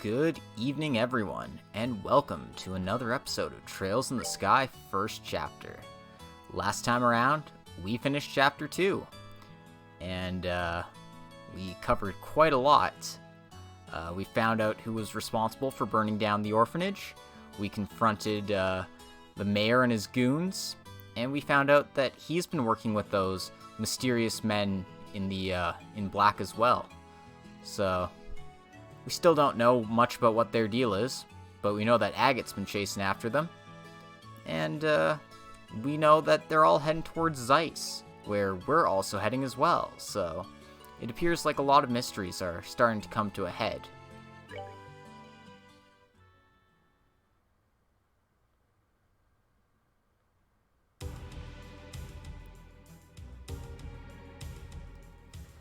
Good evening, everyone, and welcome to another episode of Trails in the Sky First Chapter. Last time around, we finished Chapter 2, and we covered quite a lot. We found out who was responsible for burning down the orphanage, we confronted the mayor and his goons, and we found out that he's been working with those mysterious men in black as well. So we still don't know much about what their deal is, but we know that Agate's been chasing after them. And we know that they're all heading towards Zeiss, where we're also heading as well. So it appears like a lot of mysteries are starting to come to a head.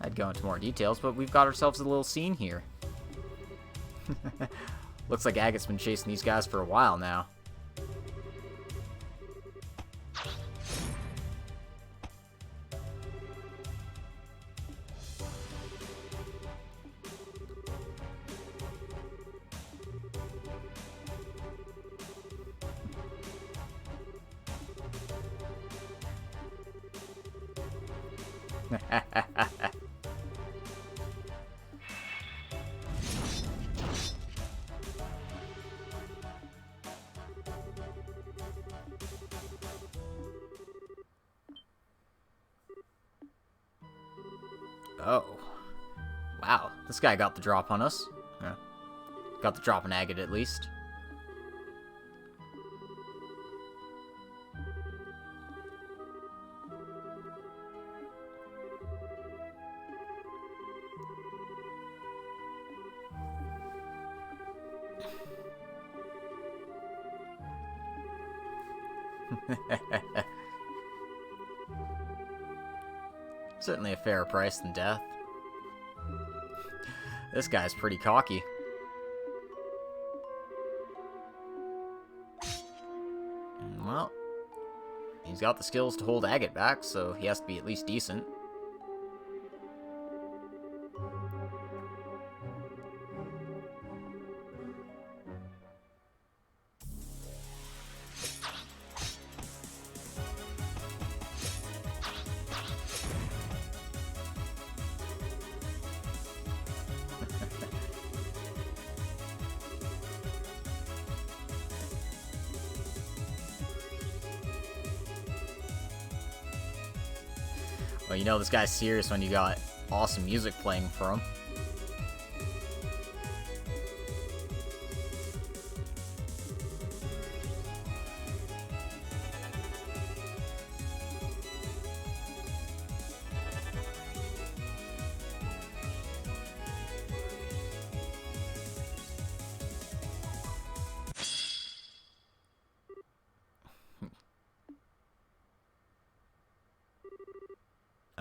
I'd go into more details, but we've got ourselves a little scene here. Looks like Agate's been chasing these guys for a while now. Oh. Wow, this guy got the drop on us. Yeah. Got the drop on Agate, at least. Certainly a fairer price than death. This guy's pretty cocky. Well, he's got the skills to hold Agate back, so he has to be at least decent. Well, you know this guy's serious when you got awesome music playing for him.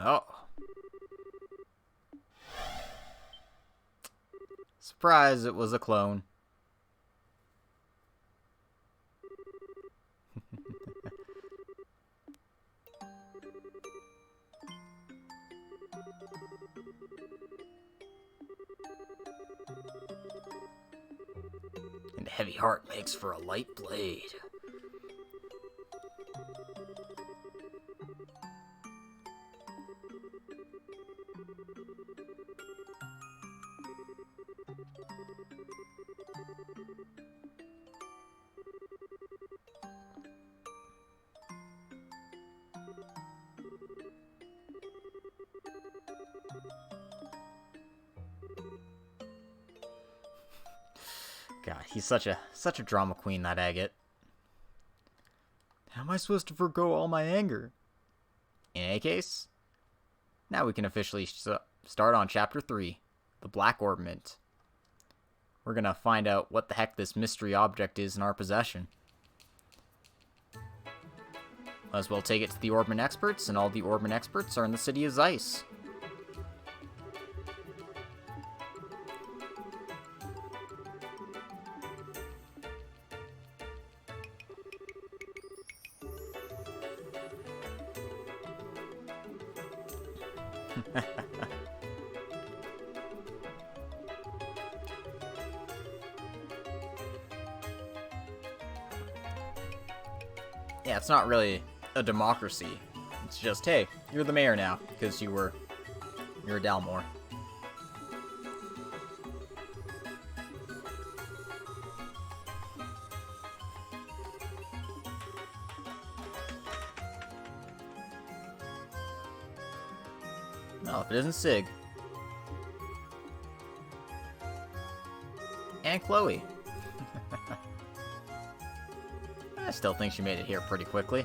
Oh. Surprise, it was a clone. And a heavy heart makes for a light blade. God, he's such a drama queen, that Agate. How am I supposed to forgo all my anger? In any case, now we can officially start on Chapter 3, the Black Orbment. We're gonna find out what the heck this mystery object is in our possession. Might as well take it to the Orbment experts, and all the Orbment experts are in the city of Zeiss. Yeah, it's not really a democracy. It's just, hey, you're the mayor now, because you're a Dalmor. No, if it isn't Sig. And Chloe. I still think she made it here pretty quickly.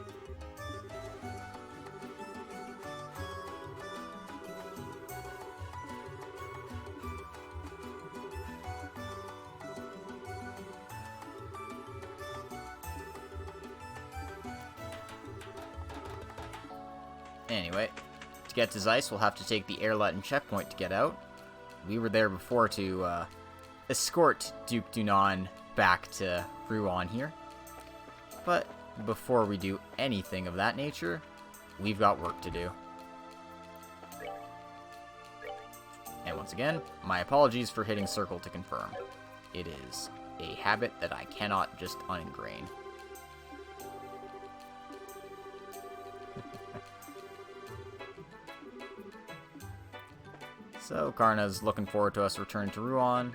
Anyway, to get to Zeiss, we'll have to take the Airlet and checkpoint to get out. We were there before to escort Duke Dunan back to Ruan here. But before we do anything of that nature, we've got work to do. And once again, my apologies for hitting circle to confirm. It is a habit that I cannot just uningrain. So, Karna's looking forward to us returning to Ruan.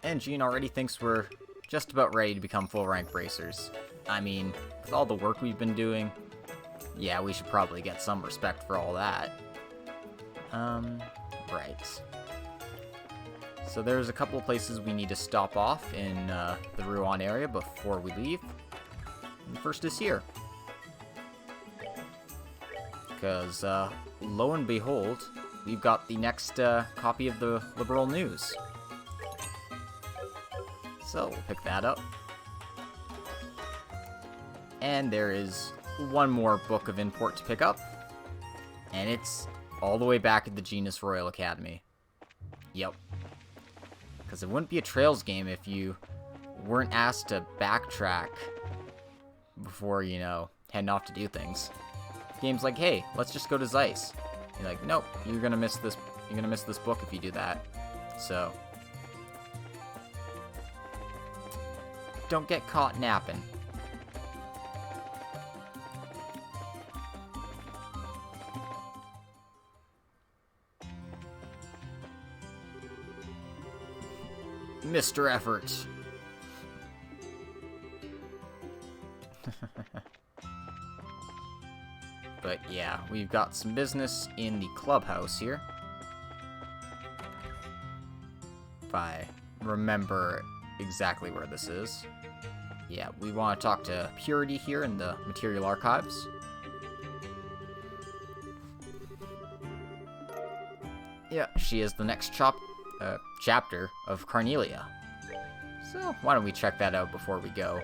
And Jean already thinks we're just about ready to become full-rank bracers. I mean, with all the work we've been doing, yeah, we should probably get some respect for all that. Right. So there's a couple of places we need to stop off in the Ruan area before we leave. And the first is here. Because, lo and behold, we've got the next copy of the Liberal News. So, we'll pick that up. And there is one more book of import to pick up. And it's all the way back at the Genus Royal Academy. Yep. Because it wouldn't be a Trails game if you weren't asked to backtrack before, you know, heading off to do things. Game's like, hey, let's just go to Zeiss. You're like, nope, you're gonna miss this book if you do that. So don't get caught napping. Mr. Effort. But yeah, we've got some business in the clubhouse here. If I remember exactly where this is. Yeah, we want to talk to Purity here in the Material Archives. Yeah, she is the next chapter of Carnelia. So, why don't we check that out before we go?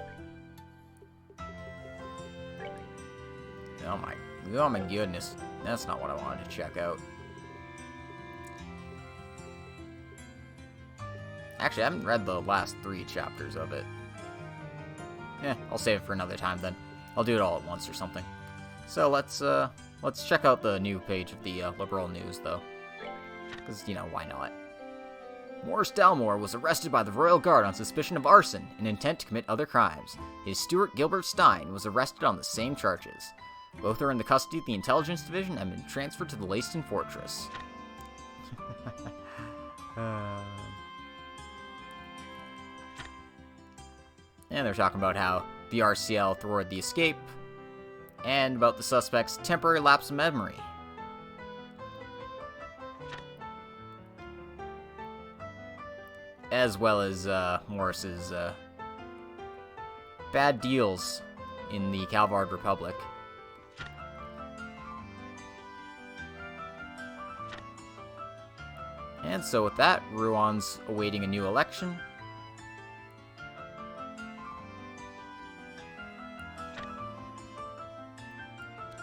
Oh my goodness. That's not what I wanted to check out. Actually, I haven't read the last 3 chapters of it. I'll save it for another time then. I'll do it all at once or something. So let's check out the new page of the Liberal News, though. Because, you know, why not? Morris Dalmor was arrested by the Royal Guard on suspicion of arson and intent to commit other crimes. His Stuart Gilbert Stein was arrested on the same charges. Both are in the custody of the Intelligence Division and have been transferred to the Leyston Fortress. And they're talking about how the RCL thwarted the escape, and about the suspect's temporary lapse of memory. As well as Morris's bad deals in the Calvard Republic. And so with that, Ruan's awaiting a new election.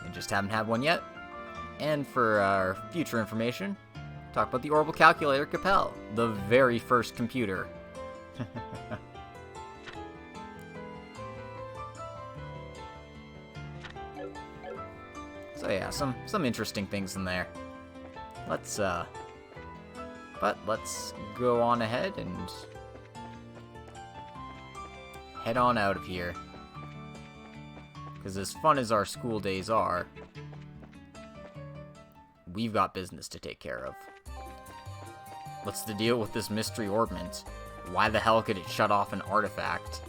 They just haven't had one yet. And for our future information, talk about the Orbital Calculator Capel, the very first computer. So yeah, some interesting things in there. Let's But let's go on ahead and head on out of here. Because as fun as our school days are, we've got business to take care of. What's the deal with this mystery orbment? Why the hell could it shut off an artifact?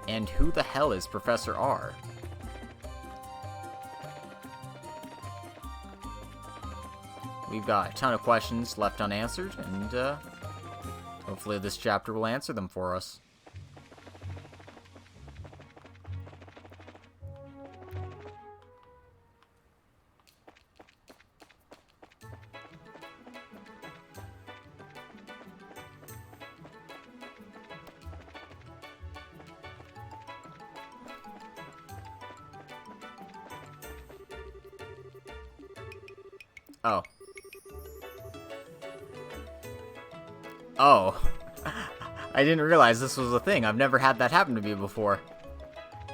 And who the hell is Professor R? We've got a ton of questions left unanswered, and hopefully this chapter will answer them for us. Oh. Oh. I didn't realize this was a thing. I've never had that happen to me before.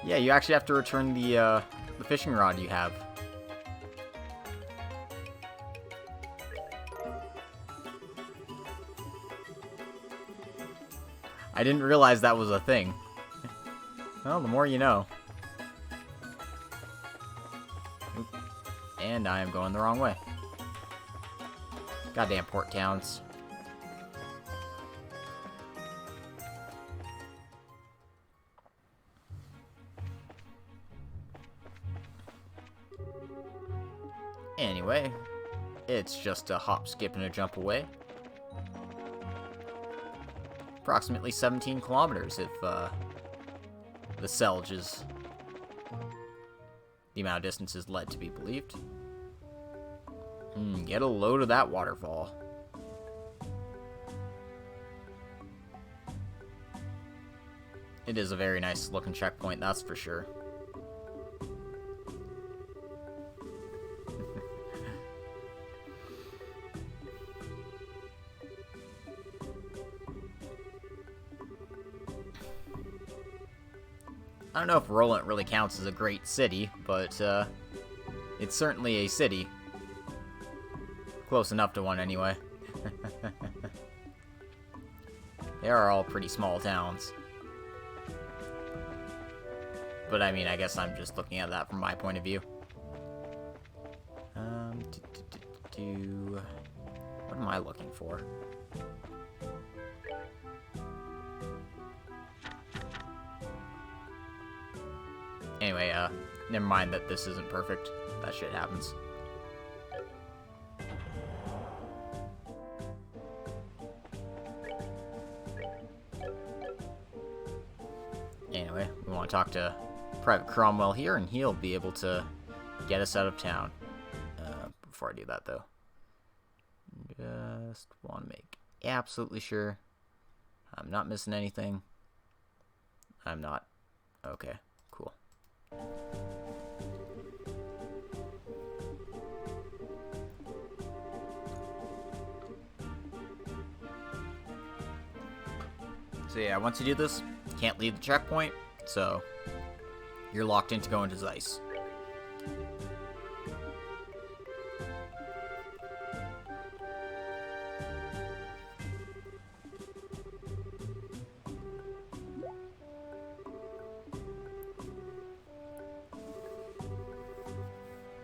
Yeah, you actually have to return the fishing rod you have. I didn't realize that was a thing. Well, the more you know. Oop. And I am going the wrong way. Goddamn port towns. Anyway, it's just a hop, skip, and a jump away. Approximately 17 kilometers if the Selge is the amount of distance is led to be believed. Get a load of that waterfall. It is a very nice looking checkpoint, that's for sure. I don't know if Roland really counts as a great city, but it's certainly a city. Close enough to one, anyway. They are all pretty small towns. But I mean, I guess I'm just looking at that from my point of view. What am I looking for? Anyway, never mind that this isn't perfect. That shit happens. Anyway, we want to talk to Private Cromwell here, and he'll be able to get us out of town. Before I do that, though, just want to make absolutely sure I'm not missing anything. I'm not. Okay, cool. So yeah, once you do this, you can't leave the checkpoint, so you're locked into going to Zeiss.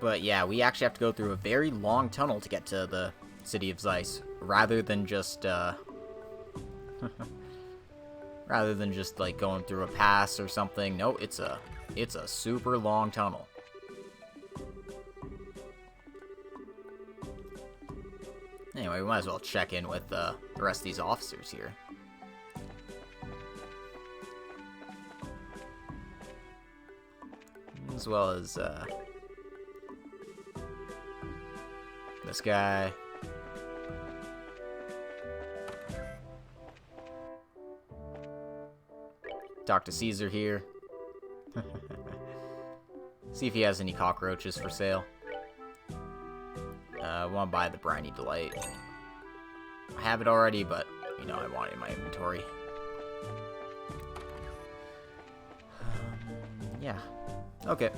But yeah, we actually have to go through a very long tunnel to get to the city of Zeiss, rather than just like going through a pass or something. No, it's a super long tunnel. Anyway, we might as well check in with the rest of these officers here. As well as this guy. Talk to Caesar here. See if he has any cockroaches for sale. I want to buy the Briny Delight. I have it already, but, you know, I want it in my inventory. Yeah. Okay.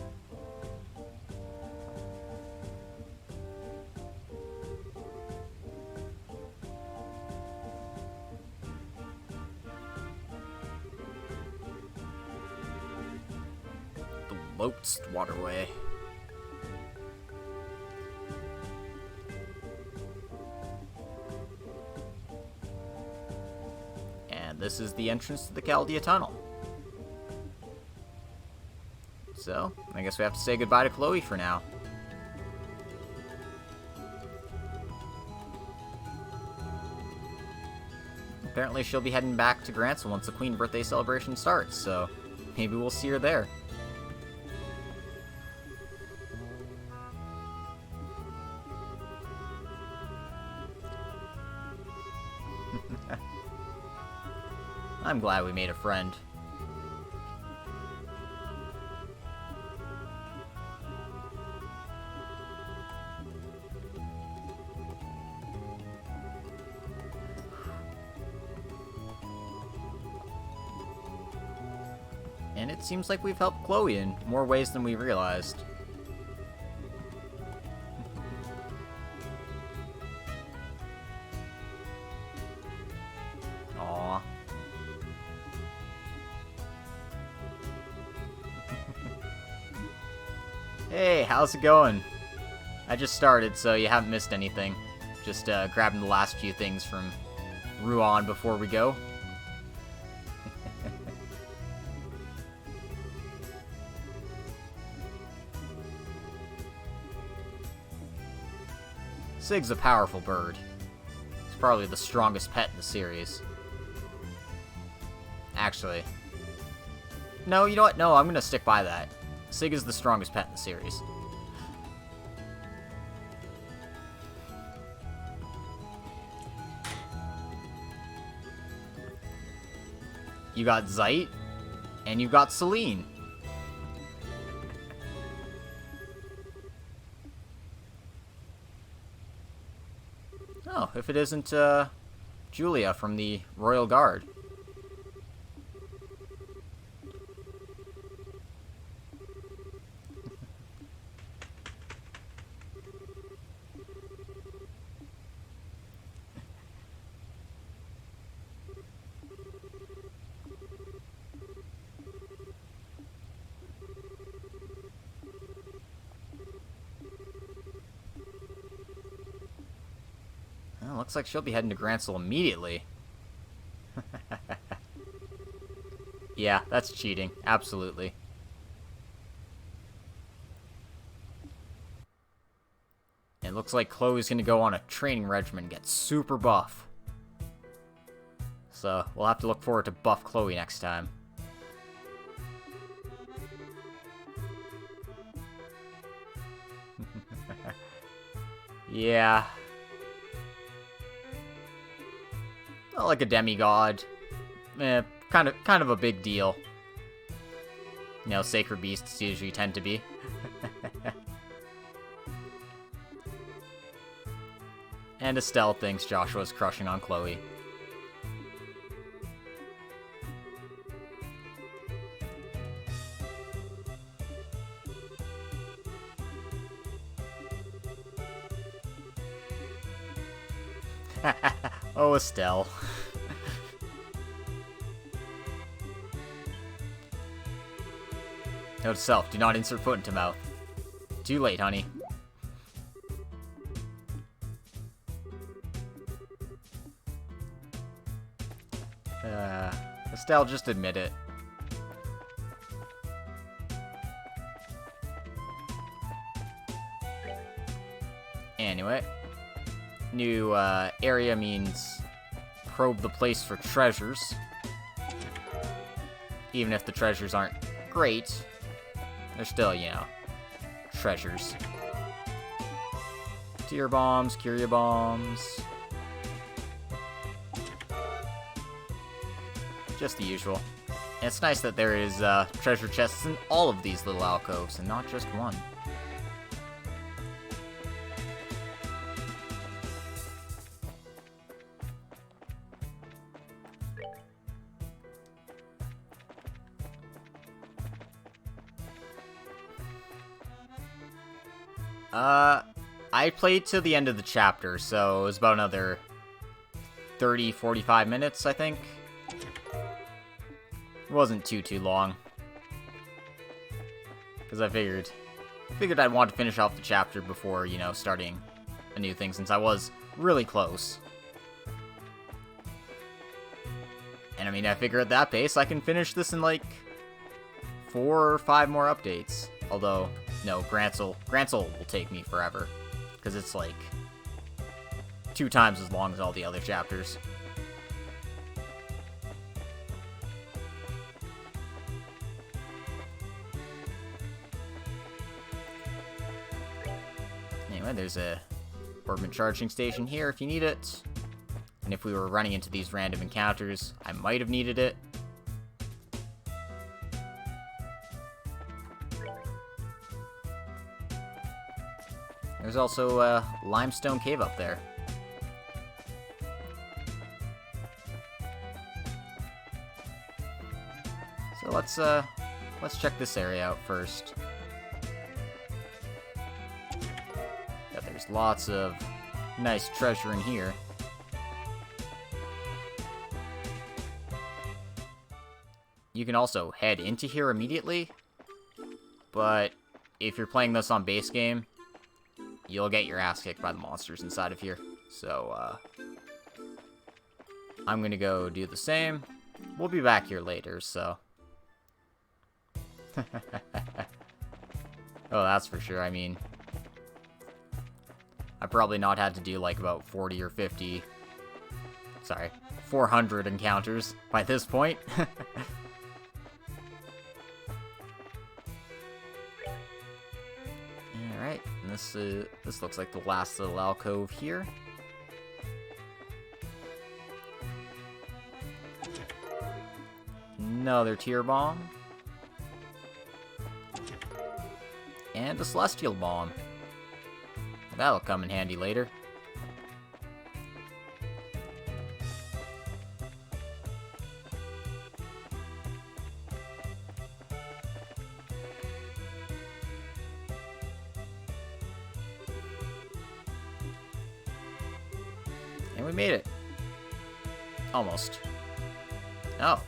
Lopes Waterway. And this is the entrance to the Chaldea Tunnel. So, I guess we have to say goodbye to Chloe for now. Apparently she'll be heading back to Grancel once the Queen birthday celebration starts, so maybe we'll see her there. I'm glad we made a friend. And it seems like we've helped Chloe in more ways than we realized. Aww. Hey, how's it going? I just started, so you haven't missed anything. Just grabbing the last few things from Ruan before we go. Sig's a powerful bird. He's probably the strongest pet in the series. Actually. No, you know what? No, I'm gonna stick by that. Sig is the strongest pet in the series. You got Zeit, and you got Celine. Oh, if it isn't, Julia from the Royal Guard. Well, looks like she'll be heading to Grancel immediately. Yeah, that's cheating. Absolutely. It looks like Chloe's gonna go on a training regimen and get super buff. So, we'll have to look forward to buff Chloe next time. Yeah. Not like a demigod. Kind of a big deal. You know, sacred beasts usually tend to be. And Estelle thinks Joshua's crushing on Chloe. Oh, Estelle. Note to self, do not insert foot into mouth. Too late, honey. Estelle, just admit it. Anyway. New area means probe the place for treasures. Even if the treasures aren't great, they're still, you know, treasures. Tear bombs, curia bombs. Just the usual. And it's nice that there is treasure chests in all of these little alcoves and not just one. I played to the end of the chapter, so it was about another 30-45 minutes, I think. It wasn't too long. Because I figured I'd want to finish off the chapter before, you know, starting a new thing, since I was really close. And I mean, I figure at that pace, I can finish this in like 4 or 5 more updates. Although, no, Grancel will take me forever, because it's like 2 times as long as all the other chapters. Anyway, there's a orbit charging station here if you need it. And if we were running into these random encounters, I might have needed it. There's also a limestone cave up there. So let's check this area out first. Yeah, there's lots of nice treasure in here. You can also head into here immediately, but if you're playing this on base game, you'll get your ass kicked by the monsters inside of here. So, I'm gonna go do the same. We'll be back here later, so. Oh, that's for sure. I mean, I've probably not had to do like about 40 or 50, sorry, 400 encounters by this point. Alright, and this looks like the last little alcove here. Another tier bomb. And a celestial bomb. That'll come in handy later. And we made it. Almost. Oh.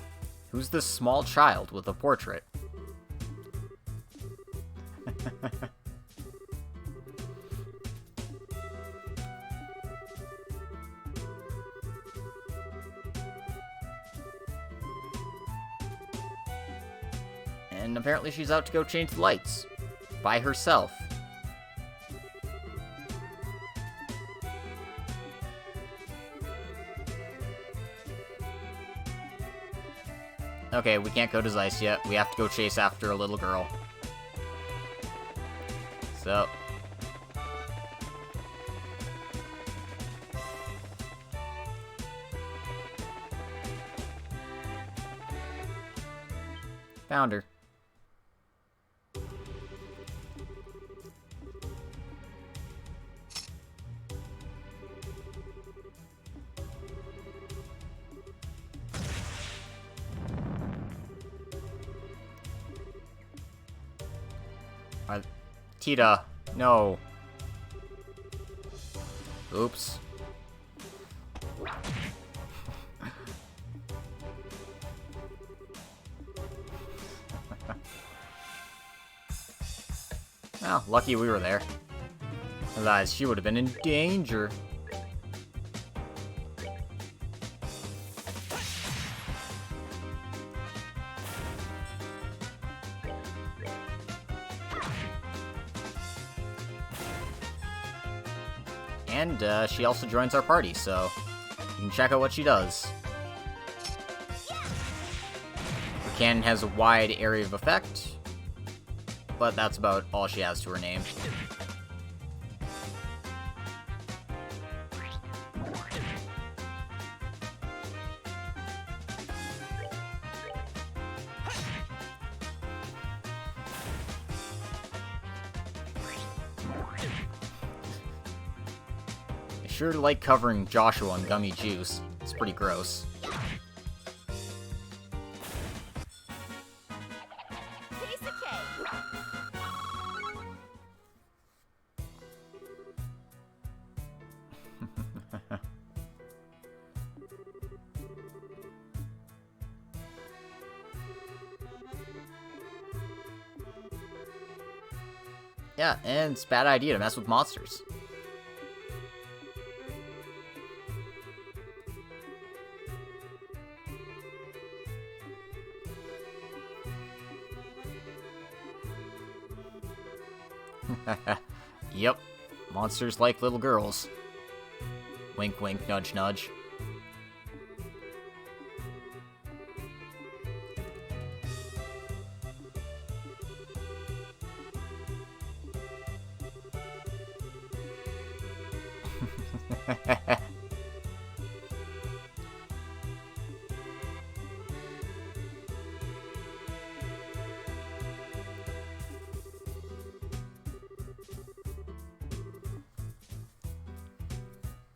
Who's this small child with a portrait? And apparently she's out to go change the lights. By herself. Okay, we can't go to Zeiss yet. We have to go chase after a little girl. So. Found her. Tita, no. Oops. Well, lucky we were there. Otherwise, she would have been in danger. And she also joins our party, so you can check out what she does. The cannon has a wide area of effect, but that's about all she has to her name. I sure like covering Joshua in gummy juice. It's pretty gross. Yeah, and it's a bad idea to mess with monsters. Yep, monsters like little girls. Wink, wink, nudge, nudge.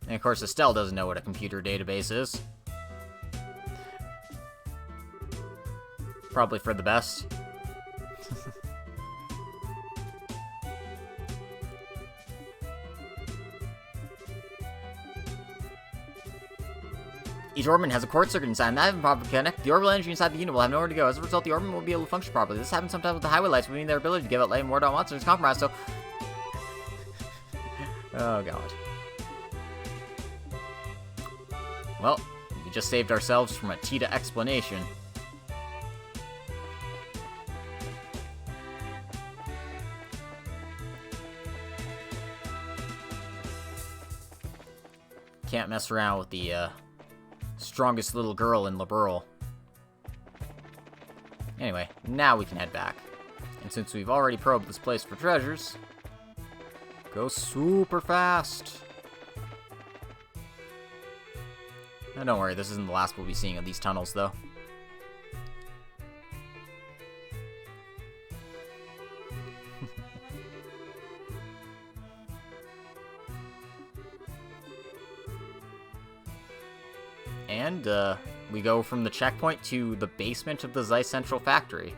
And of course, Estelle doesn't know what a computer database is. Probably for the best. Each orbit has a cord circuit inside, and that having proper connect, the orbital energy inside the unit will have nowhere to go. As a result, the orbit won't be able to function properly. This happens sometimes with the highway lights, meaning their ability to give out light and ward out monsters is compromised, so... Oh, God. Well, we just saved ourselves from a Tita explanation. Can't mess around with the, strongest little girl in Liberl. Anyway, now we can head back. And since we've already probed this place for treasures, go super fast. Now don't worry, this isn't the last we'll be seeing of these tunnels, though. And, we go from the checkpoint to the basement of the Zeiss Central Factory.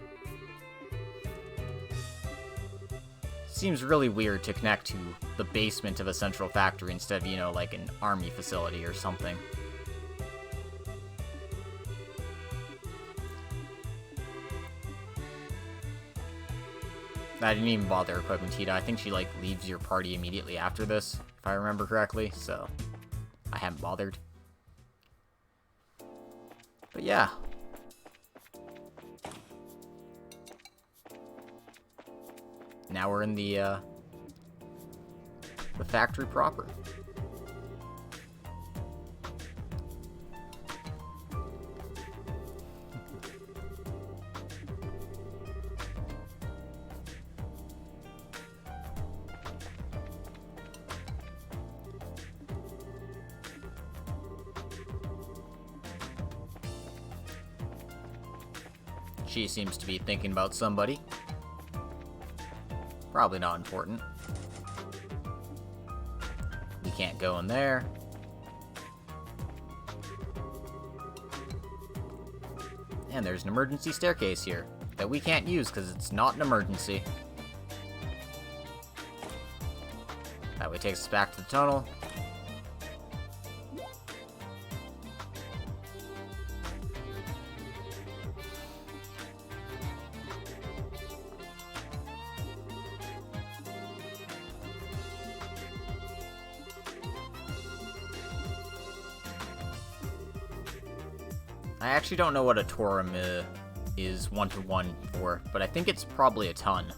Seems really weird to connect to the basement of a central factory instead of, you know, like an army facility or something. I didn't even bother equipping Tita. I think she, like, leaves your party immediately after this, if I remember correctly, so I haven't bothered. But yeah. Now we're in the factory proper. She seems to be thinking about somebody. Probably not important. We can't go in there. And there's an emergency staircase here that we can't use because it's not an emergency. That way takes us back to the tunnel. I actually don't know what a Torum is one-to-one for, but I think it's probably a ton.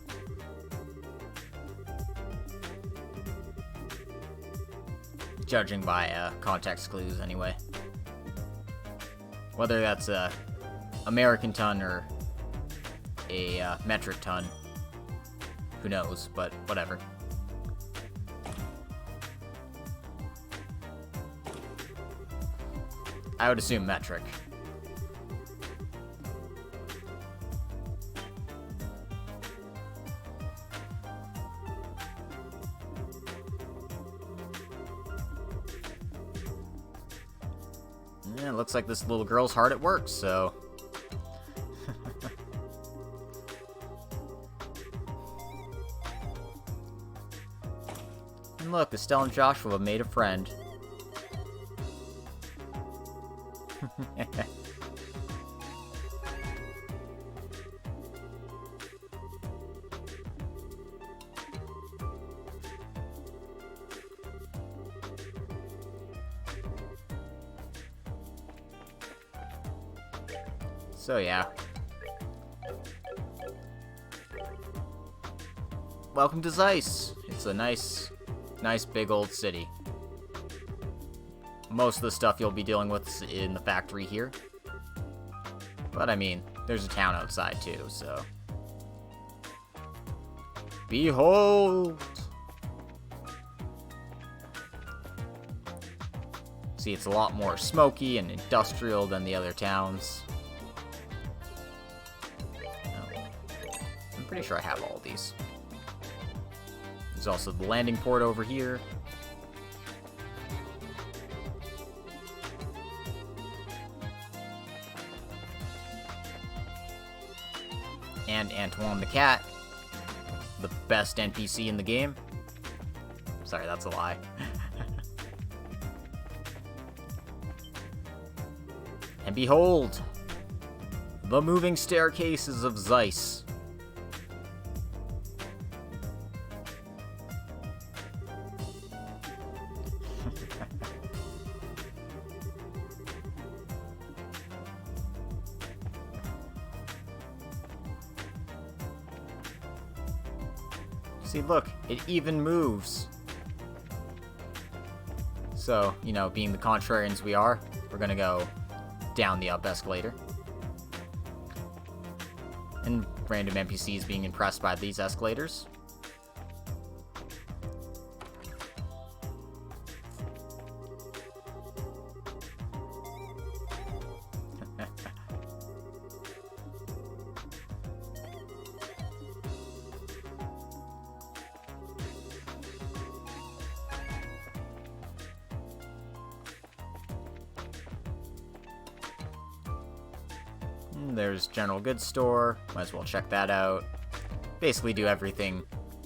Judging by context clues, anyway. Whether that's a American ton or a metric ton, who knows, but whatever. I would assume metric. Yeah, it looks like this little girl's hard at work, so... And look, Estelle and Joshua have made a friend. So yeah. Welcome to Zeiss. It's a nice big old city. Most of the stuff you'll be dealing with is in the factory here. But I mean, there's a town outside too, so. Behold! See, it's a lot more smoky and industrial than the other towns. Oh. I'm pretty sure I have all of these. There's also the landing port over here. And Antoine the cat, the best NPC in the game. Sorry, that's a lie. And behold, the moving staircases of Zeiss. See, look, it even moves. So, you know, being the contrarians we are, we're gonna go down the up escalator. And random NPCs being impressed by these escalators. There's general goods store, might as well check that out. Basically do everything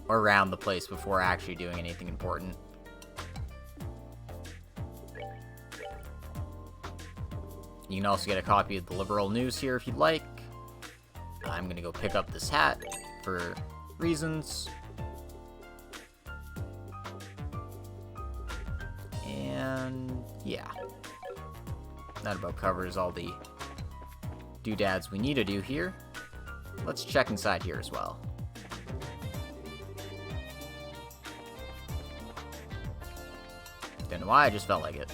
around the place before actually doing anything important. You can also get a copy of the Liberal News here if you'd like. I'm gonna go pick up this hat for reasons. And yeah. That about covers all the doodads we need to do here. Let's check inside here as well. Don't know why, I just felt like it.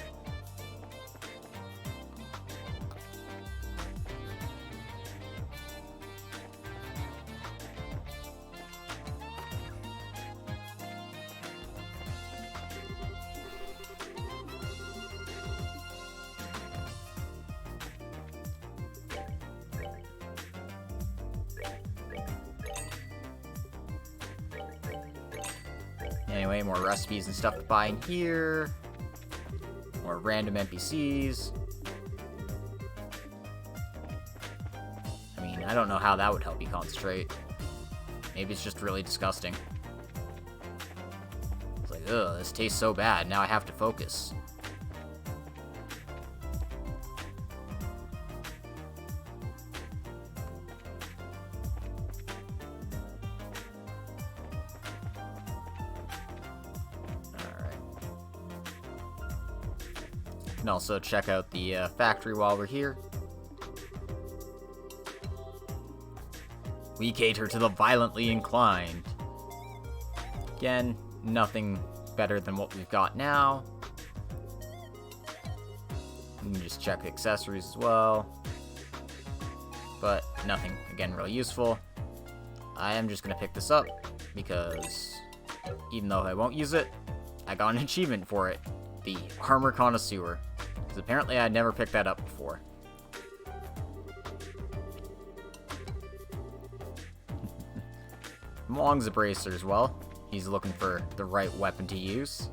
Anyway, more recipes and stuff to buy in here. More random NPCs. I mean, I don't know how that would help you concentrate. Maybe it's just really disgusting. It's like, ugh, this tastes so bad, now I have to focus. You can also check out the factory while we're here. We cater to the violently inclined. Again, nothing better than what we've got now. You can just check accessories as well. But nothing, again, really useful. I am just going to pick this up because even though I won't use it, I got an achievement for it. The Armor Connoisseur. Because apparently I'd never picked that up before. Wong's a bracer as well. He's looking for the right weapon to use.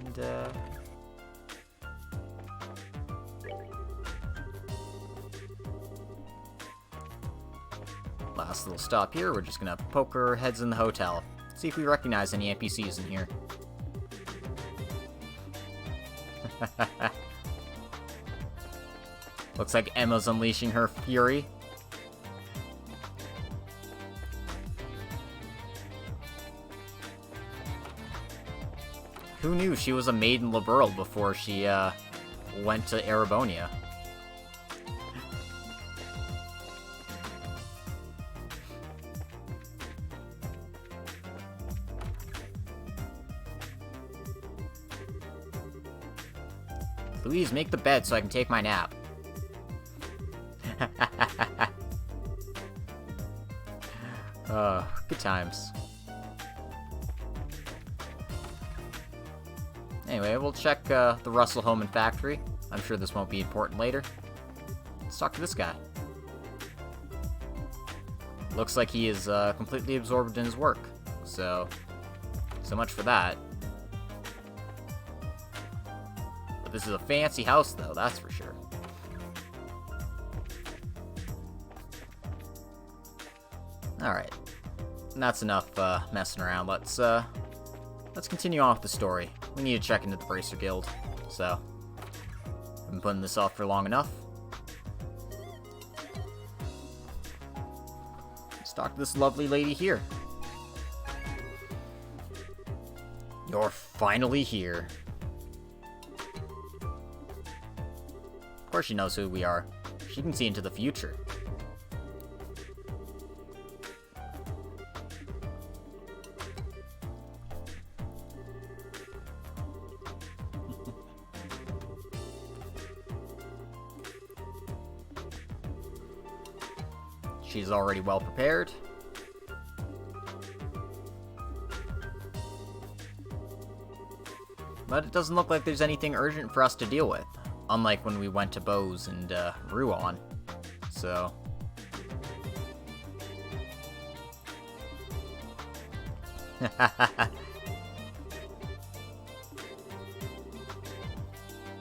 And, last little stop here, we're just gonna poke our heads in the hotel. See if we recognize any NPCs in here. Looks like Emma's unleashing her fury. Who knew she was a maiden liberal before she went to Erebonia. Please make the bed so I can take my nap. Good times. Anyway, we'll check the Russell home and factory. I'm sure this won't be important later. Let's talk to this guy. Looks like he is completely absorbed in his work. So much for that. But this is a fancy house, though, that's for sure. Alright. That's enough messing around. Let's continue on with the story. We need to check into the Bracer Guild. So, I've been putting this off for long enough. Let's talk to this lovely lady here. You're finally here. Of course she knows who we are. She can see into the future. She's already well prepared. But it doesn't look like there's anything urgent for us to deal with. Unlike when we went to Bose and Ruan. So...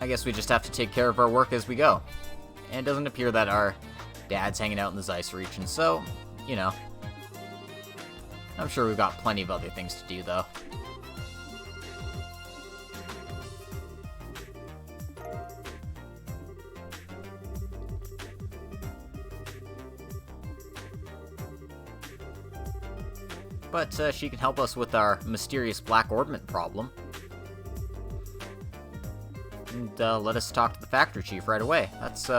I guess we just have to take care of our work as we go. And it doesn't appear that our dad's hanging out in the Zeiss region, so, you know. I'm sure we've got plenty of other things to do, though. But she can help us with our mysterious black orbment problem. And let us talk to the factory chief right away. That's,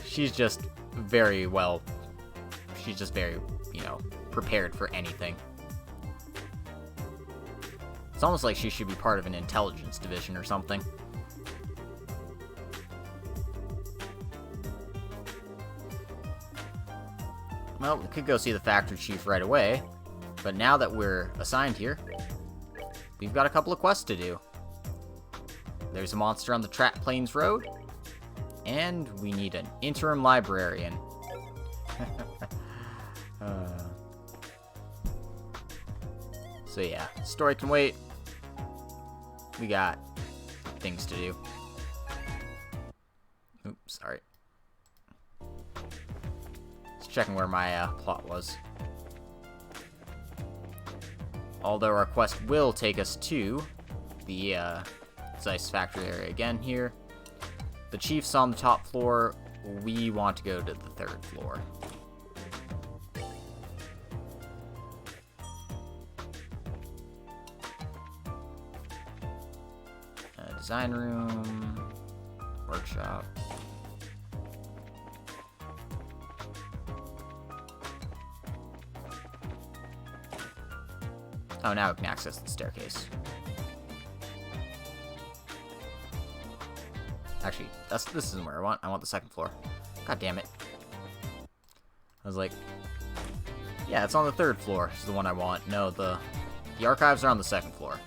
she's just very, you know, prepared for anything. It's almost like she should be part of an intelligence division or something. Well, we could go see the factory chief right away, but now that we're assigned here, we've got a couple of quests to do. There's a monster on the Trap Plains Road, and we need an interim librarian. So yeah, story can wait. We got things to do. Oops, sorry. Just checking where my plot was. Although our quest will take us to the Zeiss factory area again here. The chief's on the top floor. We want to go to the third floor. Design room, workshop. Oh, now we can access the staircase. Actually, this isn't where I want. I want the second floor. God damn it. I was like, yeah, it's on the third floor. Is the one I want. No, the archives are on the second floor.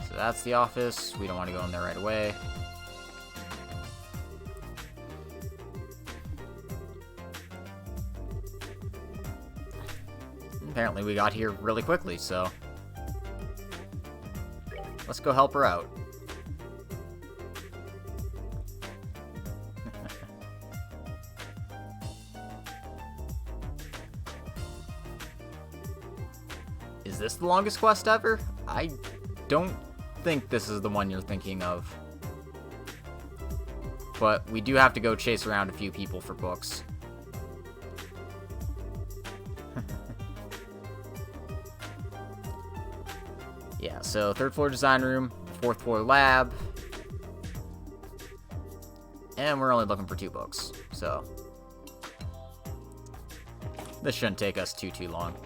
So that's the office. We don't want to go in there right away. Apparently we got here really quickly, so let's go help her out. Is this the longest quest ever? I don't think this is the one you're thinking of. But we do have to go chase around a few people for books. so 3rd floor design room, 4th floor lab, and we're only looking for 2 books, so this shouldn't take us too long.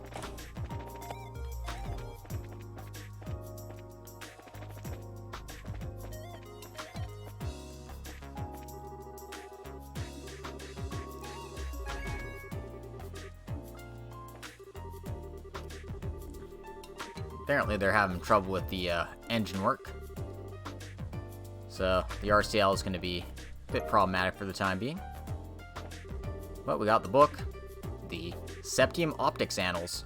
Apparently they're having trouble with the engine work, so the RCL is going to be a bit problematic for the time being. But we got the book, the Septium Optics Annals.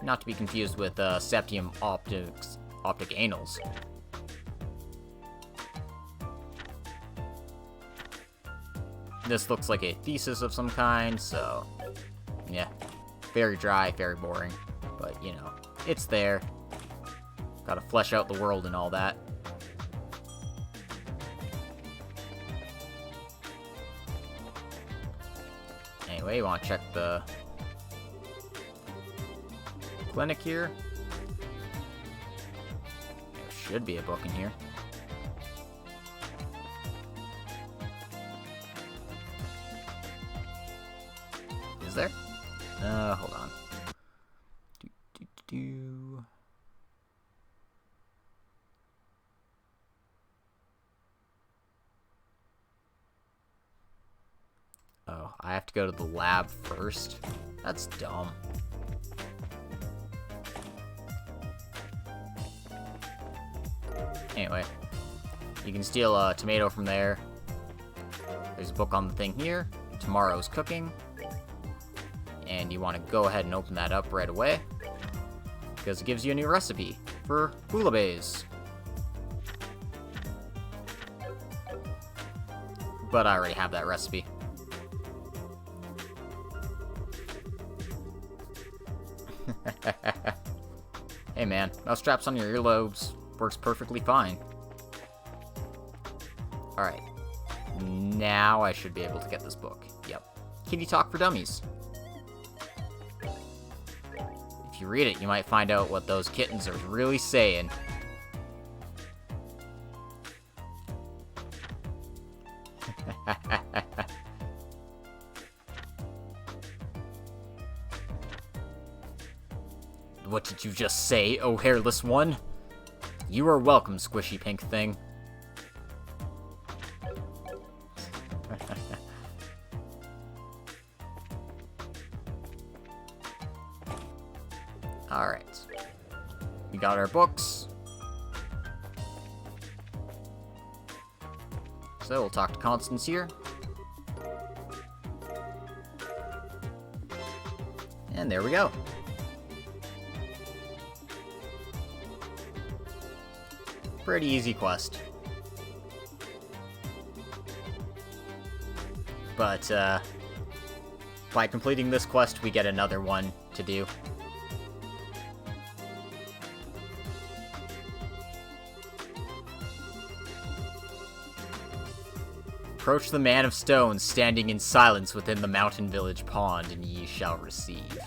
Not to be confused with Septium Optic Annals. This looks like a thesis of some kind, so yeah, very dry, very boring. But, you know, it's there. Gotta flesh out the world and all that. Anyway, you want to check the clinic here. There should be a book in here. Is there? Hold on. Oh, I have to go to the lab first? That's dumb. Anyway, you can steal a tomato from there. There's a book on the thing here, Tomorrow's Cooking. And you want to go ahead and open that up right away, because it gives you a new recipe for bouillabaisse. But I already have that recipe. Hey man, mouse straps on your earlobes works perfectly fine. Alright, now I should be able to get this book. Yep. Kitty Talk for Dummies. If you read it, you might find out what those kittens are really saying. What did you just say, oh hairless one? You are welcome, squishy pink thing. Alright. We got our books. So we'll talk to Constance here. And there we go. Pretty easy quest. But, by completing this quest, we get another one to do. Approach the man of stone standing in silence within the mountain village pond, and ye shall receive.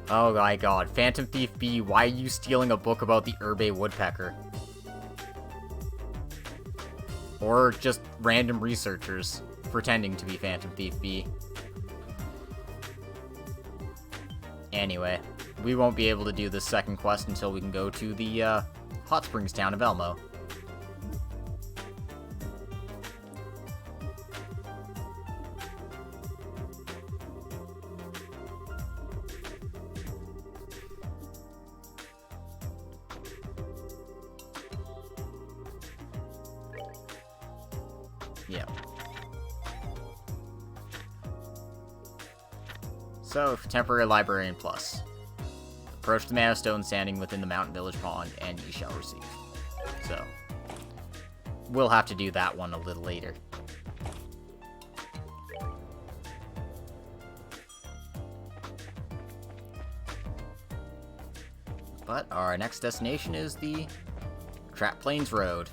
Oh my god, Phantom Thief B, why are you stealing a book about the Herbe woodpecker? Or just random researchers pretending to be Phantom Thief B. Anyway, we won't be able to do this second quest until we can go to the Hot Springs town of Elmo. Yeah. So, temporary librarian plus. Approach the man of stone standing within the mountain village pond, and ye shall receive. So, we'll have to do that one a little later. But our next destination is the Trap Plains Road.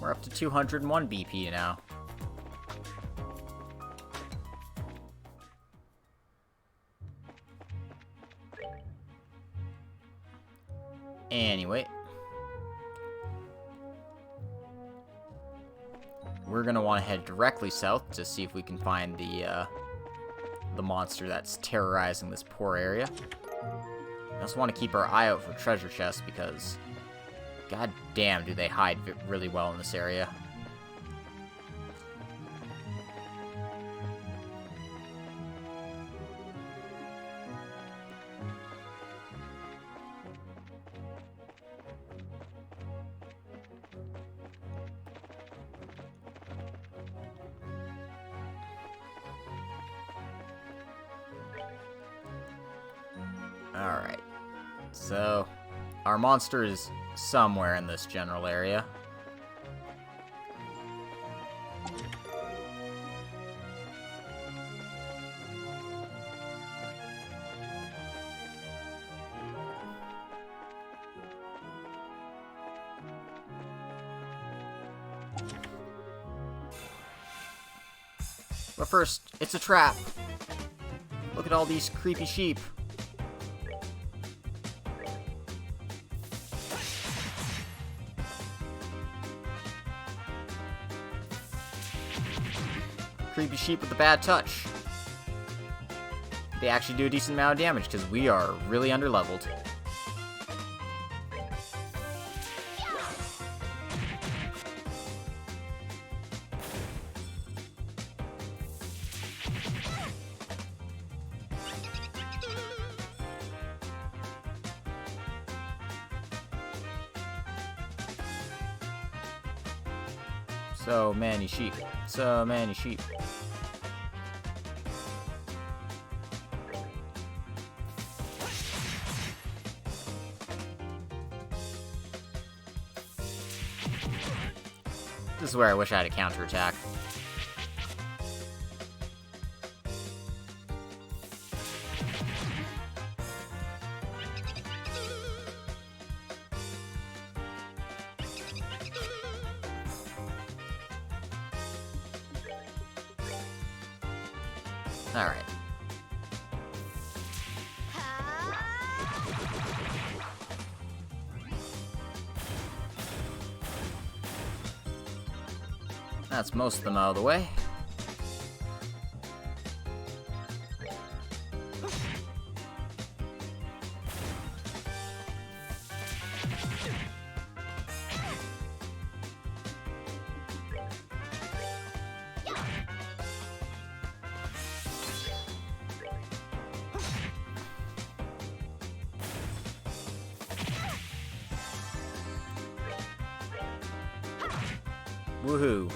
We're up to 201 BP now. Anyway. We're gonna want to head directly south to see if we can find the monster that's terrorizing this poor area. I also want to keep our eye out for treasure chests because, god damn, do they hide really well in this area. Alright, so our monster is somewhere in this general area. But first, it's a trap. Look at all these creepy sheep. Creepy sheep with a bad touch. They actually do a decent amount of damage because we are really underleveled. So many sheep. So many sheep. This is where I wish I had a counterattack. Alright. That's most of them out of the way. Woohoo.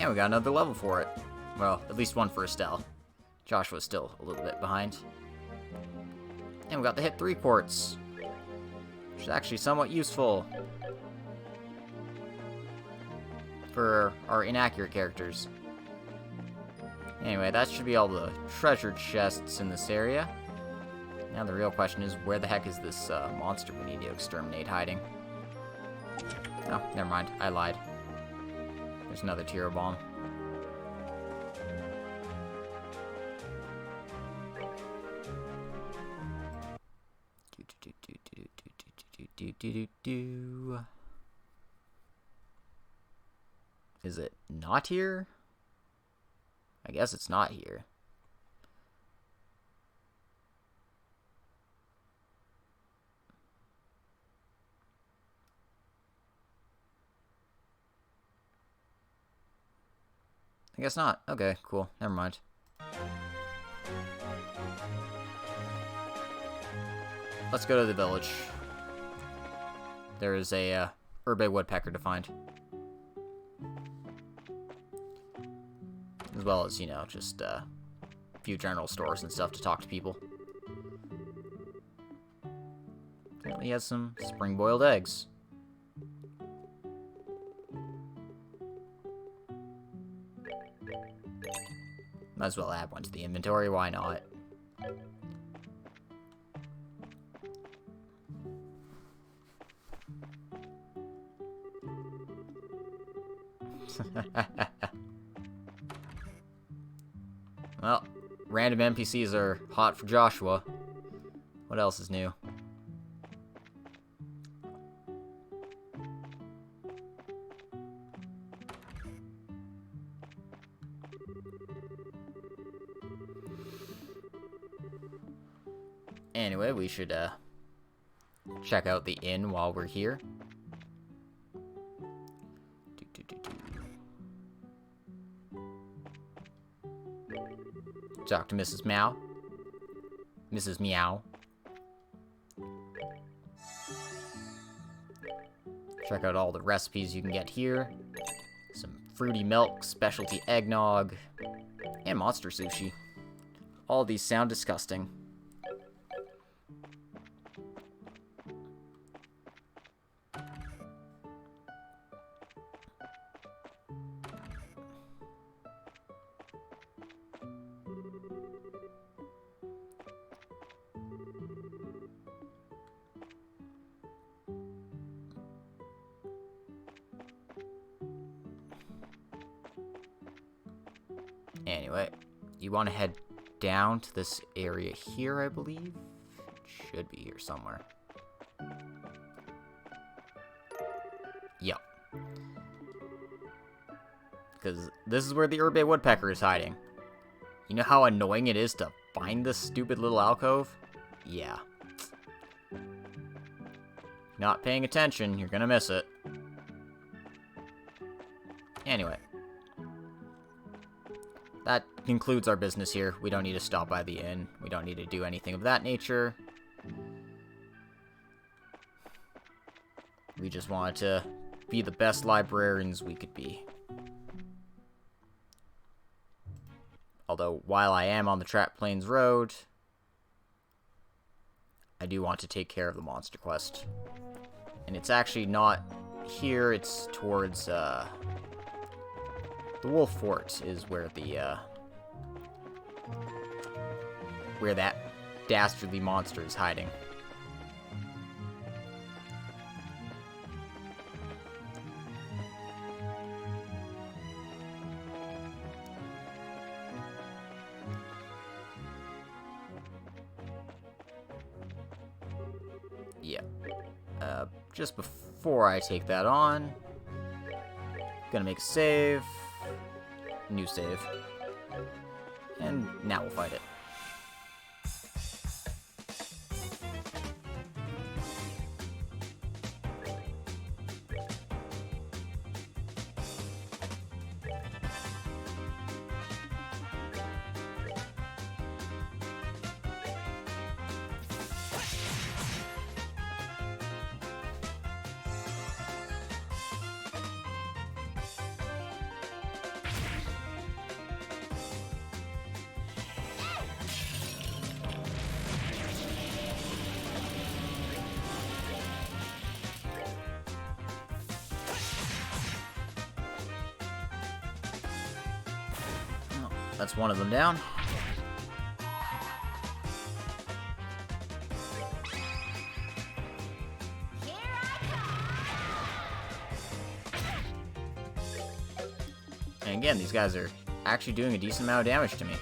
And we got another level for it. Well, at least one for Estelle. Joshua's still a little bit behind. And we got the hit 3 quartz, which is actually somewhat useful for our inaccurate characters. Anyway, that should be all the treasure chests in this area. Now the real question is, where the heck is this monster we need to exterminate hiding? Oh, never mind. I lied. There's another Tiro bomb. Is it not here? I guess it's not here. I guess not. Okay, cool. Never mind. Let's go to the village. There is a herbe woodpecker to find. As well as, you know, just a few general stores and stuff to talk to people. Apparently he has some spring-boiled eggs. Might as well add one to the inventory, why not? Well, random NPCs are hot for Joshua. What else is new? Anyway, we should check out the inn while we're here. Talk to Mrs. Meow. Mrs. Meow. Check out all the recipes you can get here. Some fruity milk, specialty eggnog, and monster sushi. All these sound disgusting. Anyway, you want to head down to this area here, I believe? It should be here somewhere. Yep. Because this is where the Urbe Woodpecker is hiding. You know how annoying it is to find this stupid little alcove? Yeah. Not paying attention, you're gonna miss it. Anyway. That concludes our business here. We don't need to stop by the inn. We don't need to do anything of that nature. We just wanted to be the best librarians we could be. Although, while I am on the Trap Plains Road, I do want to take care of the monster quest. And it's actually not here, it's towards, the Wolf Fort is where the, where that dastardly monster is hiding. Yeah. Just before I take that on, gonna make a save. New save. And now we'll fight it. That's one of them down. And again, these guys are actually doing a decent amount of damage to me.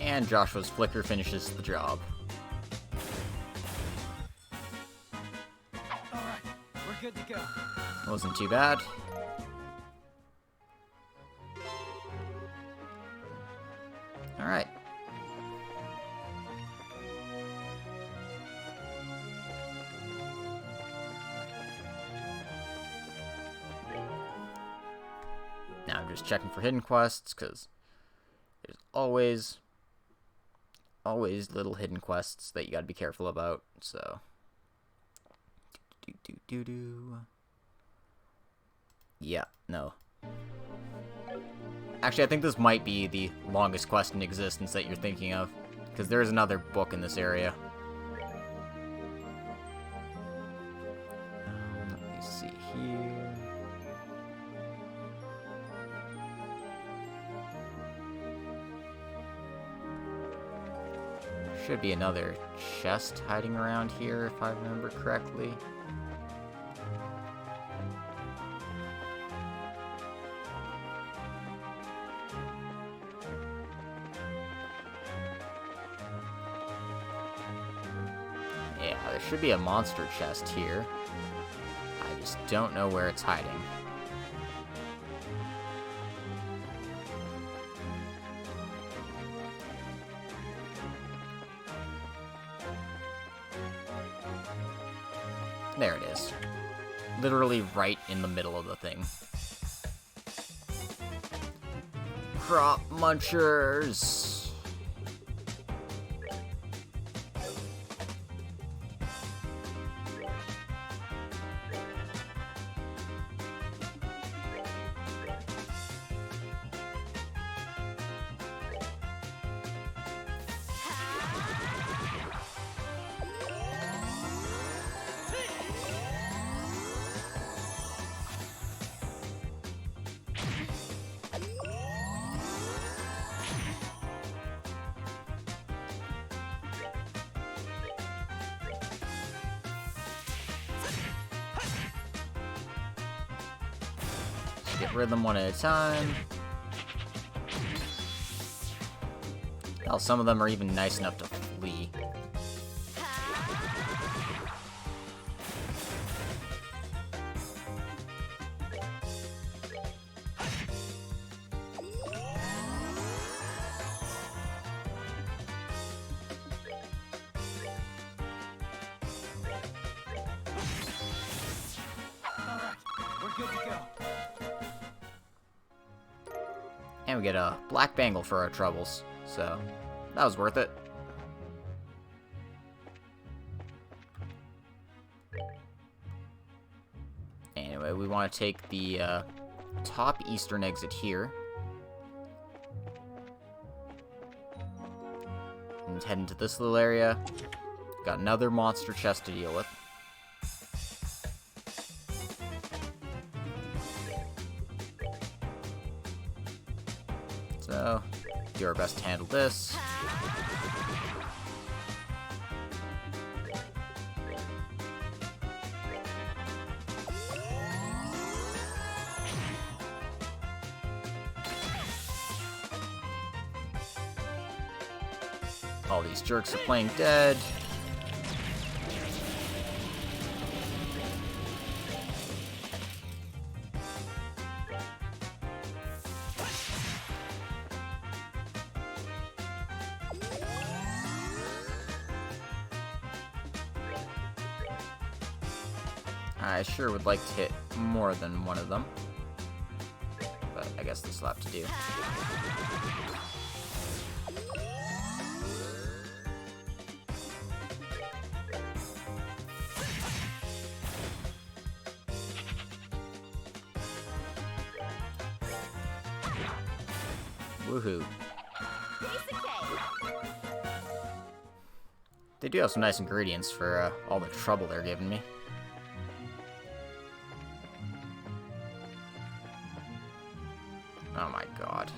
And Joshua's flicker finishes the job. Alright, we're good to go. Wasn't too bad. Alright. Now I'm just checking for hidden quests, because there's always little hidden quests that you gotta be careful about, so. Yeah, no. Actually, I think this might be the longest quest in existence that you're thinking of, because there is another book in this area. Let me see here. Should be another chest hiding around here, if I remember correctly. Yeah, there should be a monster chest here. I just don't know where it's hiding. There it is. Literally right in the middle of the thing. Crop munchers! Get rid of them one at a time. Hell, some of them are even nice enough to flee. Alright, we're good to go. And we get a black bangle for our troubles, so that was worth it. Anyway, we want to take the top eastern exit here. And head into this little area. Got another monster chest to deal with. So, do our best to handle this. All these jerks are playing dead. I sure would like to hit more than one of them, but I guess this will have to do. Woohoo. They do have some nice ingredients for all the trouble they're giving me. Oh my god.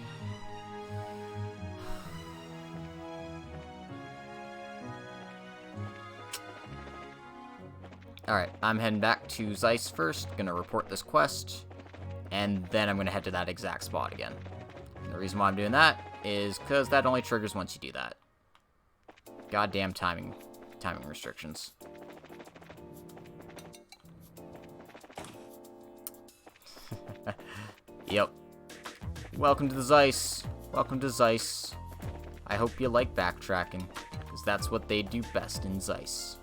Alright, I'm heading back to Zeiss first, gonna report this quest, and then I'm gonna head to that exact spot again. And the reason why I'm doing that is because that only triggers once you do that. Goddamn timing restrictions. Yep. Welcome to the Zeiss. Welcome to Zeiss. I hope you like backtracking, because that's what they do best in Zeiss.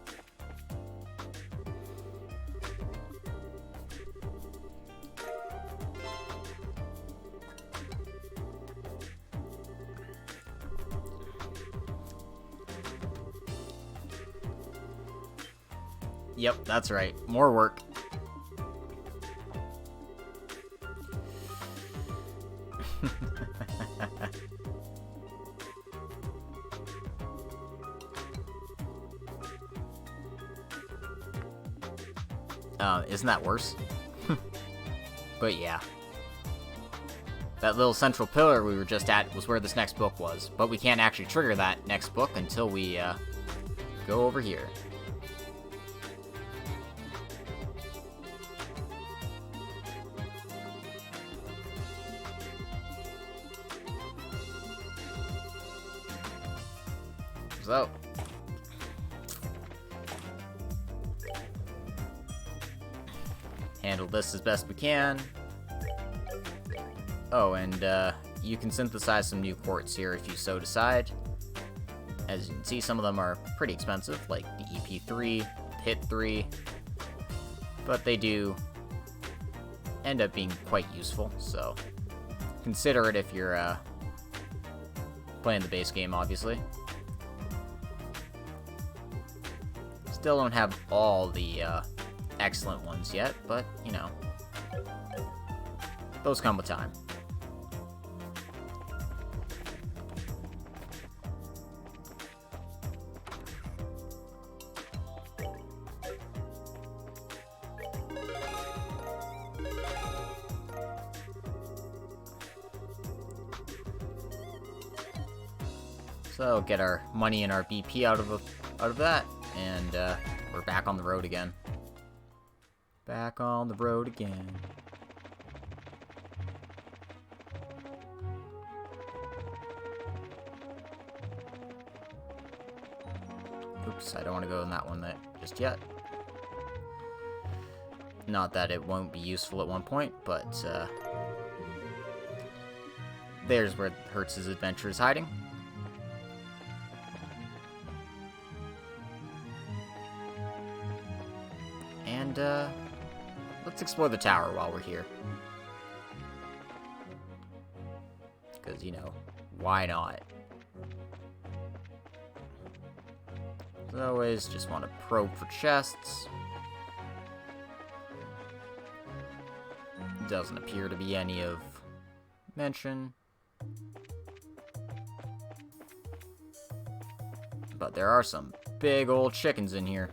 Yep, that's right. More work. Isn't that worse? But yeah. That little central pillar we were just at was where this next book was. But we can't actually trigger that next book until we, go over here. So, handle this as best we can. Oh, and you can synthesize some new quartz here if you so decide. As you can see, some of them are pretty expensive, like the EP3, HIT 3, but they do end up being quite useful, so consider it if you're playing the base game, obviously. Still don't have all the excellent ones yet, but, you know, those come with time. So get our money and our BP out of that, and we're back on the road again. Back on the road again. Oops, I don't want to go in that one just yet. Not that it won't be useful at one point, but there's where Hertz's adventure is hiding. And let's explore the tower while we're here. Because, you know, why not? As always, just want to probe for chests. Doesn't appear to be any of mention. But there are some big old chickens in here.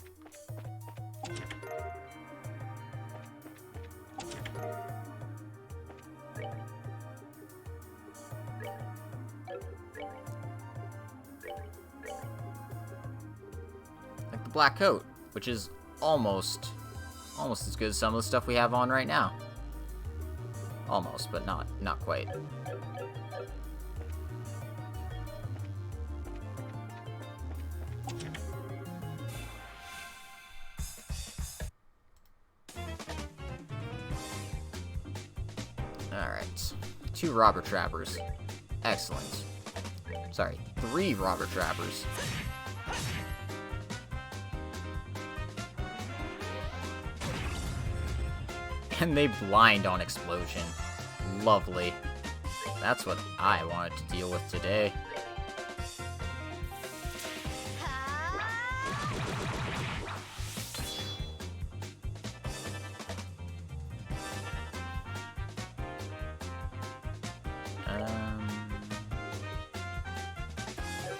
Like the black coat, which is almost as good as some of the stuff we have on right now. Almost, but not quite. Alright. 2 robber trappers. Excellent. Sorry, 3 robber trappers. And they blind on explosion. Lovely. That's what I wanted to deal with today.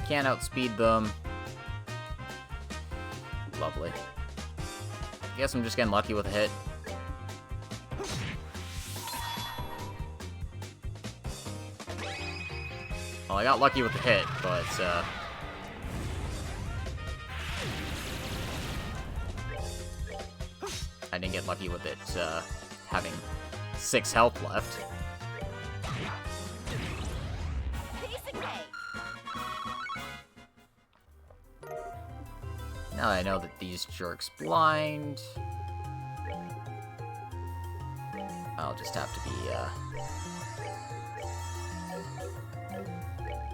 Can't outspeed them. Lovely. Guess I'm just getting lucky with a hit. Well, I got lucky with the hit, but, I didn't get lucky with it, having 6 health left. Now that I know that these jerks blind, I'll just have to be,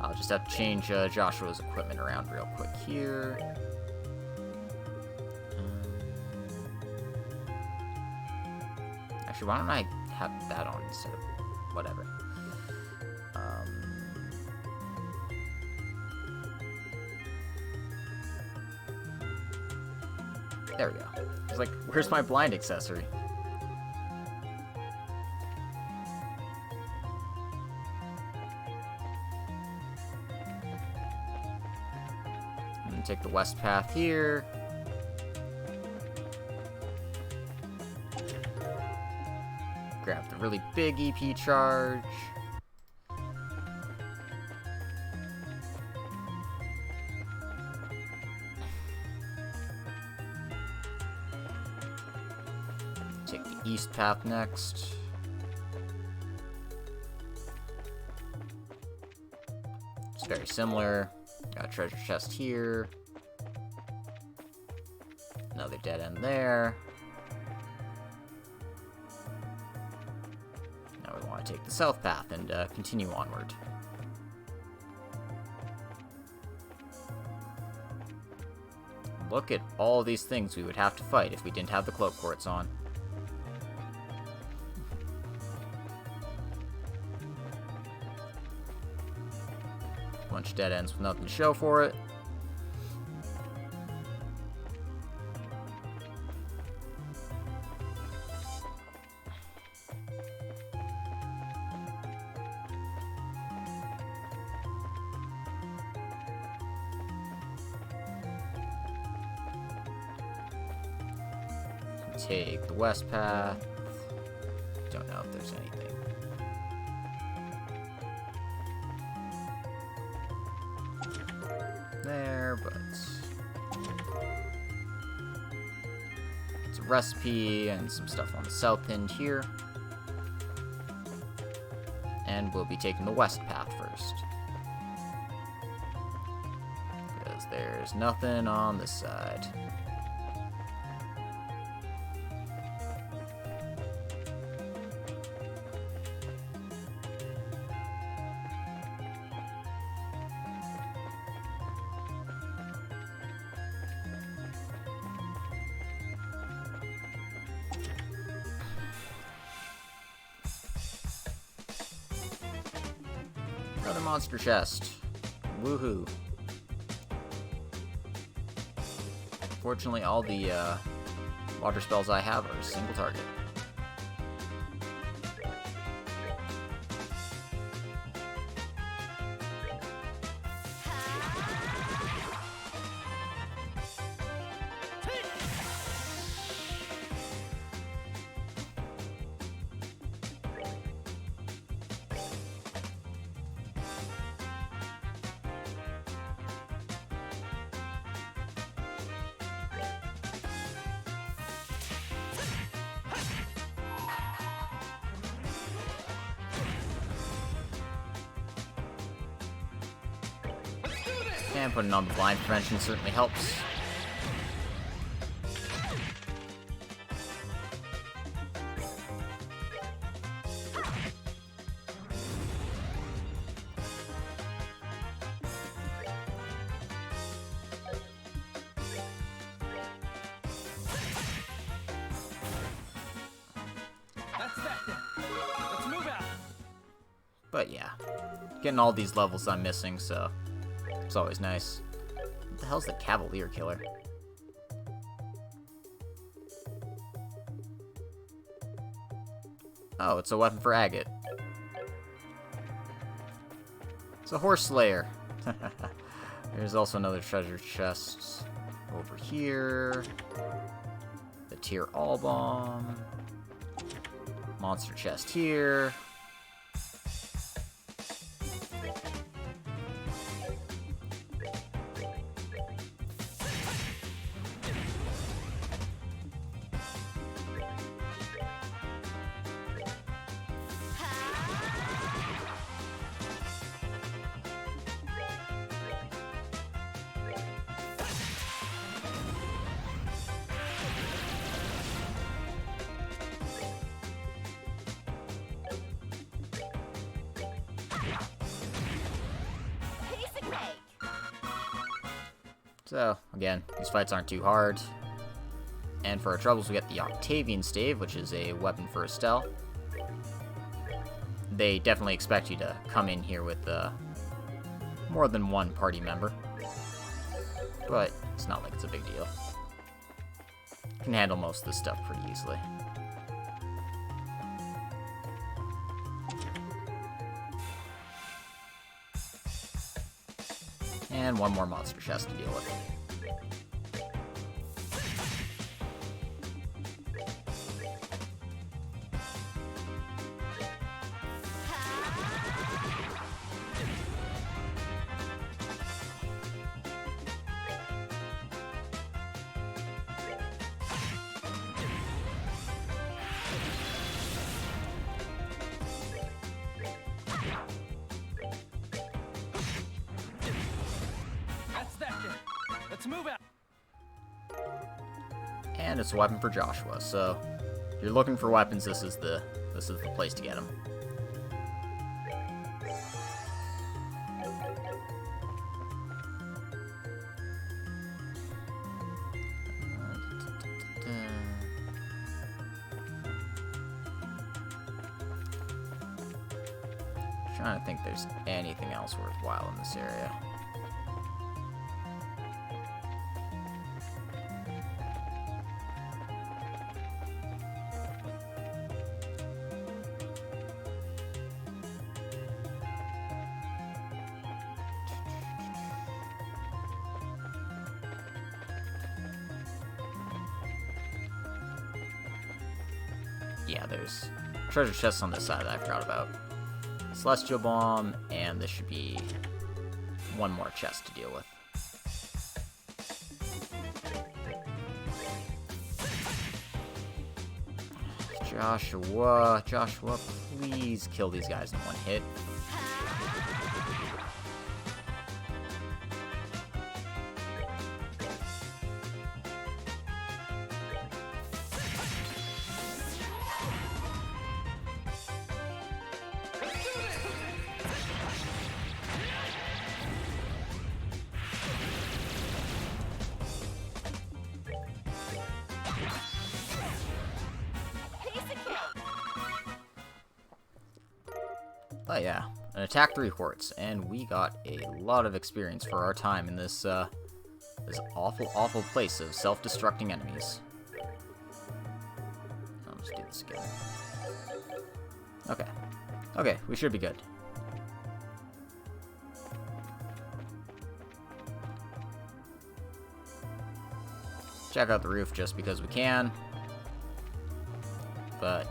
I'll just have to change Joshua's equipment around real quick here. Actually, why don't I have that on instead of whatever? There we go. It's like, where's my blind accessory? I'm gonna take the west path here. Grab the really big EP charge. Take the east path next. It's very similar. Got a treasure chest here. Another dead end there. Now we want to take the south path and continue onward. Look at all these things we would have to fight if we didn't have the cloak quartz on. Bunch of dead ends with nothing to show for it. Take the west path. Don't know if there's anything. There, but it's a recipe and some stuff on the south end here. And we'll be taking the west path first, because there's nothing on this side. Another monster chest. Woohoo. Fortunately, all the water spells I have are a single target. And putting on the blind prevention certainly helps. That's that then. Let's move out. But yeah, getting all these levels I'm missing, so it's always nice. What the hell's the Cavalier Killer? Oh, it's a weapon for agate. It's a horse slayer. There's also another treasure chest over here. The Tier All Bomb. Monster chest here. So, again, these fights aren't too hard. And for our troubles, we get the Octavian Stave, which is a weapon for Estelle. They definitely expect you to come in here with more than one party member. But it's not like it's a big deal. Can handle most of this stuff pretty easily. And one more monster chest to deal with. Let's move out. And it's a weapon for Joshua, so if you're looking for weapons, this is the place to get them. Trying to think there's anything else worthwhile in this area. Yeah, there's treasure chests on this side that I forgot about. Celestial Bomb, and this should be one more chest to deal with. Joshua, please kill these guys in one hit. Oh yeah, an attack 3 hordes, and we got a lot of experience for our time in this this awful place of self-destructing enemies. I'll just do this again. Okay, we should be good. Check out the roof just because we can, but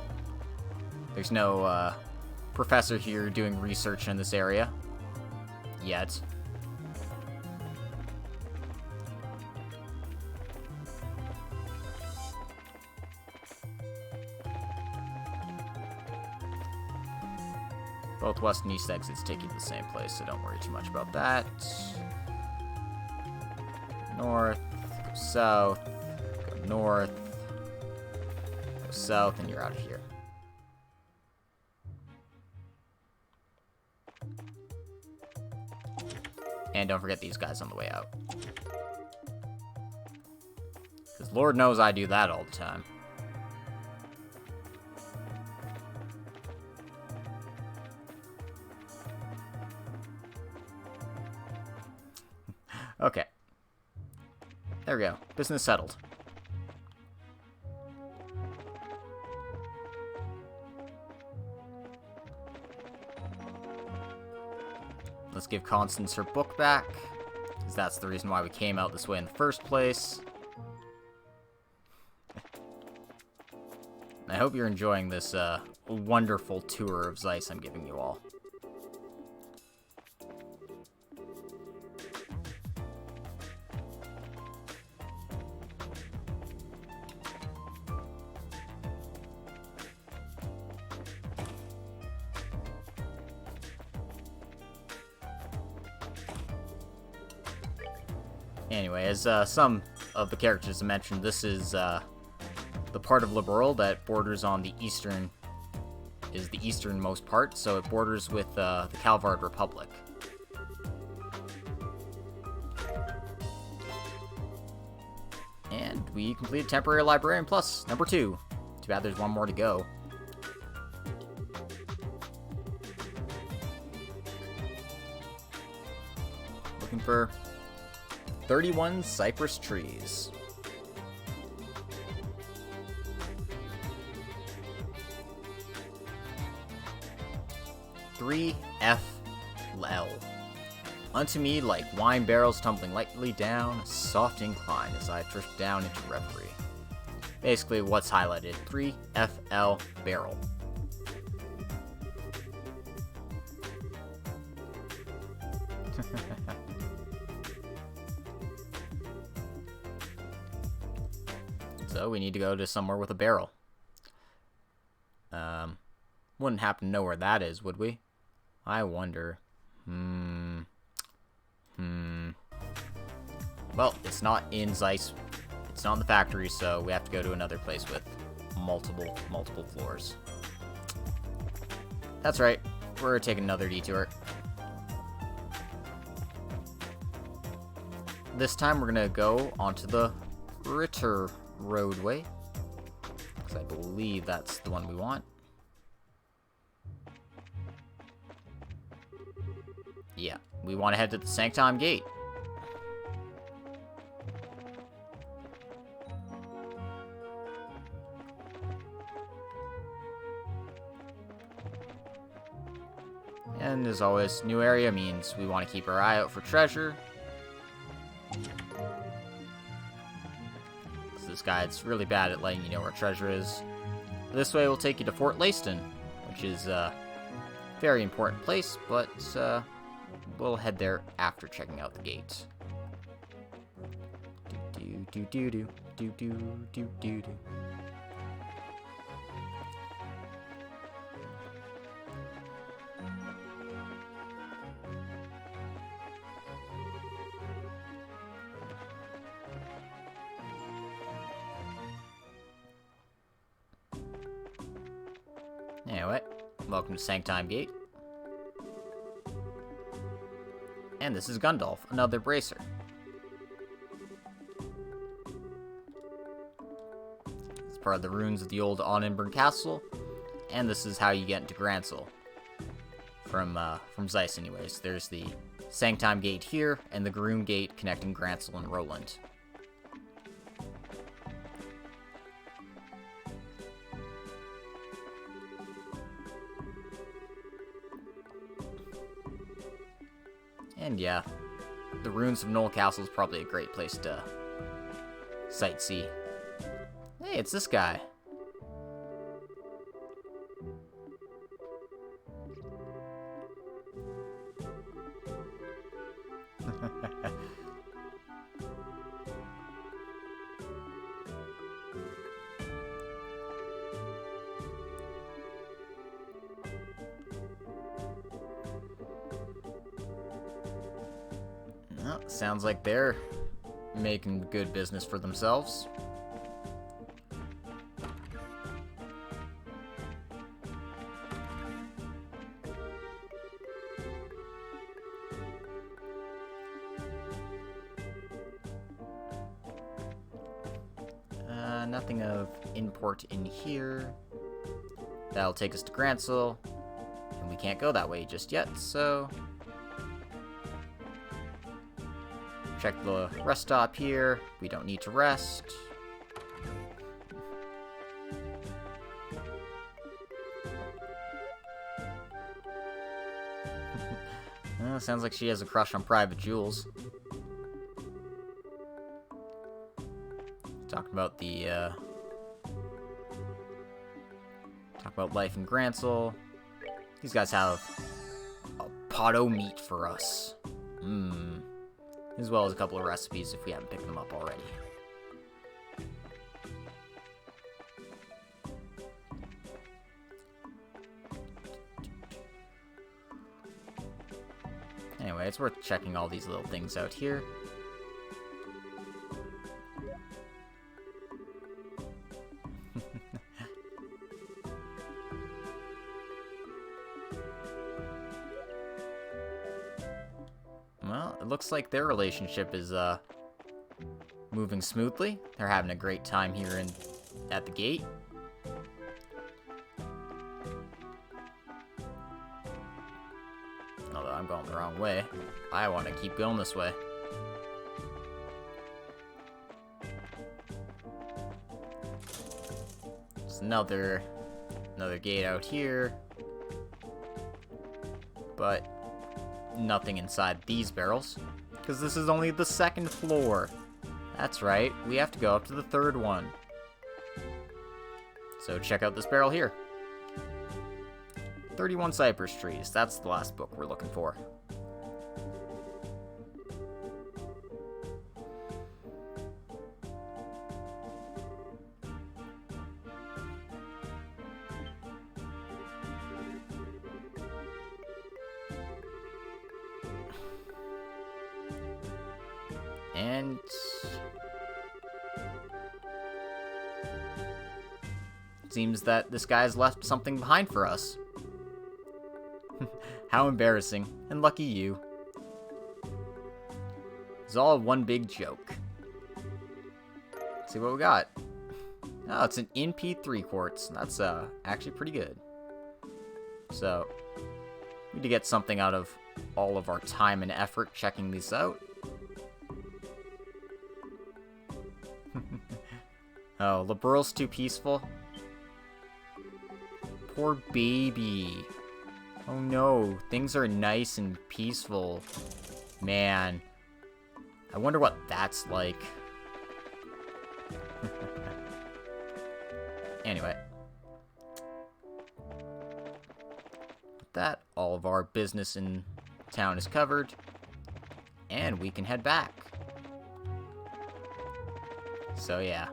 there's no professor here doing research in this area yet. Both west and east exits take you to the same place, so don't worry too much about that. North, go south, go north, go south, and you're out of here. And don't forget these guys on the way out. Because Lord knows I do that all the time. Okay. There we go. Business settled. Let's give Constance her book back, because that's the reason why we came out this way in the first place. I hope you're enjoying this wonderful tour of Zeiss I'm giving you all. Anyway, as some of the characters mentioned, this is the part of Liberal that borders on the easternmost part, so it borders with the Calvard Republic. And we completed Temporary Librarian Plus, number 2. Too bad there's one more to go. Looking for 31 cypress trees. 3FL. Unto me like wine barrels tumbling lightly down a soft incline as I drift down into reverie. Basically, what's highlighted, 3FL barrel. So we need to go to somewhere with a barrel. Wouldn't happen to know where that is, would we? I wonder. Well, it's not in Zeiss. It's not in the factory, so we have to go to another place with multiple floors. That's right. We're taking another detour. This time we're gonna go onto the Ritter roadway, because I believe that's the one we want. Yeah, we want to head to the Sanctum Gate. And as always, new area means we want to keep our eye out for treasure. This guide's really bad at letting you know where treasure is. This way will take you to Fort Leyston, which is a very important place, but we'll head there after checking out the gate. Anyway, welcome to Sanctum Gate. And this is Gundolf, another bracer. It's part of the ruins of the old Onenburg Castle, and this is how you get into Gransel. From Zeiss anyways. There's the Sanctum Gate here, and the Garoon Gate connecting Gransel and Roland. And yeah, the ruins of Knoll Castle is probably a great place to sightsee. Hey, it's this guy. Well, sounds like they're making good business for themselves. Nothing of import in here. That'll take us to Gransel, and we can't go that way just yet, so check the rest stop here. We don't need to rest. Sounds like she has a crush on private jewels. Talk about the talk about life in Gransel. These guys have a pot o' meat for us. As well as a couple of recipes if we haven't picked them up already. Anyway, it's worth checking all these little things out here. Well, it looks like their relationship is moving smoothly. They're having a great time here at the gate. Although I'm going the wrong way. I want to keep going this way. There's another gate out here. but nothing inside these barrels, because this is only the second floor. That's right, we have to go up to the third one. So check out this barrel here. 31 cypress trees, that's the last book we're looking for. And it seems that this guy's left something behind for us. How embarrassing, and lucky you. It's all one big joke. Let's see what we got. Oh, it's an NP3 quartz. That's actually pretty good. So, we need to get something out of all of our time and effort checking these out. Oh, Liberal's too peaceful. Poor baby. Oh no, things are nice and peaceful. Man, I wonder what that's like. Anyway. With that, all of our business in town is covered. And we can head back. So yeah.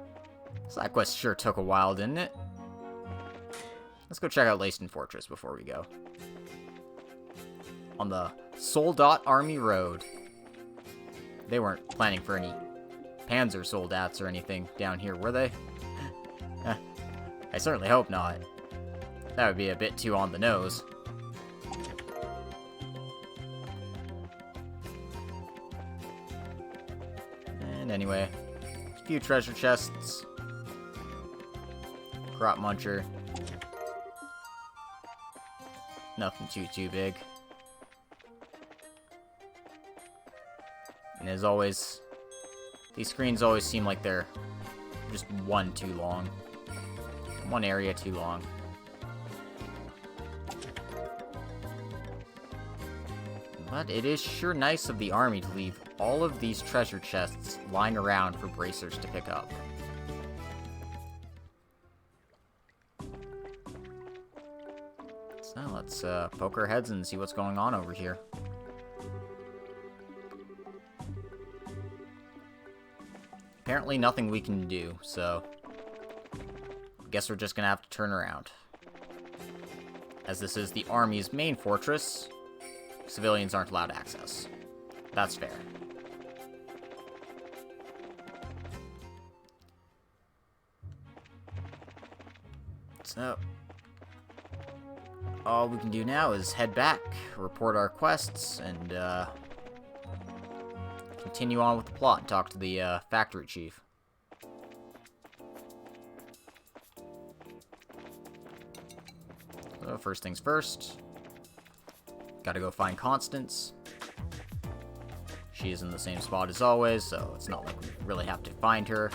Side quest sure took a while, didn't it? Let's go check out Laced Fortress before we go. On the Soldat Army Road. They weren't planning for any Panzer Soldats or anything down here, were they? I certainly hope not. That would be a bit too on the nose. And anyway, a few treasure chests. Crop muncher. Nothing too big. And as always, these screens always seem like they're just one too long. One area too long. But it is sure nice of the army to leave all of these treasure chests lying around for bracers to pick up. So let's poke our heads and see what's going on over here. Apparently nothing we can do, so guess we're just gonna have to turn around. As this is the army's main fortress, civilians aren't allowed access. That's fair. So, all we can do now is head back, report our quests, and continue on with the plot and talk to the factory chief. So first things first, gotta go find Constance. She is in the same spot as always, so it's not like we really have to find her.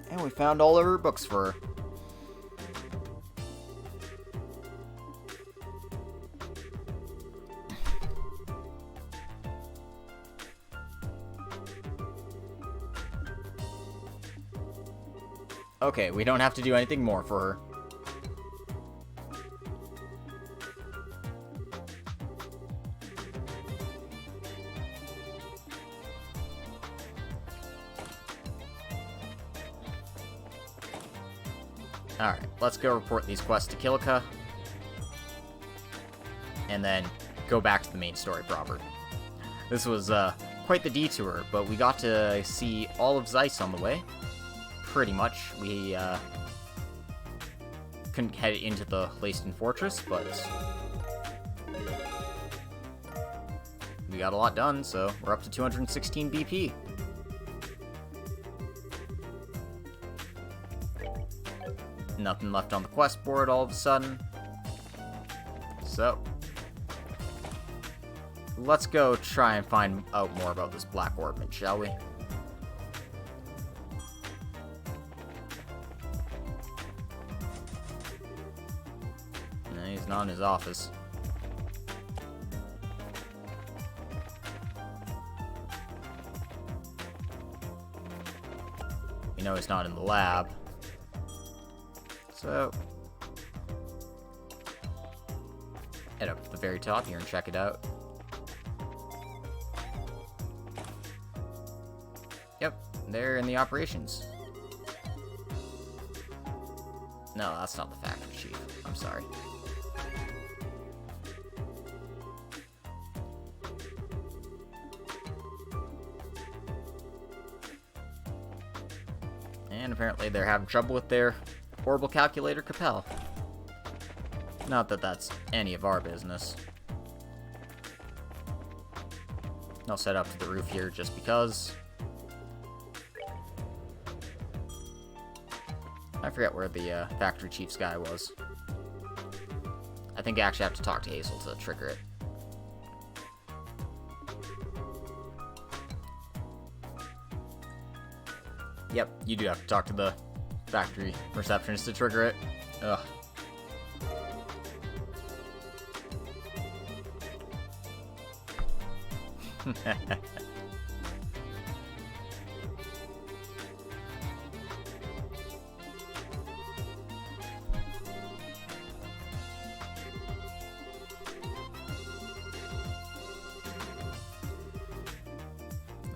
And we found all of her books for her. Okay, we don't have to do anything more for her. Alright, let's go report these quests to Kilika. And then go back to the main story proper. This was quite the detour, but we got to see all of Zeiss on the way. Pretty much. We couldn't head into the Laced Fortress, but we got a lot done, so we're up to 216 BP. Nothing left on the quest board all of a sudden. So, let's go try and find out more about this black orbment, shall we? No, he's not in his office. You know he's not in the lab. So, head up to the very top here and check it out. Yep, they're in the operations. No, that's not the factory chief. I'm sorry. And apparently they're having trouble with their orbital calculator Capel. Not that that's any of our business. I'll set up to the roof here just because. I forget where the factory chief's guy was. I think I actually have to talk to Hazel to trigger it. Yep, you do have to talk to the factory receptionist to trigger it. Ugh.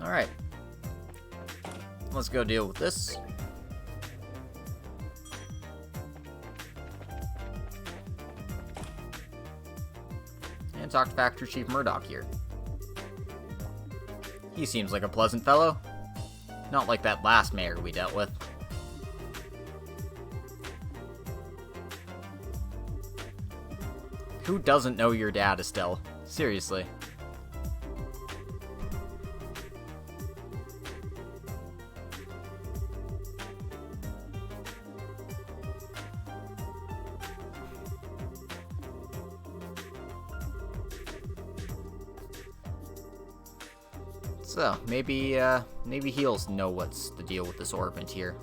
Alright. Let's go deal with this. And talk to Factory Chief Murdoch here. He seems like a pleasant fellow. Not like that last mayor we dealt with. Who doesn't know your dad, Estelle? Seriously. So, maybe he'll know what's the deal with this orbit here.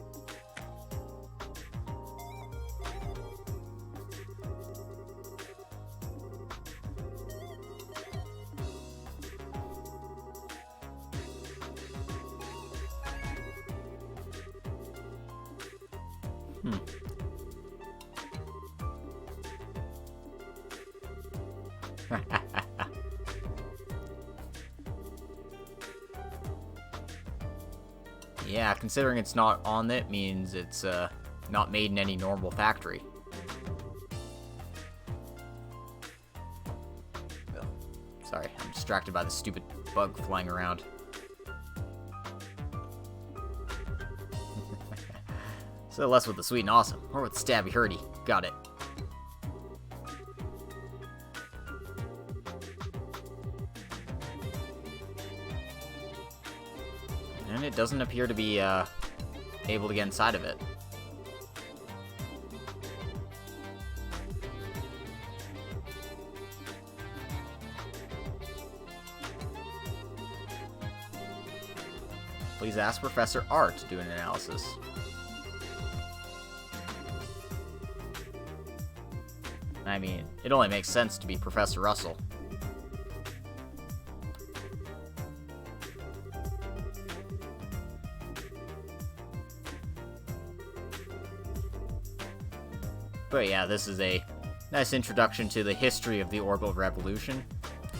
Yeah, considering it's not on it means it's not made in any normal factory. Oh, sorry, I'm distracted by the stupid bug flying around. So less with the sweet and awesome, or with the stabby hurdy. Got it. And it doesn't appear to be able to get inside of it. Please ask Professor R to do an analysis. I mean, it only makes sense to be Professor Russell. But yeah, this is a nice introduction to the history of the orbital revolution,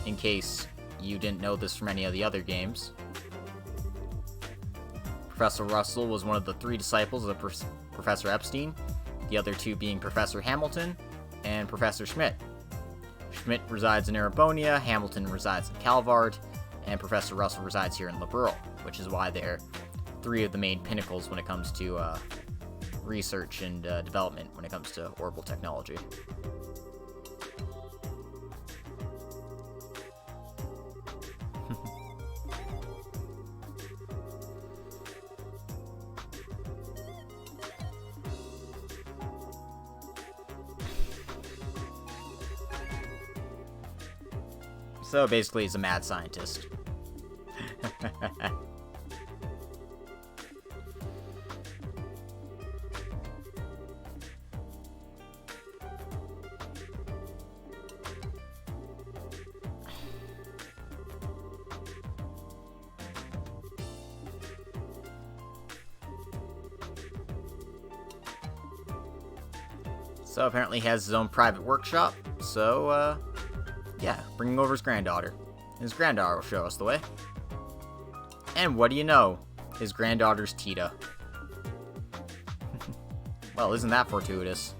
in case you didn't know this from any of the other games. Professor Russell was one of the 3 disciples of Professor Epstein, the other 2 being Professor Hamilton and Professor Schmidt. Schmidt resides in Erebonia, Hamilton resides in Calvard, and Professor Russell resides here in Liberal, which is why they're 3 of the main pinnacles when it comes to research and development when it comes to orbital technology. So basically, he's a mad scientist. So apparently he has his own private workshop, so, yeah, bringing over his granddaughter. His granddaughter will show us the way. And what do you know? His granddaughter's Tita. Well, isn't that fortuitous?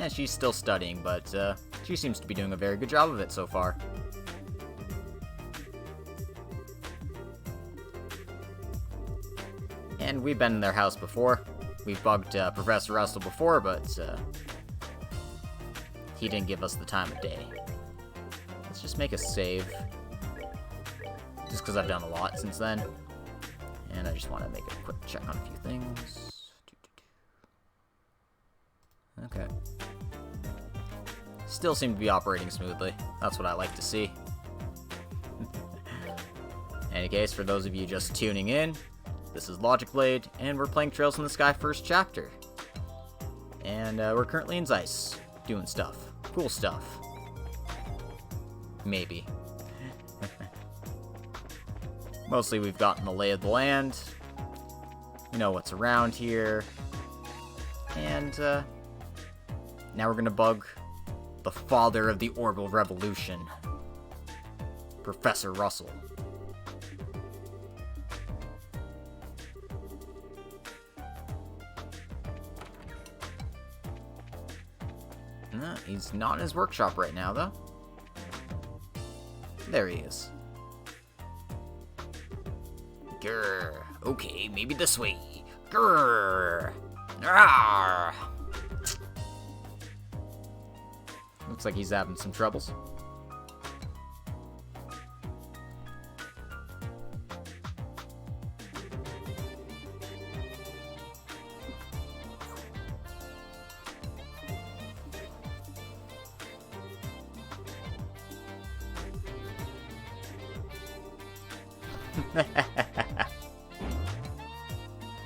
She's still studying, but she seems to be doing a very good job of it so far. And we've been in their house before. We've bugged Professor Russell before, but he didn't give us the time of day. Let's just make a save. Just because I've done a lot since then. And I just want to make a quick check on a few things. Okay. Still seem to be operating smoothly. That's what I like to see. In any case, for those of you just tuning in, this is Logic Blade, and we're playing Trails in the Sky first chapter. And we're currently in Zeiss, doing stuff. Cool stuff. Maybe. Mostly we've gotten the lay of the land. We know what's around here. And now we're gonna bug the father of the orbital revolution, Professor Russell. He's not in his workshop right now, though. There he is. Grrr. Okay, maybe this way. Grrr. Arrgh. Looks like he's having some troubles.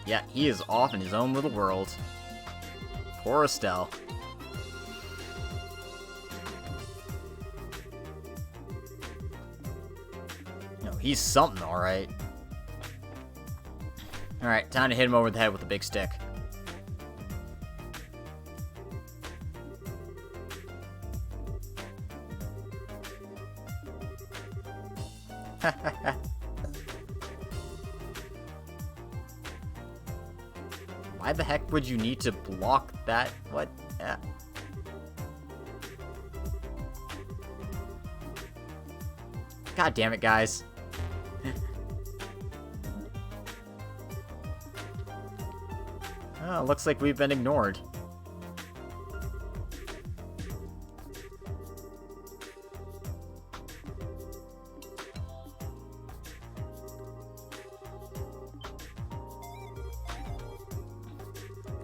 Yeah, he is off in his own little world. Poor Estelle. No, he's something, alright. Alright, time to hit him over the head with a big stick. Why the heck would you need to block that? What? God damn it, guys. Oh, looks like we've been ignored.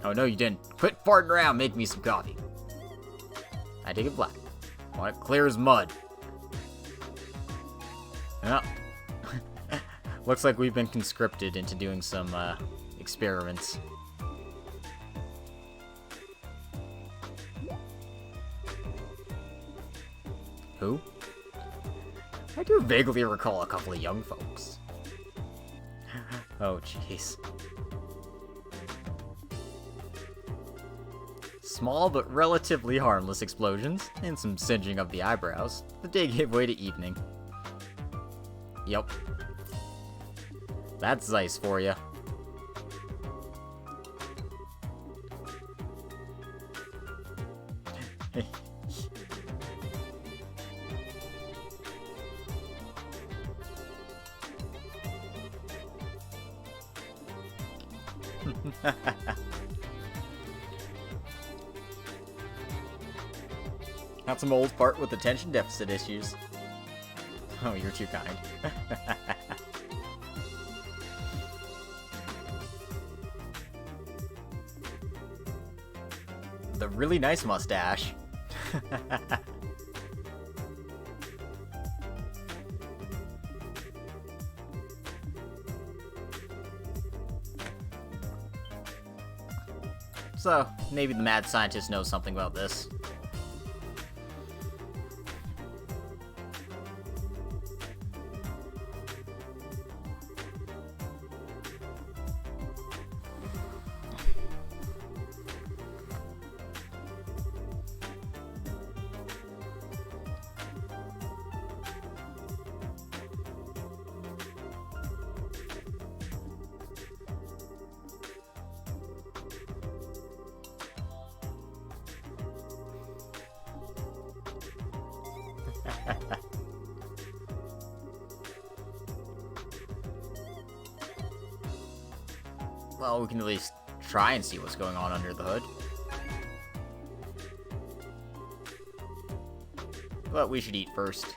Oh, no, you didn't. Quit farting around, make me some coffee. I take it black. I want it clear as mud. Well, looks like we've been conscripted into doing some experiments. Who? I do vaguely recall a couple of young folks. Oh, jeez. Small but relatively harmless explosions, and some singeing of the eyebrows. The day gave way to evening. Yep. That's Zeiss for you. Not some old fart with attention deficit issues. Oh, you're too kind. The really nice mustache. So, maybe the mad scientist knows something about this. Well, we can at least try and see what's going on under the hood. But we should eat first.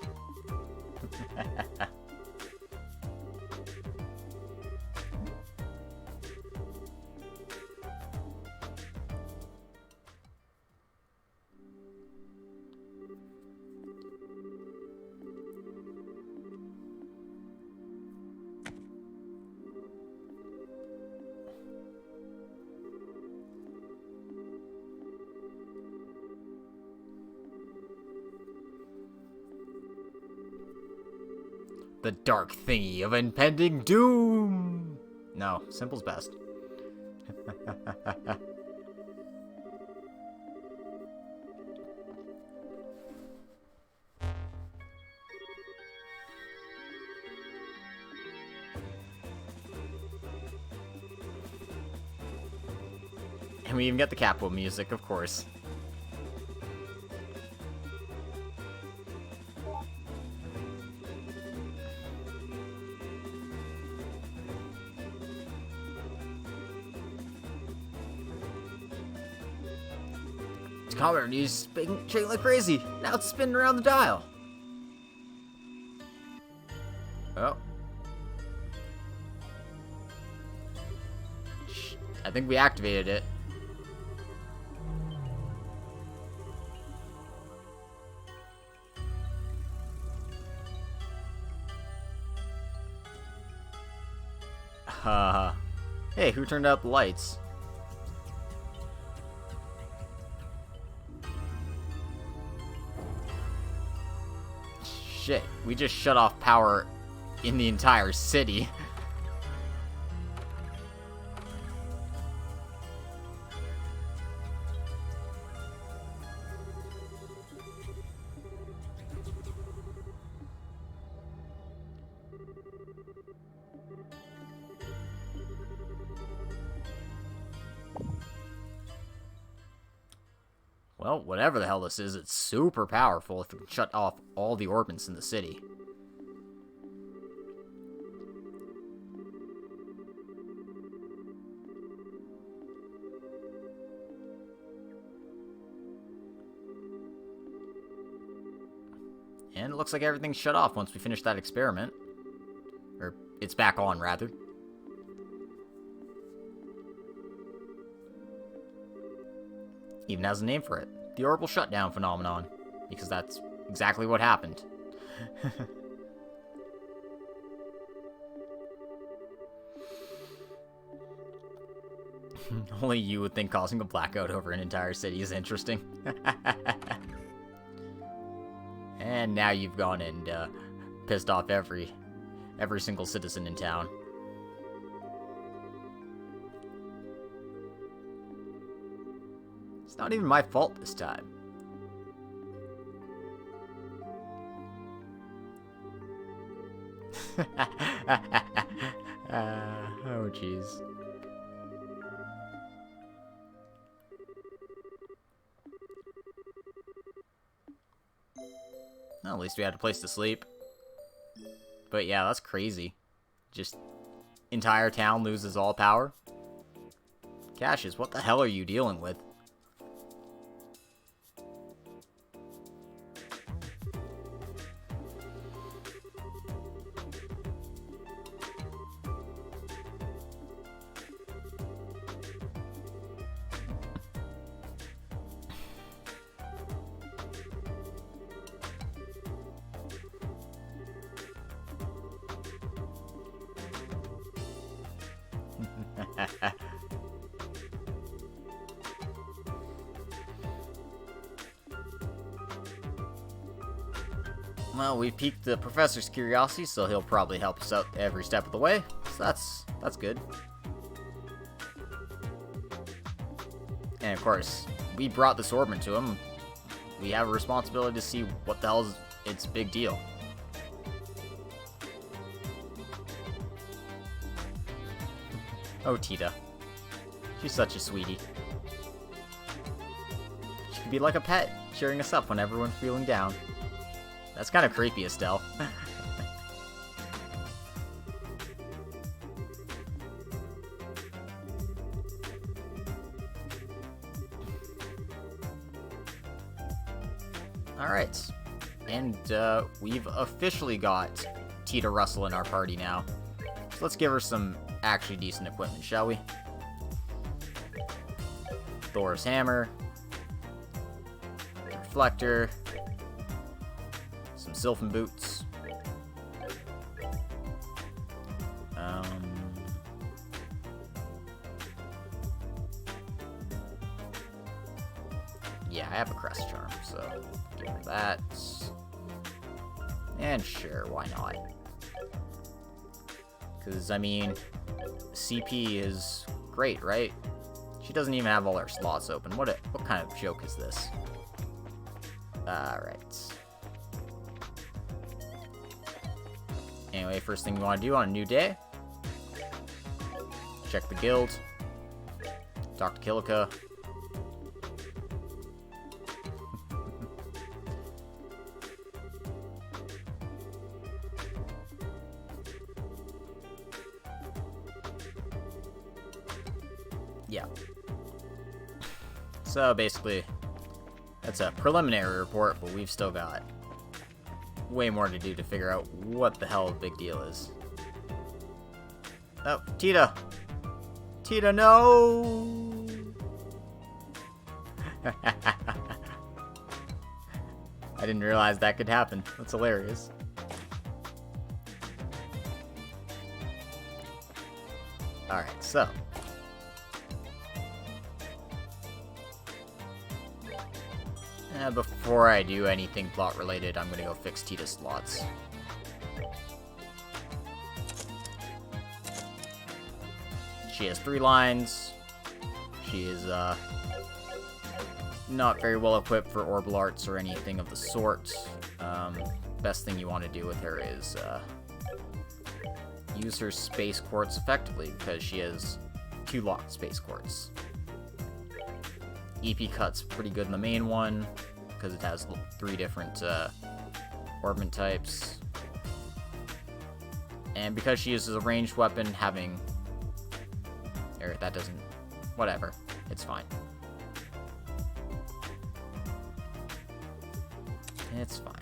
The dark thingy of impending doom! No, simple's best. And we even get the capo music, of course. Comet news shaking like crazy. Now it's spinning around the dial. Oh. I think we activated it. Hey, who turned out the lights? Shit, we just shut off power in the entire city. Well, whatever the hell this is, it's super powerful if it can shut off all the orbits in the city. And it looks like everything's shut off once we finish that experiment. Or, it's back on, rather. Even has a name for it. The orbital shutdown phenomenon. Because that's exactly what happened. Only you would think causing a blackout over an entire city is interesting. And now you've gone and pissed off every single citizen in town. It's not even my fault this time. Oh, jeez. Well, at least we had a place to sleep. But yeah, that's crazy. Just entire town loses all power. Cassius, what the hell are you dealing with? Well, we piqued the professor's curiosity, so he'll probably help us out every step of the way. So that's good. And of course, we brought this Orbman to him. We have a responsibility to see what the hell is its big deal. Oh, Tita. She's such a sweetie. She could be like a pet, cheering us up when everyone's feeling down. That's kind of creepy, Estelle. Alright. And we've officially got Tita Russell in our party now. So let's give her some actually decent equipment, shall we? Thor's hammer. Reflector. Some Sylphin boots. Yeah, I have a crest charm, so give her that. And sure, why not? Because, I mean, CP is great, right? She doesn't even have all her slots open. What kind of joke is this? Alright. Anyway, first thing we want to do on a new day. Check the guild. Talk to Kilika. Yeah. So basically, that's a preliminary report, but we've still got way more to do to figure out what the hell the big deal is. Oh, Tita! Tita, no! I didn't realize that could happen. That's hilarious. Alright, so. Before I do anything plot related, I'm gonna go fix Tita's slots. She has 3 lines. She is not very well equipped for orbital arts or anything of the sort. Best thing you want to do with her is use her space quartz effectively, because she has 2 locked space quartz. EP cut's pretty good in the main one, because it has 3 different Orbman types. And because she uses a ranged weapon, having... Or that doesn't... Whatever. It's fine. It's fine.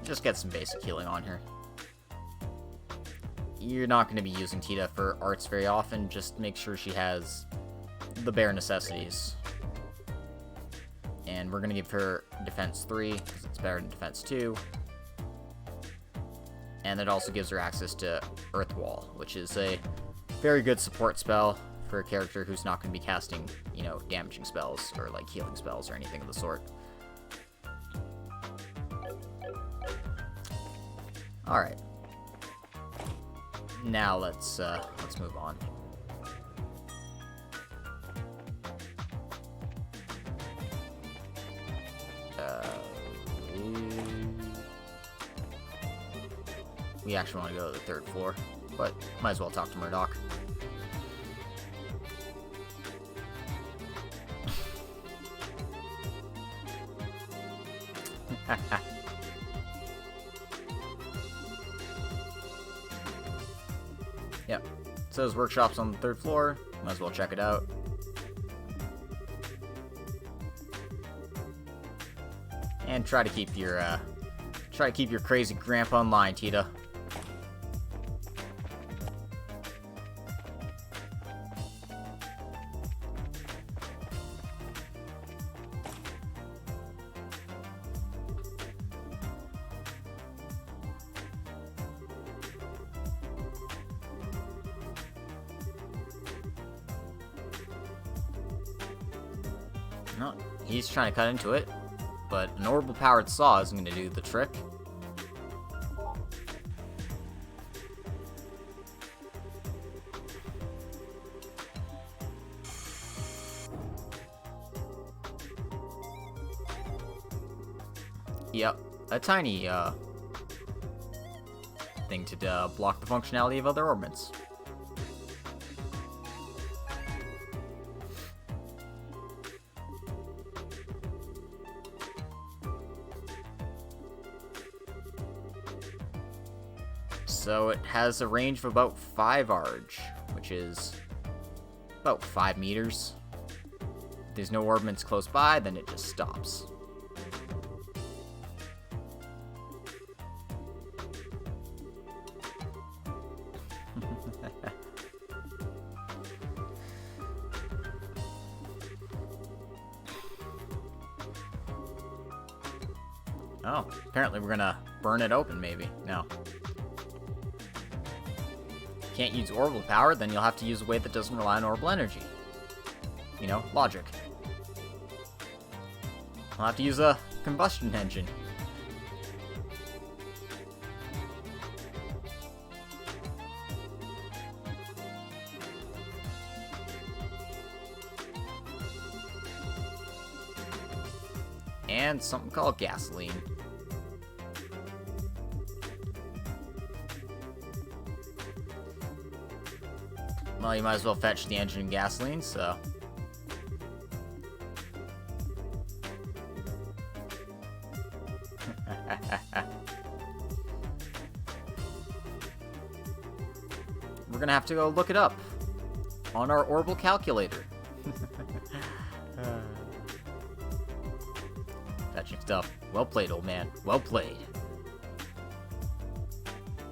Just get some basic healing on her. You're not going to be using Tita for arts very often, just make sure she has the bare necessities. And we're going to give her Defense 3, because it's better than Defense 2. And it also gives her access to Earth Wall, which is a very good support spell for a character who's not going to be casting, you know, damaging spells, or like healing spells, or anything of the sort. Alright. Now let's move on. We actually want to go to the 3rd floor, but might as well talk to Murdoch. Yep. So his workshop's on the 3rd floor. Might as well check it out. And try to keep your crazy grandpa in line, Tita. No, he's trying to cut into it, but an orbital-powered saw isn't going to do the trick. Yep, a tiny thing to block the functionality of other orbits. So it has a range of about 5 arch, which is about 5 meters. If there's no orbits close by, then it just stops. Oh, apparently we're gonna burn it open, maybe. No. Can't use orbital power, then you'll have to use a way that doesn't rely on orbital energy. You know, logic. I'll have to use a combustion engine. And something called gasoline. Well, you might as well fetch the engine and gasoline, so... We're gonna have to go look it up on our orbital calculator. Fetching stuff. Well played, old man. Well played.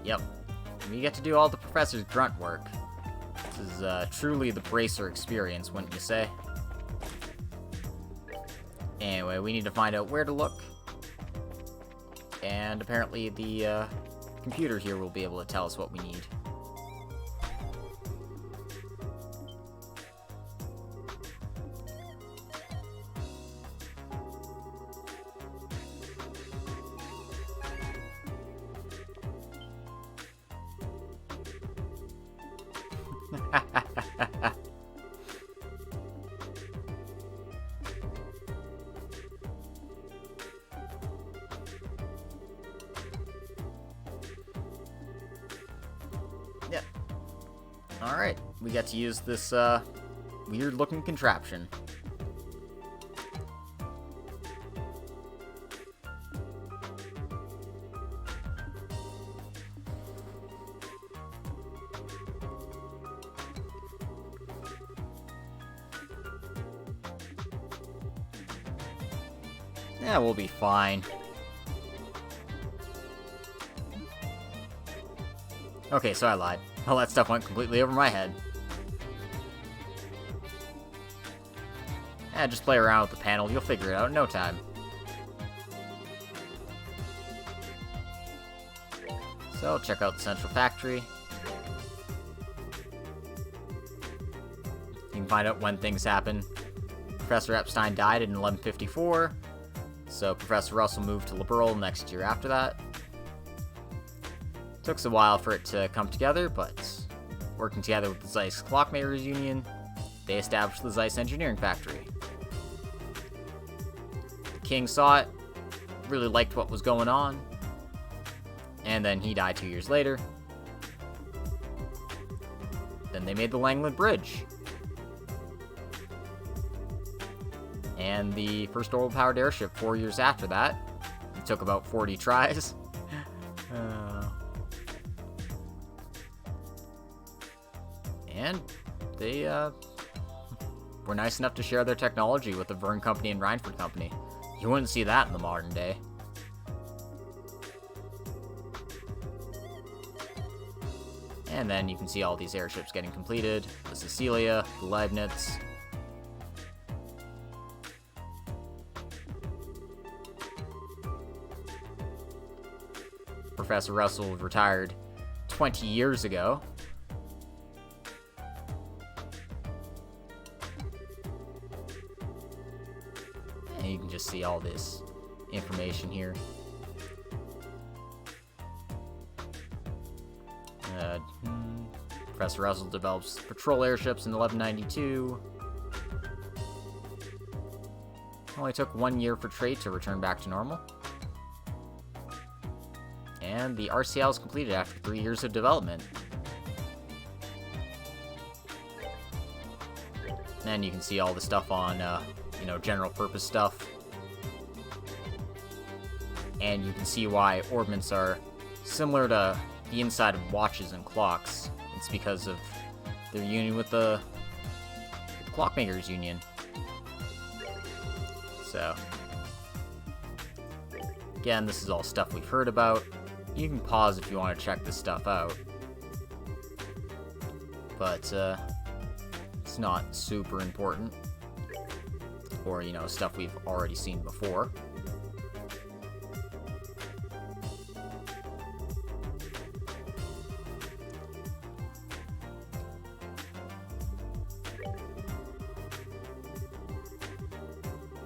Yep. We get to do all the professor's grunt work. This is truly the bracer experience, wouldn't you say? Anyway, we need to find out where to look. And apparently the computer here will be able to tell us what we need. Yep. Alright, we got to use this weird-looking contraption. Yeah, we'll be fine. Okay, so I lied. All that stuff went completely over my head. Yeah, just play around with the panel. You'll figure it out in no time. So, check out the central factory. You can find out when things happen. Professor Epstein died in 1154. So Professor Russell moved to Liberal next year after that. Took us a while for it to come together, but working together with the Zeiss Clockmakers Union, they established the Zeiss Engineering Factory. The king saw it, really liked what was going on. And then he died 2 years later. Then they made the Langland Bridge. And the first orbital-powered airship 4 years after that. It took about 40 tries. And they were nice enough to share their technology with the Verne Company and Rhineford Company. You wouldn't see that in the modern day. And then you can see all these airships getting completed. The Cecilia, the Leibniz. Professor Russell retired 20 years ago. And you can just see all this information here. Professor Russell develops patrol airships in 1192. Only took 1 year for trade to return back to normal. And the RCL is completed after 3 years of development. And you can see all the stuff on, general purpose stuff. And you can see why orbments are similar to the inside of watches and clocks. It's because of their union with the Clockmakers Union. So, again, this is all stuff we've heard about. You can pause if you want to check this stuff out. But, it's not super important. Or, stuff we've already seen before.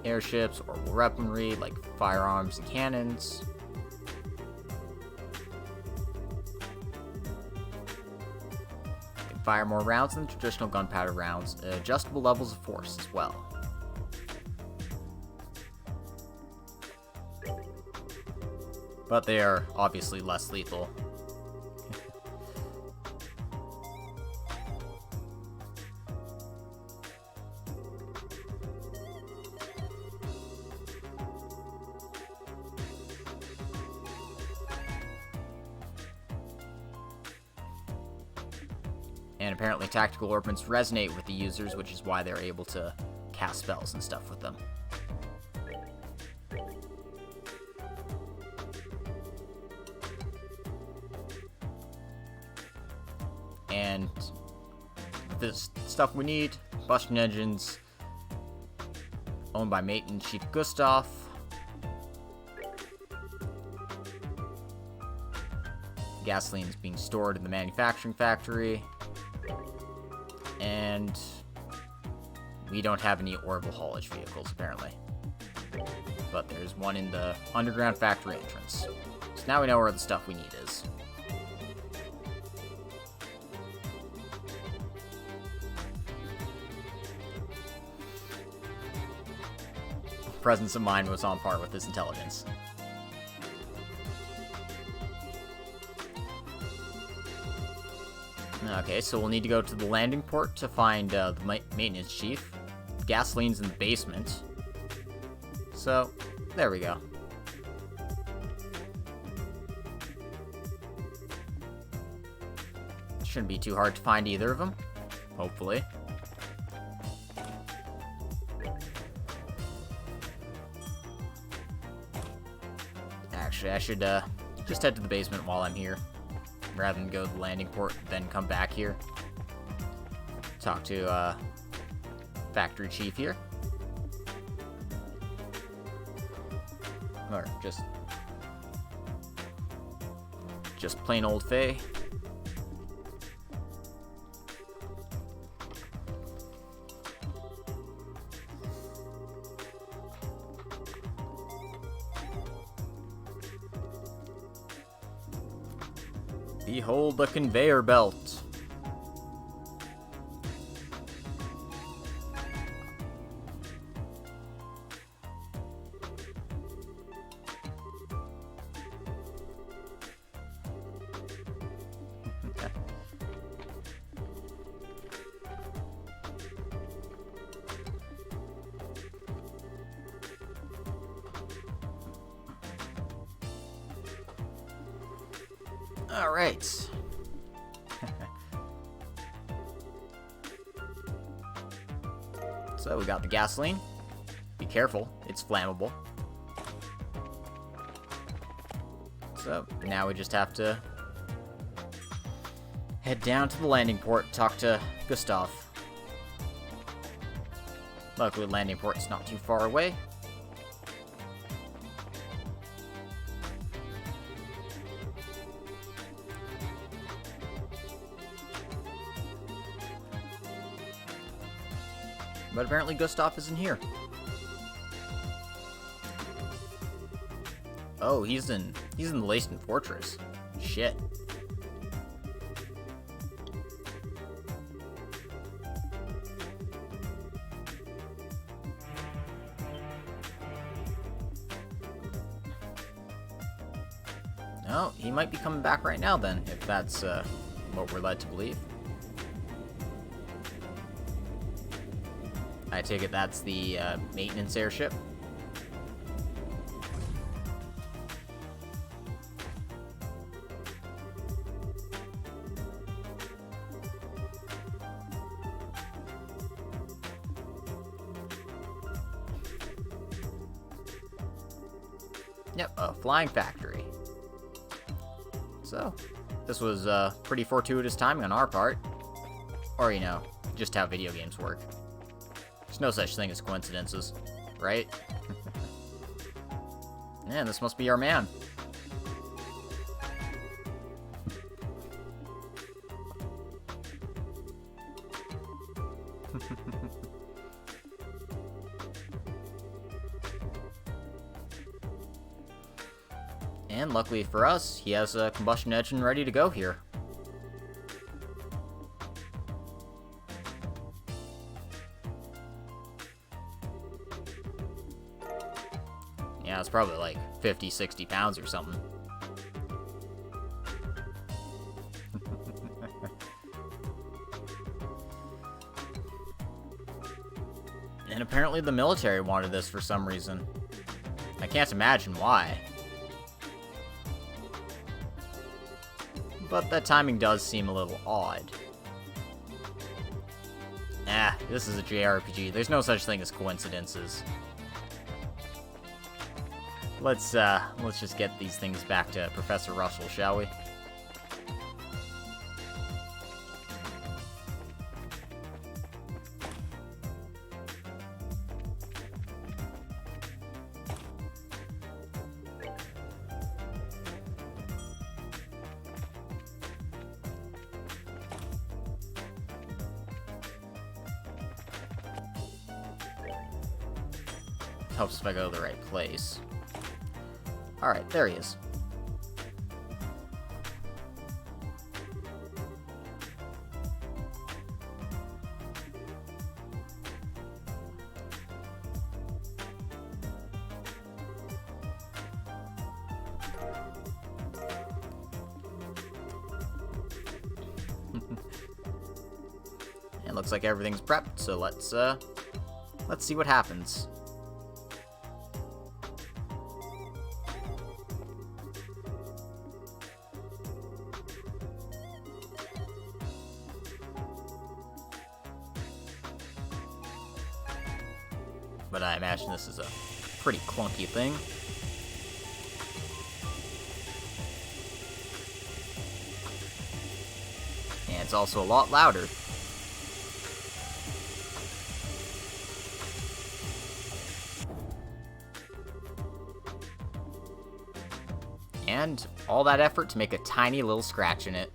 Airships, orbital weaponry, like firearms and cannons. They fire more rounds than traditional gunpowder rounds, adjustable levels of force as well. But they are obviously less lethal. And apparently tactical orbments resonate with the users, which is why they're able to cast spells and stuff with them. And this stuff we need: combustion engines, owned by Maintenance Chief Gustav. Gasoline is being stored in the manufacturing factory. And we don't have any orbital haulage vehicles, apparently. But there's one in the underground factory entrance. So now we know where the stuff we need is. Presence of mind was on par with his intelligence. Okay, so we'll need to go to the landing port to find the maintenance chief. Gasoline's in the basement. So, there we go. Shouldn't be too hard to find either of them, hopefully. Actually, I should just head to the basement while I'm here, rather than go to the landing port, then come back here. Talk to, factory chief here. Or just plain old Faye. Behold the conveyor belt. Alright. So we got the gasoline. Be careful, it's flammable. So now we just have to head down to the landing port, talk to Gustav. Luckily, the landing port's not too far away. But apparently Gustav isn't here. Oh, he's in the Lacen Fortress. Shit. Oh, he might be coming back right now then, if that's what we're led to believe. I take it that's the maintenance airship. Yep, a flying factory. So, this was pretty fortuitous timing on our part. Or, you know, just how video games work. There's no such thing as coincidences, right? Man, this must be our man. And luckily for us, he has a combustion engine ready to go here. Yeah, it's probably like 50, 60 pounds or something. And apparently the military wanted this for some reason. I can't imagine why. But that timing does seem a little odd. Ah, this is a JRPG. There's no such thing as coincidences. Let's just get these things back to Professor Russell, shall we? Helps if I go to the right place. Alright, there he is. And looks like everything's prepped, so let's see what happens. But I imagine this is a pretty clunky thing. And it's also a lot louder. And all that effort to make a tiny little scratch in it.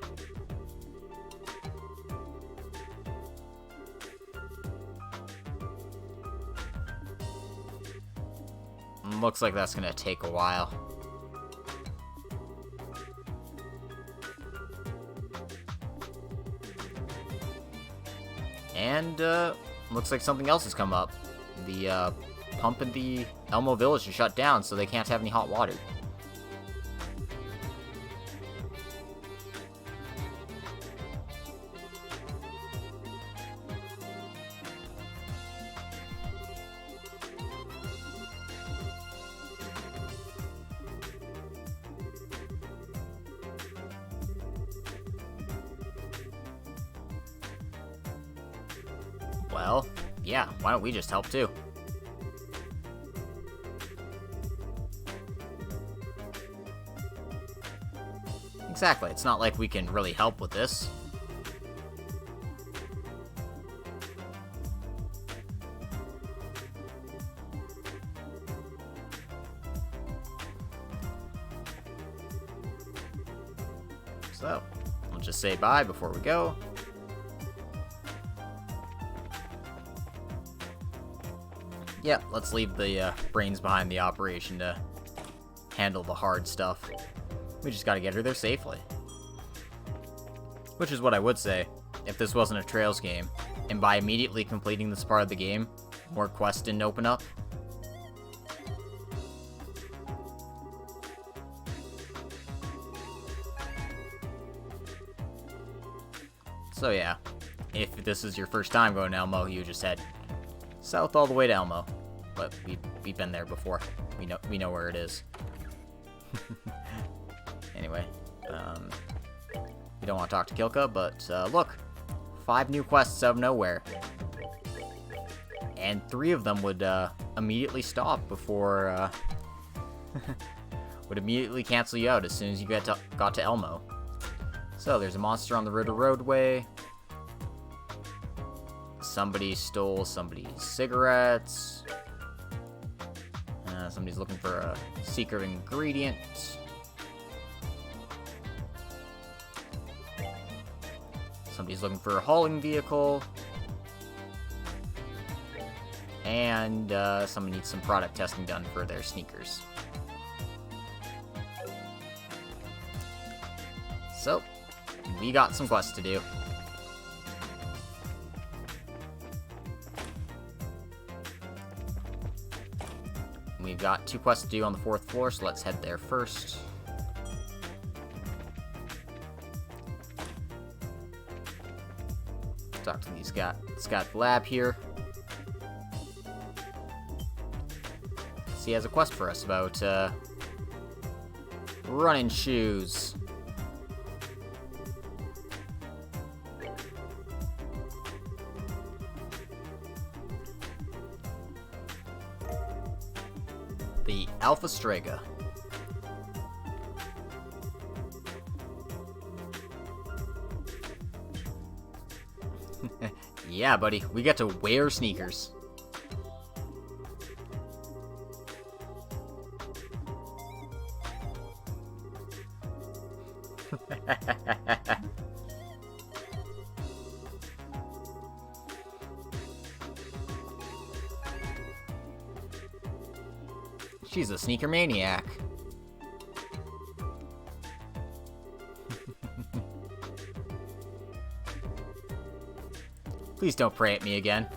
Looks like that's gonna take a while. And, looks like something else has come up. The, pump in the Elmo Village is shut down, so they can't have any hot water. Well, yeah, why don't we just help too? Exactly, it's not like we can really help with this. So, we'll just say bye before we go. Yeah, let's leave the brains behind the operation to handle the hard stuff. We just gotta get her there safely. Which is what I would say if this wasn't a Trails game, and by immediately completing this part of the game, more quests didn't open up. So yeah, if this is your first time going to Elmo, you just head south all the way to Elmo. But we've been there before. We know where it is. Anyway, we don't want to talk to Kilka, but look, 5 new quests out of nowhere, and 3 of them would immediately stop before would immediately cancel you out as soon as you got to Elmo. So there's a monster on the Ritter Roadway. Somebody stole somebody's cigarettes. Somebody's looking for a secret ingredient. Somebody's looking for a hauling vehicle. And someone needs some product testing done for their sneakers. So, we got some quests to do. We've got 2 quests to do on the 4th floor, so let's head there first. Talk to these guys. It's got the lab here. So he has a quest for us about running shoes. The Alpha Strega. Yeah, buddy, we get to wear sneakers. She's a sneaker maniac. Please don't pray at me again.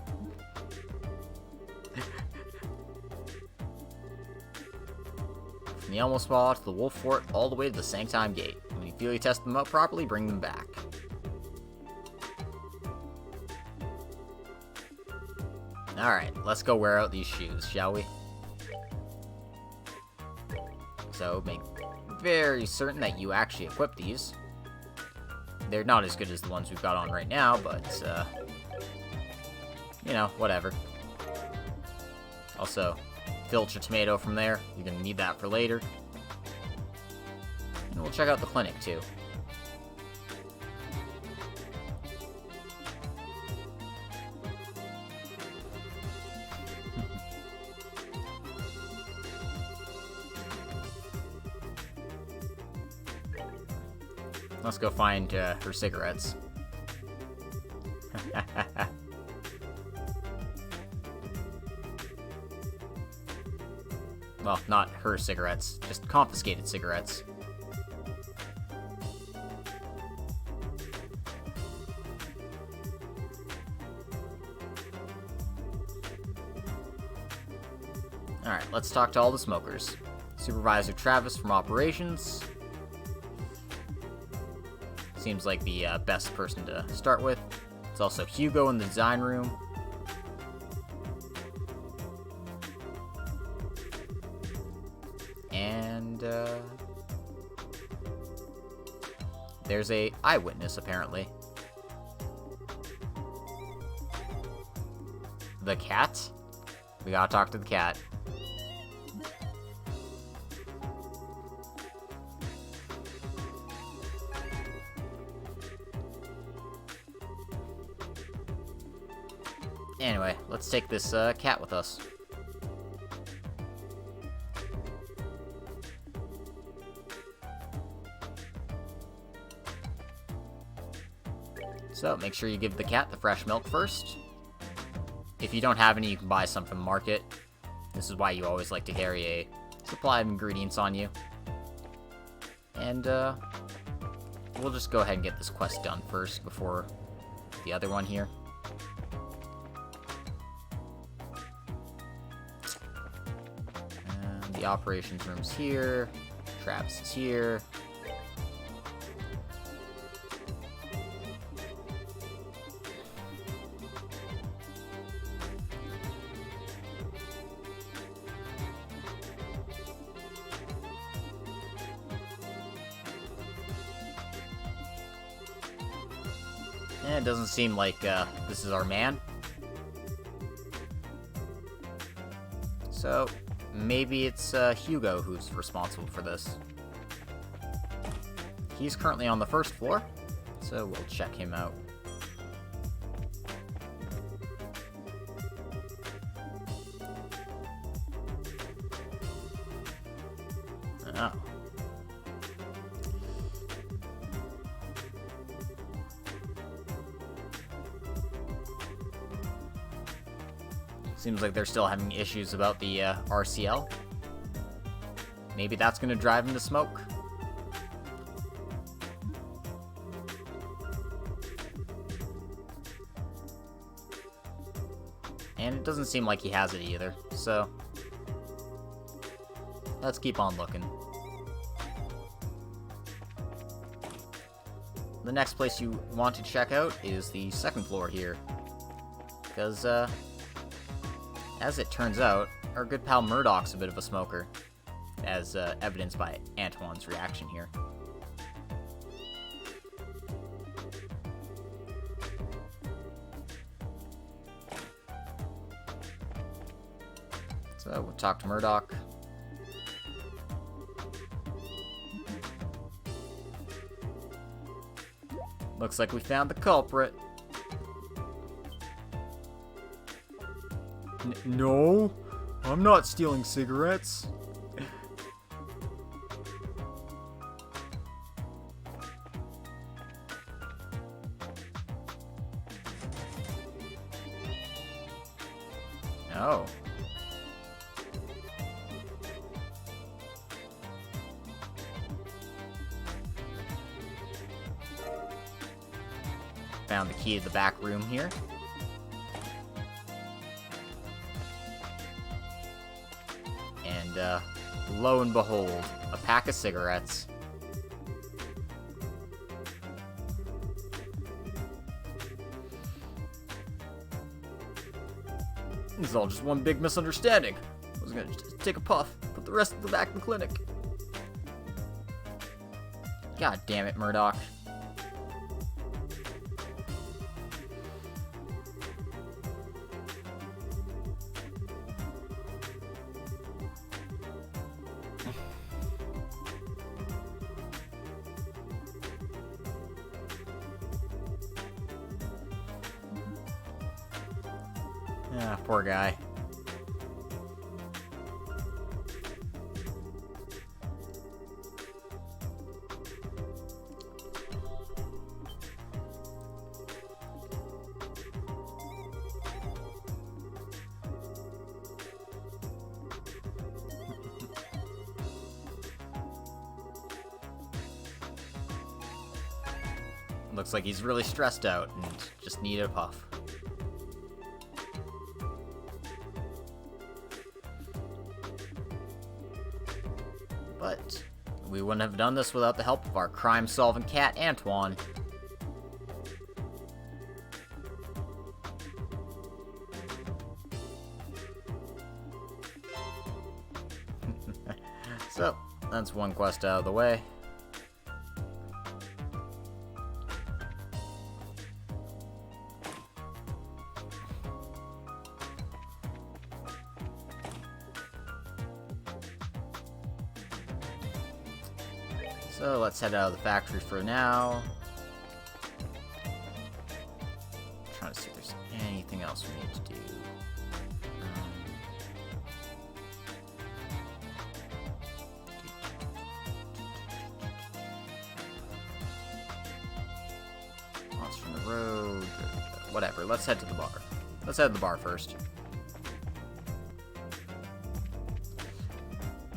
From the Elmo Spa to the Wolf Fort, all the way to the Sanctime Gate. When you feel you test them out properly, bring them back. Alright, let's go wear out these shoes, shall we? So, make very certain that you actually equip these. They're not as good as the ones we've got on right now, but, you know, whatever. Also, filch a tomato from there. You're gonna need that for later. And we'll check out the clinic, too. Let's go find her cigarettes. Well, not her cigarettes, just confiscated cigarettes. Alright, let's talk to all the smokers. Supervisor Travis from Operations. Seems like the best person to start with. It's also Hugo in the design room. And there's a eyewitness, apparently. the cat? We gotta talk to the cat. Anyway, let's take this cat with us. So, make sure you give the cat the fresh milk first. If you don't have any, you can buy some from the market. This is why you always like to carry a supply of ingredients on you. And, we'll just go ahead and get this quest done first before the other one here. And the operations room's here. Travis is here. It doesn't seem like this is our man. So, maybe it's Hugo who's responsible for this. He's currently on the first floor, so we'll check him out. Oh. Seems like they're still having issues about the RCL. Maybe that's gonna drive him to smoke. And it doesn't seem like he has it either, so let's keep on looking. The next place you want to check out is the second floor here, because as it turns out, our good pal Murdoch's a bit of a smoker, as evidenced by Antoine's reaction here. So we'll talk to Murdoch. Looks like we found the culprit. No, I'm not stealing cigarettes. Oh. Found the key to the back room here. And, lo and behold, a pack of cigarettes. This is all just one big misunderstanding. I was gonna just take a puff, put the rest of the back in the clinic. God damn it, Murdoch. Ah, poor guy. Looks like he's really stressed out and just needed a puff. But we wouldn't have done this without the help of our crime-solving cat, Antoine. So, that's one quest out of the way. So let's head out of the factory for now. Trying to see if there's anything else we need to do. Monster from the road. Whatever. Let's head to the bar. Let's head to the bar first.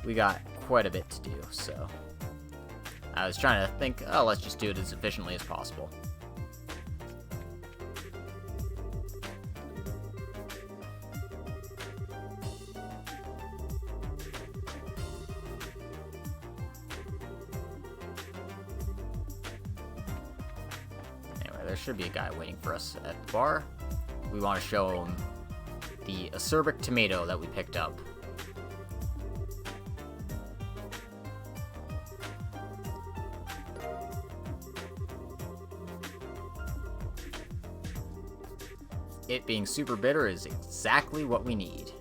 We got quite a bit to do, so I was trying to think, oh, let's just do it as efficiently as possible. Anyway, there should be a guy waiting for us at the bar. We want to show him the acerbic tomato that we picked up. It being super bitter is exactly what we need.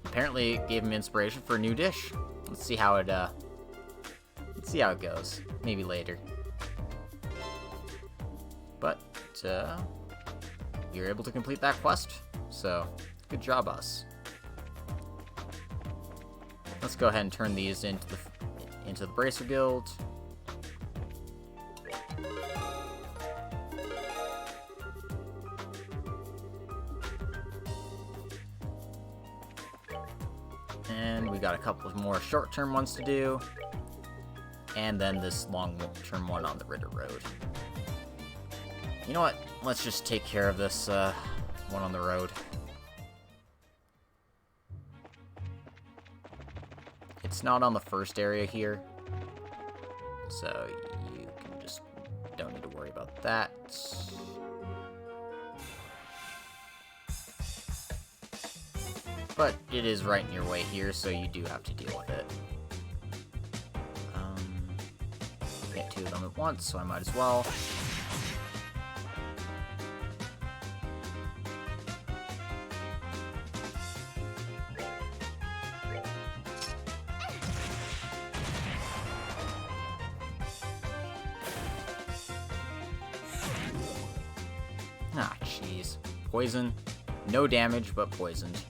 Apparently, it gave him inspiration for a new dish. Let's see how it goes. Maybe later. But we were able to complete that quest, so good job, us. Let's go ahead and turn these into the Bracer Guild. And we got a couple of more short-term ones to do, and then this long-term one on the Ritter Road. You know what? Let's just take care of this one on the road. It's not on the first area here, so you can just don't need to worry about that. But it is right in your way here, so you do have to deal with it. Get two of them at once, so I might as well. Ah, jeez. Poison. No damage, but poisoned.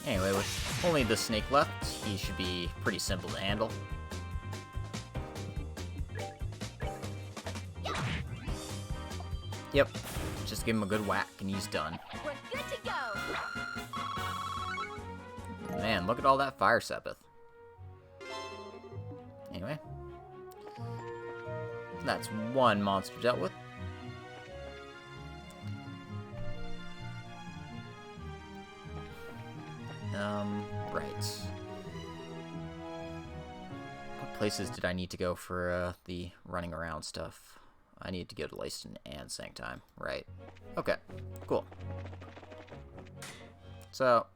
Anyway, with only the snake left, he should be pretty simple to handle. Yep, just give him a good whack and he's done. We're good to go. Man, look at all that fire sepith. Anyway, that's one monster dealt with. Right. What places did I need to go for the running around stuff? I need to go to Leyston and Sanctime. Right. Okay, cool. So,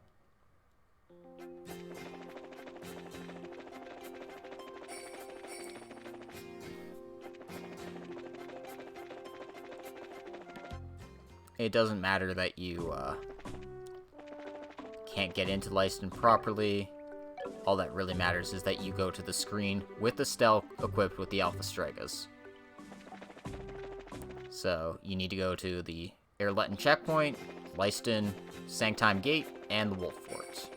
it doesn't matter that you can't get into Leyston properly. All that really matters is that you go to the screen with the stealth equipped with the Alpha Strigas. So you need to go to the Airletton checkpoint, Leyston, Sanctime Gate, and the Wolf Fort.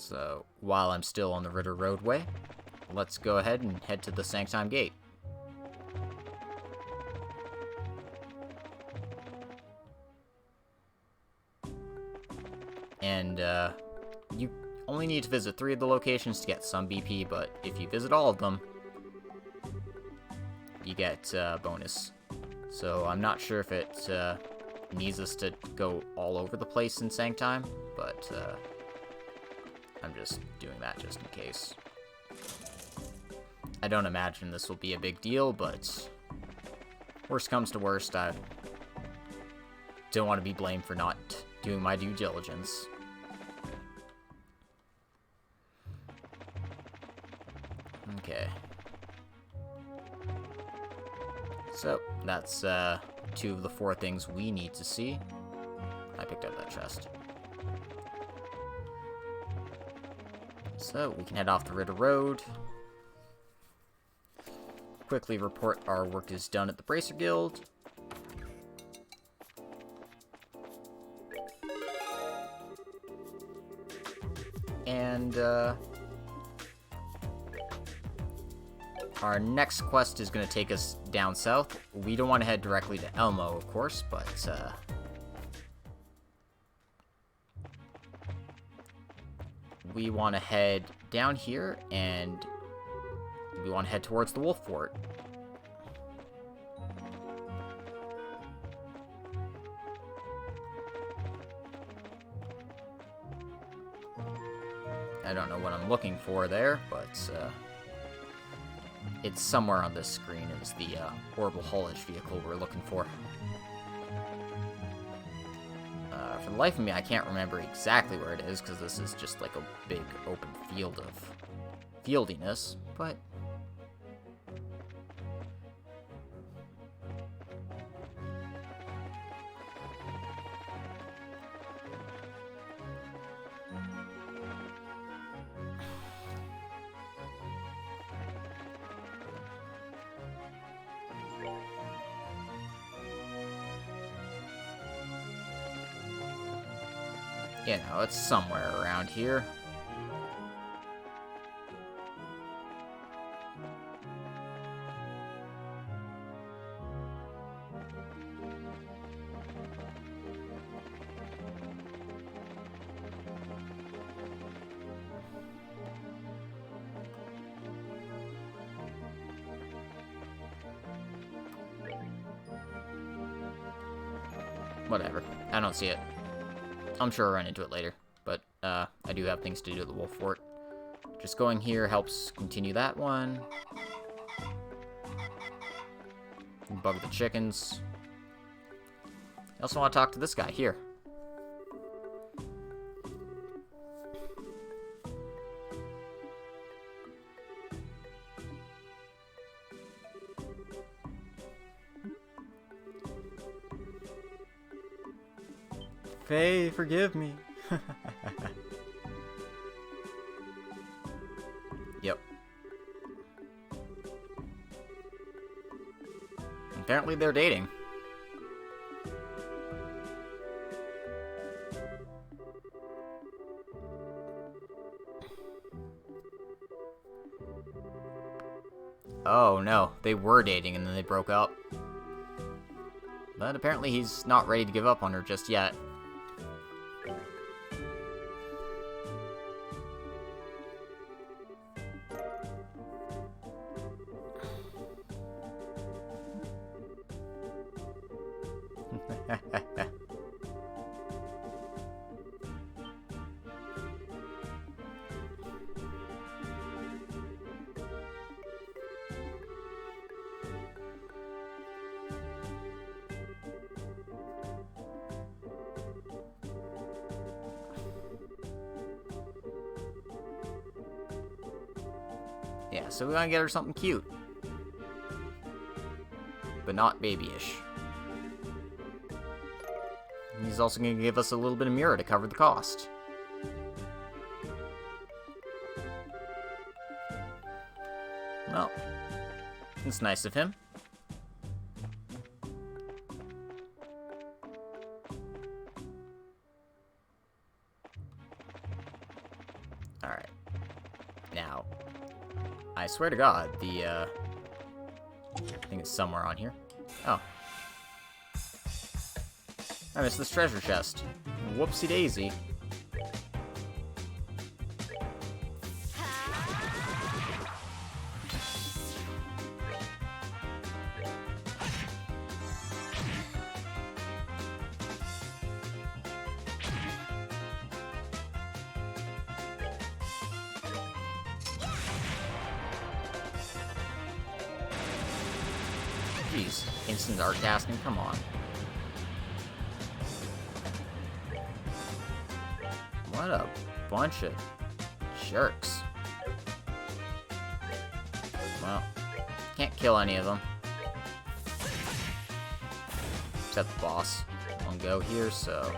So, while I'm still on the Ritter roadway, let's go ahead and head to the Sanctime Gate. And, you only need to visit 3 of the locations to get some BP, but if you visit all of them, you get bonus. So I'm not sure if it needs us to go all over the place in Sanctime, but I'm just doing that just in case. I don't imagine this will be a big deal, but worst comes to worst, I don't want to be blamed for not doing my due diligence. Okay. So, that's 2 of the 4 things we need to see. I picked up that chest. So, we can head off the Ritter Road. Quickly report our work is done at the Bracer Guild. And, our next quest is going to take us down south. We don't want to head directly to Elmo, of course, but, we want to head down here, and we want to head towards the Wolf Fort. I don't know what I'm looking for there, but, it's somewhere on this screen. It's the orbital haulage vehicle we're looking for. For the life of me, I can't remember exactly where it is, because this is just like a big open field of fieldiness, but... you know, it's somewhere around here. Whatever. I don't see it. I'm sure I'll run into it later, but I do have things to do at the Wolf Fort. Just going here helps continue that one. Bug the chickens. I also want to talk to this guy here. Faye, forgive me. Yep. Apparently they're dating. Oh no, they were dating and then they broke up. But apparently he's not ready to give up on her just yet. Yeah, so we gotta get her something cute. But not babyish. He's also gonna give us a little bit of mirror to cover the cost. Well, it's nice of him. Alright. Now, I swear to God, I think it's somewhere on here. Oh. I missed this treasure chest. Whoopsie daisy. Jeez, instant art casting, come on. What a bunch of jerks. Well, can't kill any of them. Except the boss. One go here, so...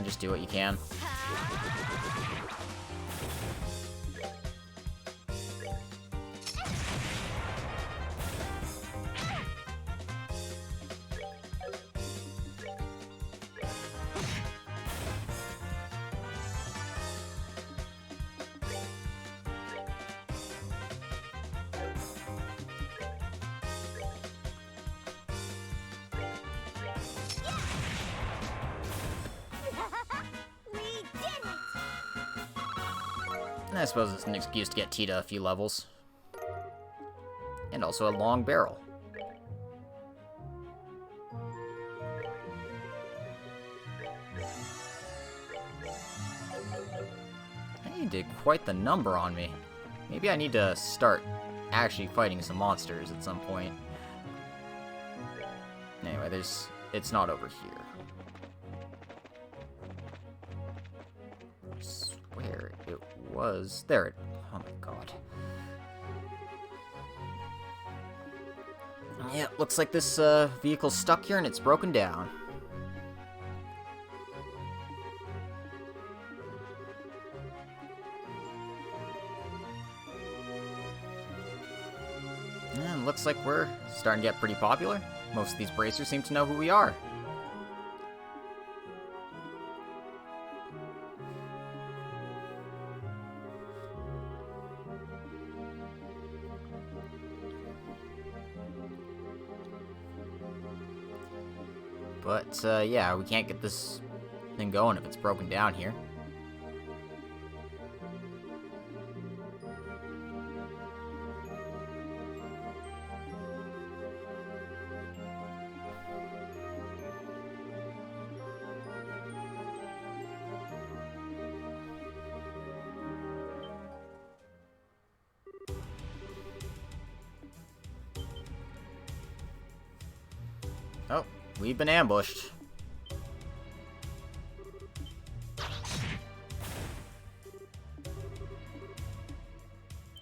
just do what you can. I suppose it's an excuse to get Tita a few levels. And also a long barrel. Hey, you did quite the number on me. Maybe I need to start actually fighting some monsters at some point. Anyway, it's not over here. Where it was. There it. Oh my god. Yeah, looks like this vehicle's stuck here and it's broken down. And looks like we're starting to get pretty popular. Most of these bracers seem to know who we are. But, yeah, we can't get this thing going if it's broken down here. Oh, we've been ambushed.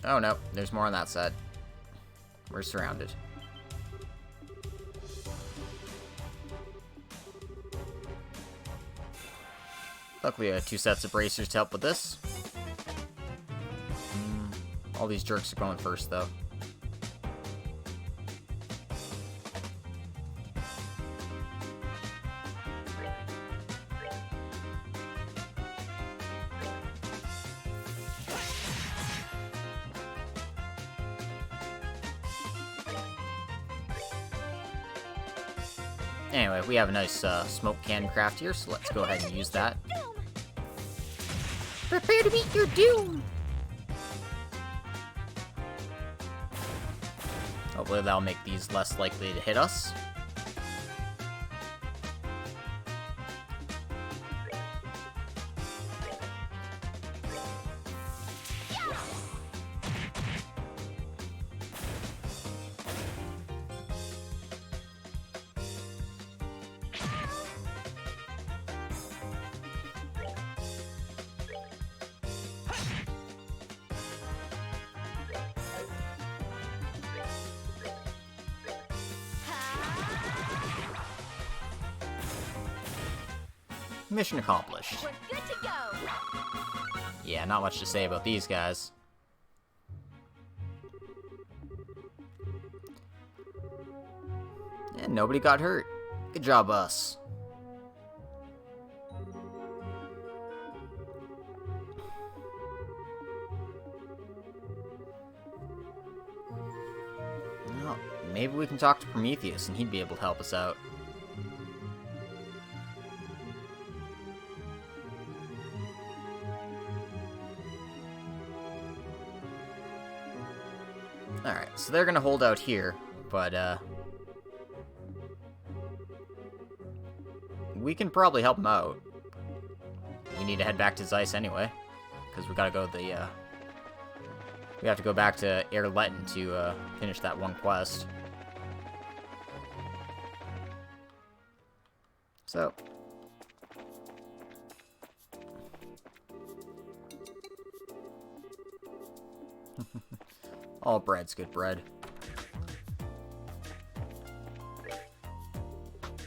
Oh no, there's more on that side. We're surrounded. Luckily, I have 2 sets of bracers to help with this. All these jerks are going first, though. Anyway, we have a nice smoke cannon craft here, so let's go ahead and use that. Prepare to meet your doom! Hopefully that'll make these less likely to hit us. Mission accomplished. We're good to go. Yeah, not much to say about these guys. And nobody got hurt. Good job, us. maybe we can talk to Prometheus and he'd be able to help us out. Alright, so they're gonna hold out here, but, we can probably help them out. We need to head back to Zeiss anyway, because we gotta go the, we have to go back to Erletten to, finish that one quest. So... all bread's good bread.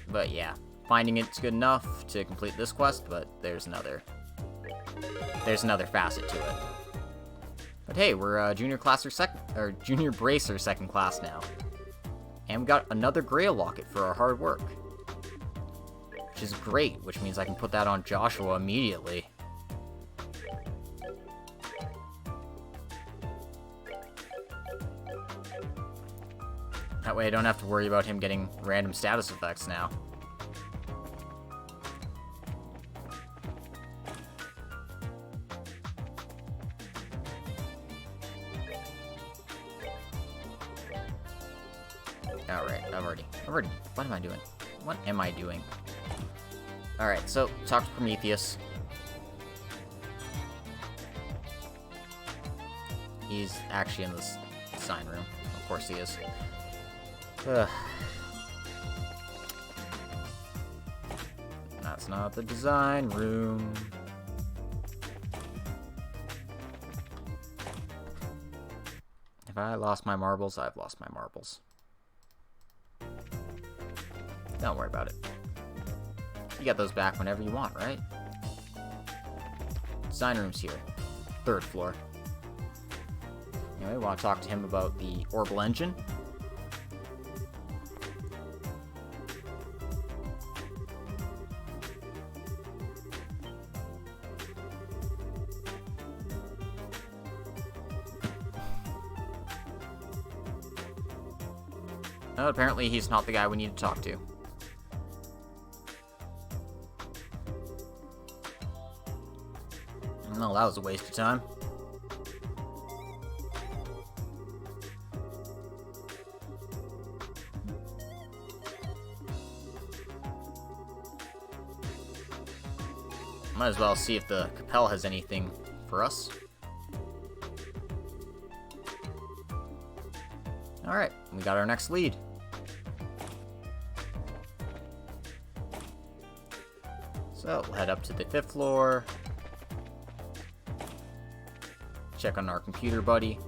But yeah, finding it's good enough to complete this quest, but there's another facet to it. But hey, we're junior bracer second class now. And we got another Grail locket for our hard work. Which is great, which means I can put that on Joshua immediately. That way I don't have to worry about him getting random status effects now. Alright, I've already, what am I doing? What am I doing? Alright, so, talk to Prometheus. He's actually in this sign room. Of course he is. Ugh. That's not the design room. If I lost my marbles, I've lost my marbles. Don't worry about it. You get those back whenever you want, right? Design room's here. 3rd floor. Anyway, we want to talk to him about the orbital engine. Apparently he's not the guy we need to talk to. Well, that was a waste of time. Might as well see if the Capel has anything for us. Alright, we got our next lead. So, we'll head up to the 5th floor. Check on our computer buddy.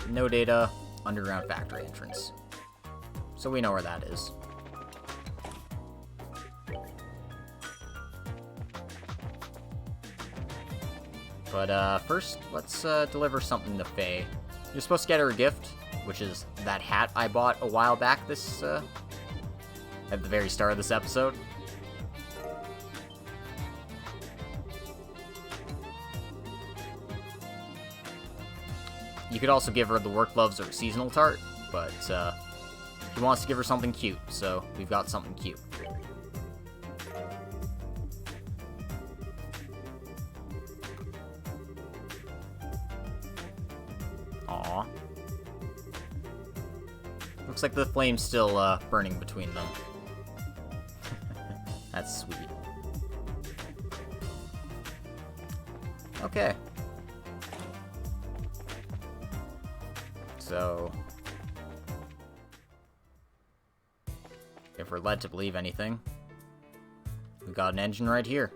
No data, underground factory entrance. So we know where that is. But first, let's deliver something to Faye. You're supposed to get her a gift, which is that hat I bought a while back this, at the very start of this episode. You could also give her the work gloves or seasonal tart, but he wants to give her something cute, so we've got something cute. Aww. Looks like the flame's still burning between them. That's sweet. Okay. So, if we're led to believe anything, we've got an engine right here.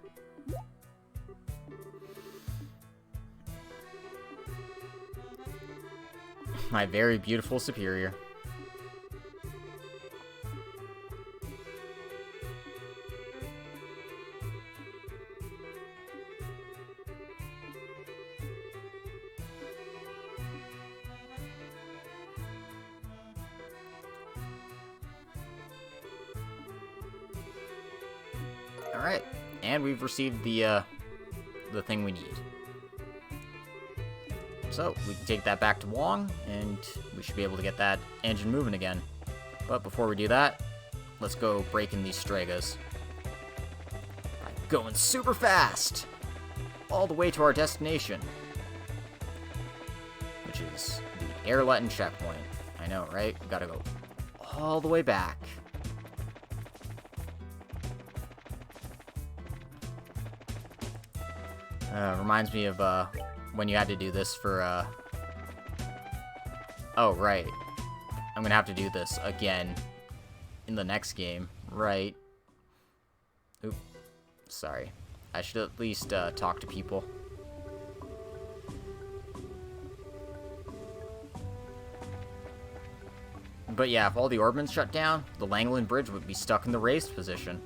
My very beautiful superior. Alright, and we've received the thing we need. So, we can take that back to Wong, and we should be able to get that engine moving again. But before we do that, let's go breaking these Stregas. By going super fast! All the way to our destination. Which is the Airleton checkpoint. I know, right? We gotta go all the way back. Reminds me of when you had to do this for oh, right. I'm gonna have to do this again in the next game, right? Oop. Sorry. I should at least talk to people. But yeah, if all the orbmans shut down, the Langland Bridge would be stuck in the raised position.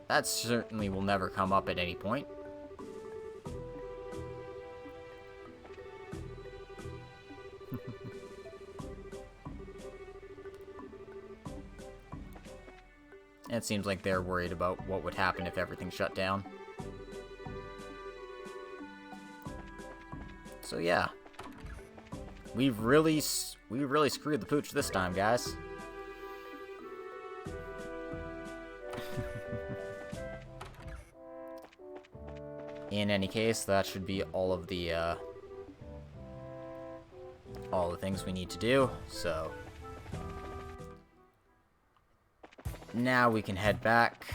That certainly will never come up at any point. It seems like they're worried about what would happen if everything shut down. So yeah. We really screwed the pooch this time, guys. In any case, that should be all of the things we need to do, so now we can head back.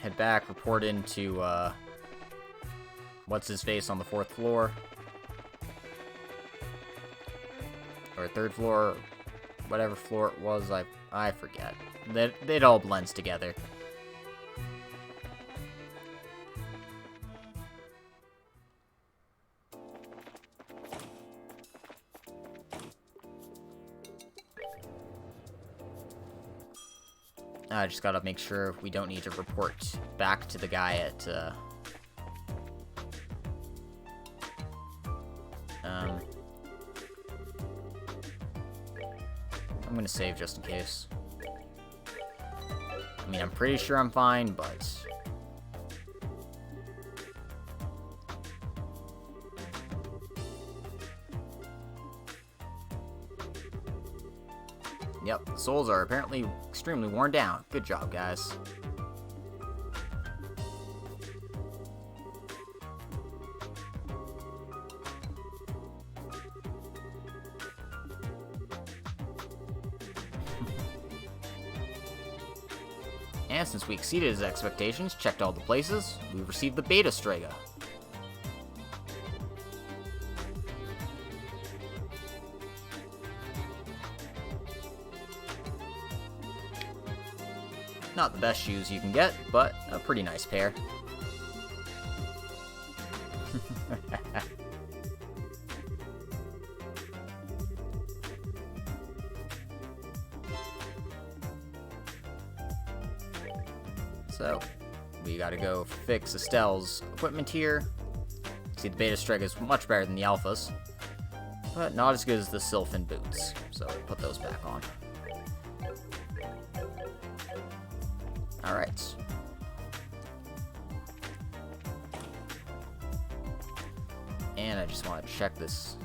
Head back, report into, what's-his-face on the 4th floor. Or 3rd floor, whatever floor it was, I forget. It all blends together. I just gotta make sure we don't need to report back to the guy at, I'm gonna save just in case. I mean, I'm pretty sure I'm fine, but... Yep, souls are apparently extremely worn down. Good job, guys. And since we exceeded his expectations, checked all the places, we received the Beta Strega. Not the best shoes you can get, but a pretty nice pair. So, we gotta go fix Estelle's equipment here. See, the Beta Strega is much better than the Alphas, but not as good as the Sylphin boots, so put those back on. Alright. And I just want to check this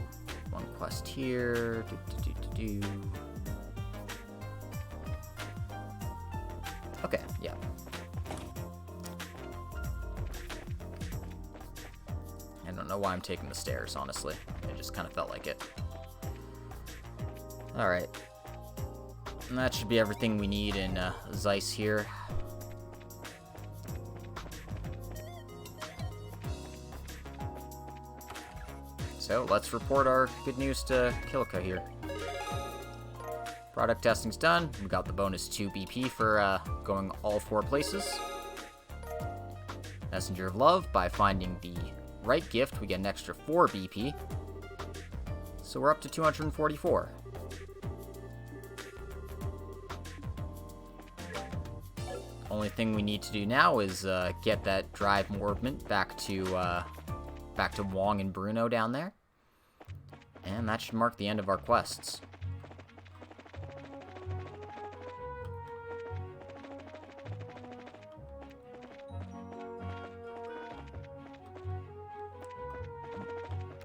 one quest here. Okay, yeah. I don't know why I'm taking the stairs, honestly. It just kind of felt like it. Alright. And that should be everything we need in Zeiss here. So, let's report our good news to Kilika here. Product testing's done. We got the bonus 2 BP for going all 4 places. Messenger of Love, by finding the right gift, we get an extra 4 BP. So we're up to 244. Only thing we need to do now is get that drive orbment back to Wong and Bruno down there. And that should mark the end of our quests.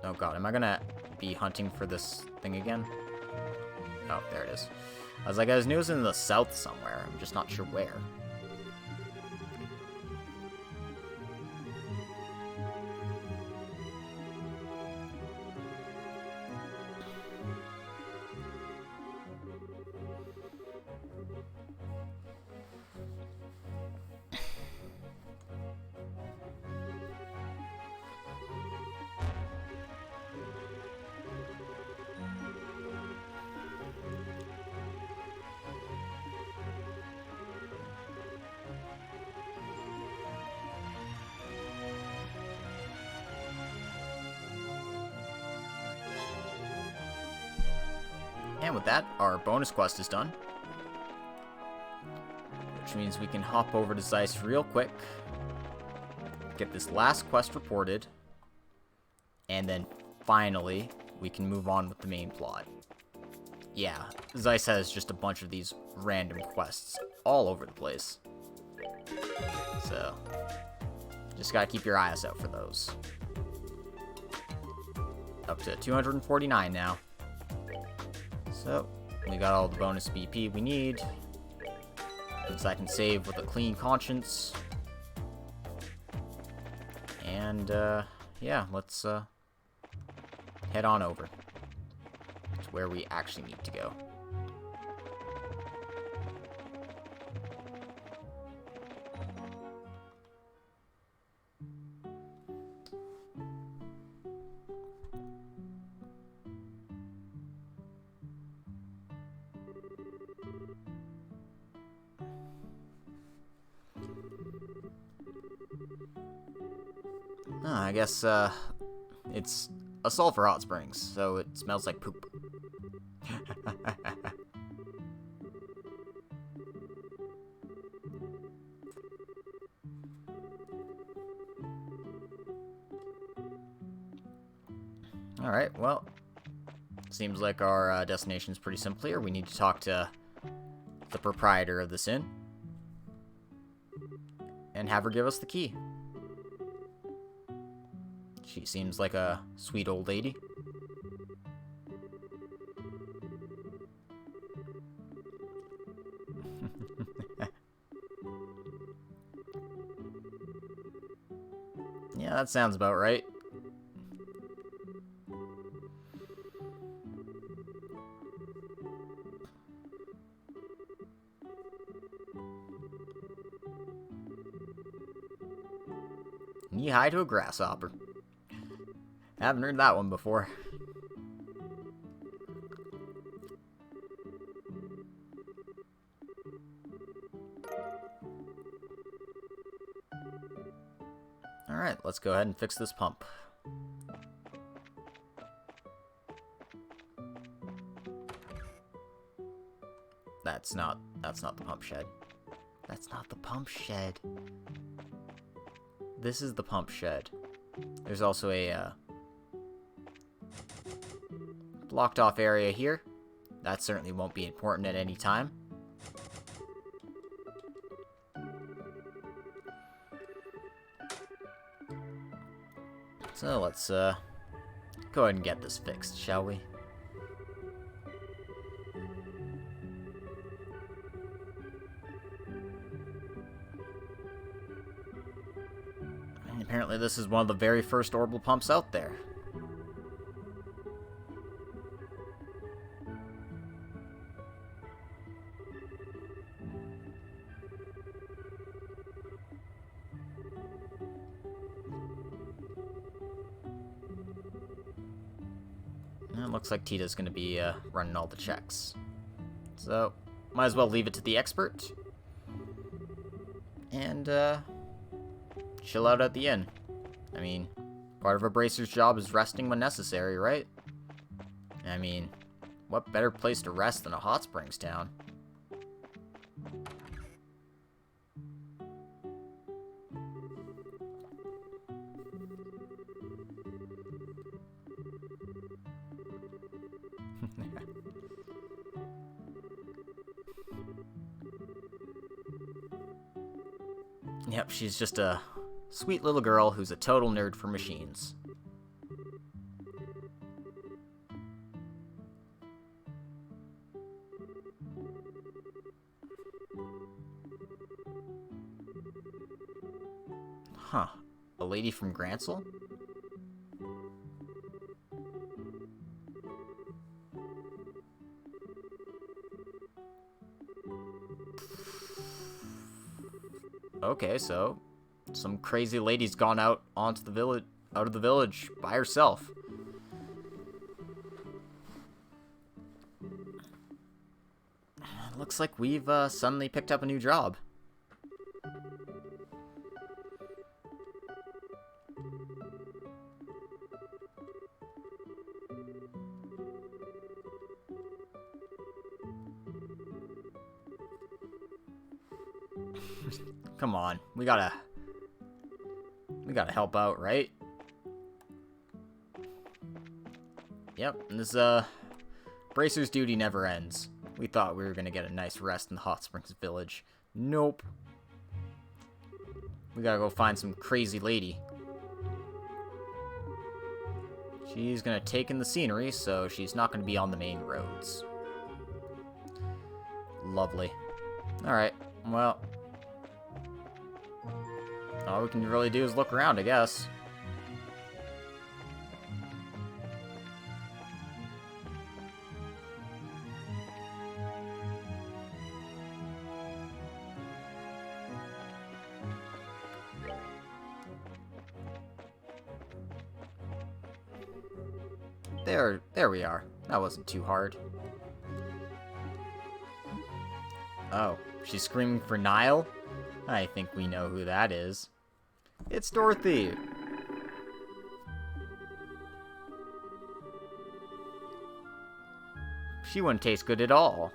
Oh god, am I gonna be hunting for this thing again? Oh, there it is. I knew it was in the south somewhere. I'm just not sure where. And with that, our bonus quest is done. Which means we can hop over to Zeiss real quick, get this last quest reported, and then finally we can move on with the main plot. Yeah, Zeiss has just a bunch of these random quests all over the place. So, just gotta keep your eyes out for those. Up to 249 now. So, we got all the bonus BP we need. Since I can save with a clean conscience. And, yeah, let's, head on over to where we actually need to go. I guess, it's a sulfur hot springs, so it smells like poop. Alright, well, seems like our destination's pretty simple here. We need to talk to the proprietor of this inn and have her give us the key. She seems like a sweet old lady. Yeah, that sounds about right. Knee-high to a grasshopper. Haven't heard that one before. Alright, let's go ahead and fix this pump. That's not the pump shed. That's not the pump shed. This is the pump shed. There's also a blocked off area here. That certainly won't be important at any time. So let's go ahead and get this fixed, shall we? And apparently this is one of the very first orbital pumps out there. And it looks like Tita's going to be running all the checks. So, might as well leave it to the expert. And, chill out at the inn. I mean, part of a bracer's job is resting when necessary, right? I mean, what better place to rest than a hot springs town? Yep, she's just a sweet little girl who's a total nerd for machines. Huh. A lady from Gransel? Okay, so some crazy lady's gone out onto the village, out of the village by herself. Looks like we've suddenly picked up a new job. Come on, we gotta help out, right? Yep, and this bracer's duty never ends. We thought we were gonna get a nice rest in the Hot Springs village. Nope. We gotta go find some crazy lady. She's gonna take in the scenery, so she's not gonna be on the main roads. Lovely. Alright, well, all we can really do is look around, I guess. There we are. That wasn't too hard. Oh, she's screaming for Niall? I think we know who that is. It's Dorothy! She wouldn't taste good at all.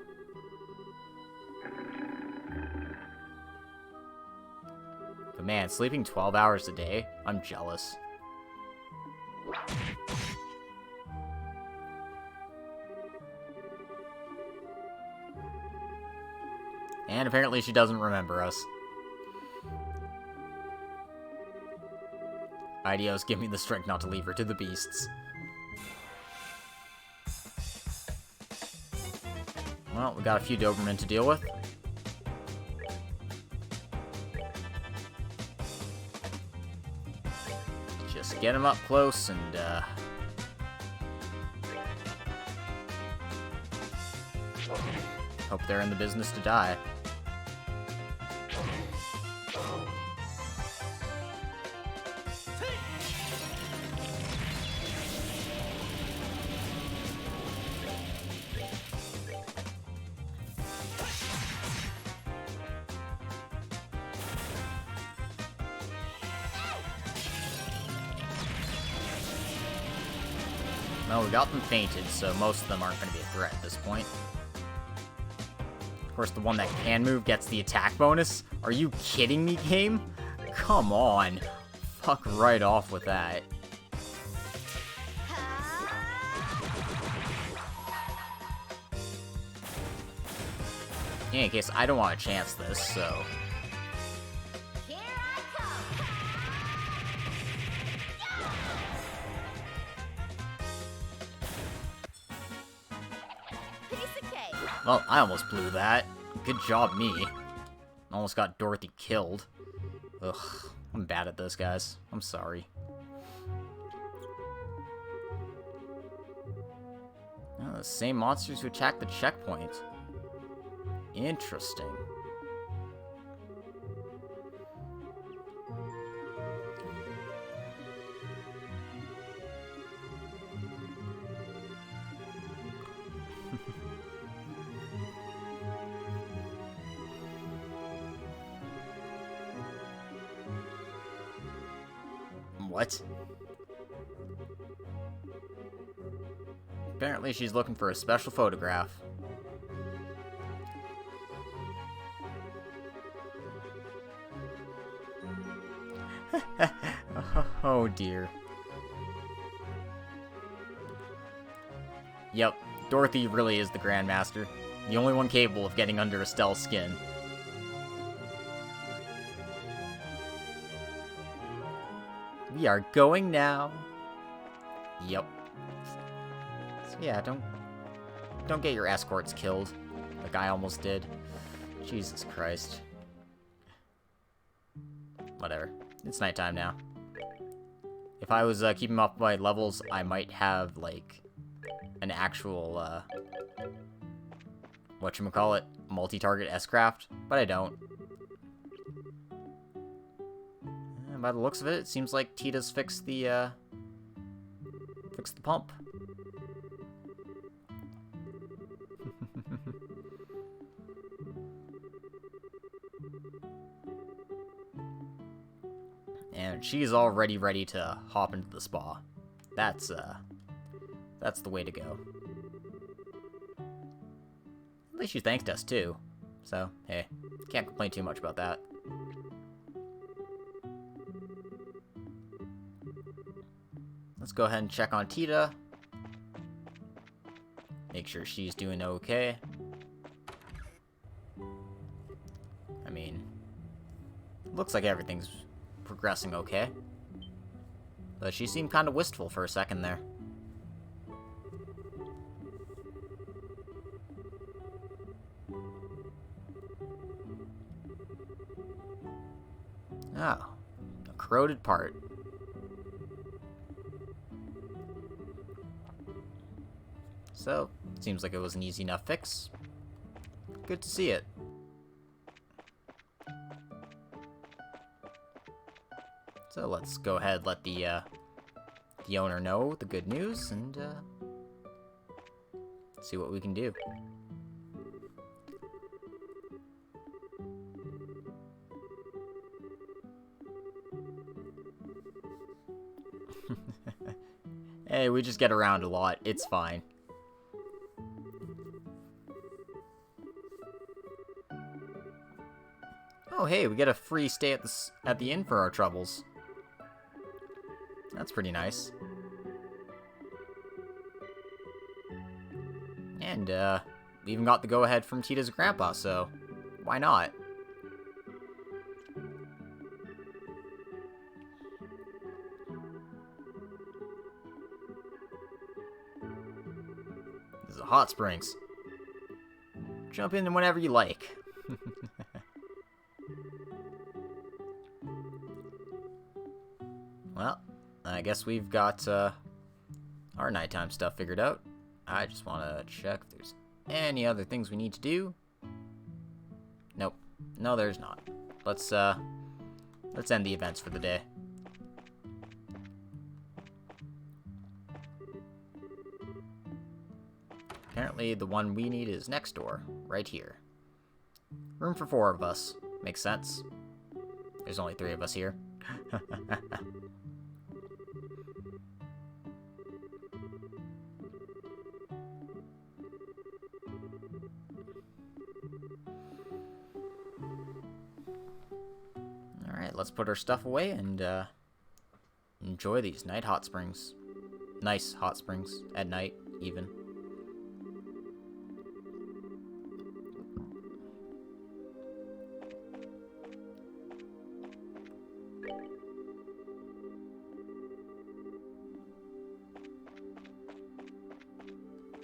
But man, sleeping 12 hours a day? I'm jealous. And apparently she doesn't remember us. Ideos, give me the strength not to leave her to the beasts. Well, we got a few Dobermen to deal with. Just get them up close and, hope they're in the business to die. Well, we got them fainted, so most of them aren't going to be a threat at this point. Of course, the one that can move gets the attack bonus. Are you kidding me, game? Come on. Fuck right off with that. In any case, I don't want to chance this, so... Here I come. Piece of cake. Well, I almost blew that. Good job, me. Almost got Dorothy killed. Ugh, I'm bad at this, guys. I'm sorry. Oh, the same monsters who attacked the checkpoint. Interesting. What? Apparently she's looking for a special photograph. Oh dear. Yep, Dorothy really is the Grandmaster. The only one capable of getting under Estelle's skin. We are going now. Yep. So yeah, don't get your escorts killed, like I almost did. Jesus Christ. Whatever. It's nighttime now. If I was keeping up my levels, I might have, like, an actual, whatchamacallit, multi-target S-craft, but I don't. And by the looks of it, it seems like Tita's fixed the pump. And she's already ready to hop into the spa. That's the way to go. At least she thanked us too. So, hey, can't complain too much about that. Let's go ahead and check on Tita. Make sure she's doing okay. I mean, looks like everything's progressing okay. But she seemed kind of wistful for a second there. Oh, a corroded part. So, seems like it was an easy enough fix. Good to see it. So let's go ahead, let the owner know the good news, and see what we can do. Hey, we just get around a lot. It's fine. Oh, hey, we get a free stay at the inn for our troubles. That's pretty nice. And, we even got the go-ahead from Tita's grandpa, so why not? This is a hot springs. Jump in whenever you like. Well, I guess we've got our nighttime stuff figured out. I just want to check if there's any other things we need to do. Nope. No, there's not. Let's end the events for the day. Apparently the one we need is next door, right here. Room for 4 of us. Makes sense. There's only 3 of us here. Alright, let's put our stuff away and enjoy these night hot springs. Nice hot springs, at night, even.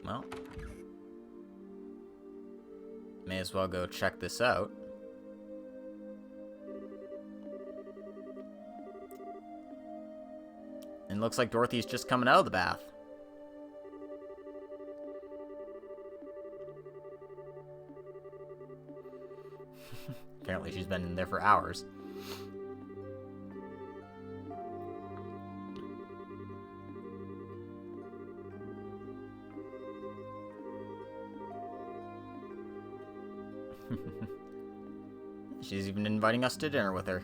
Well, may as well go check this out. And looks like Dorothy's just coming out of the bath. Apparently she's been in there for hours. She's even inviting us to dinner with her.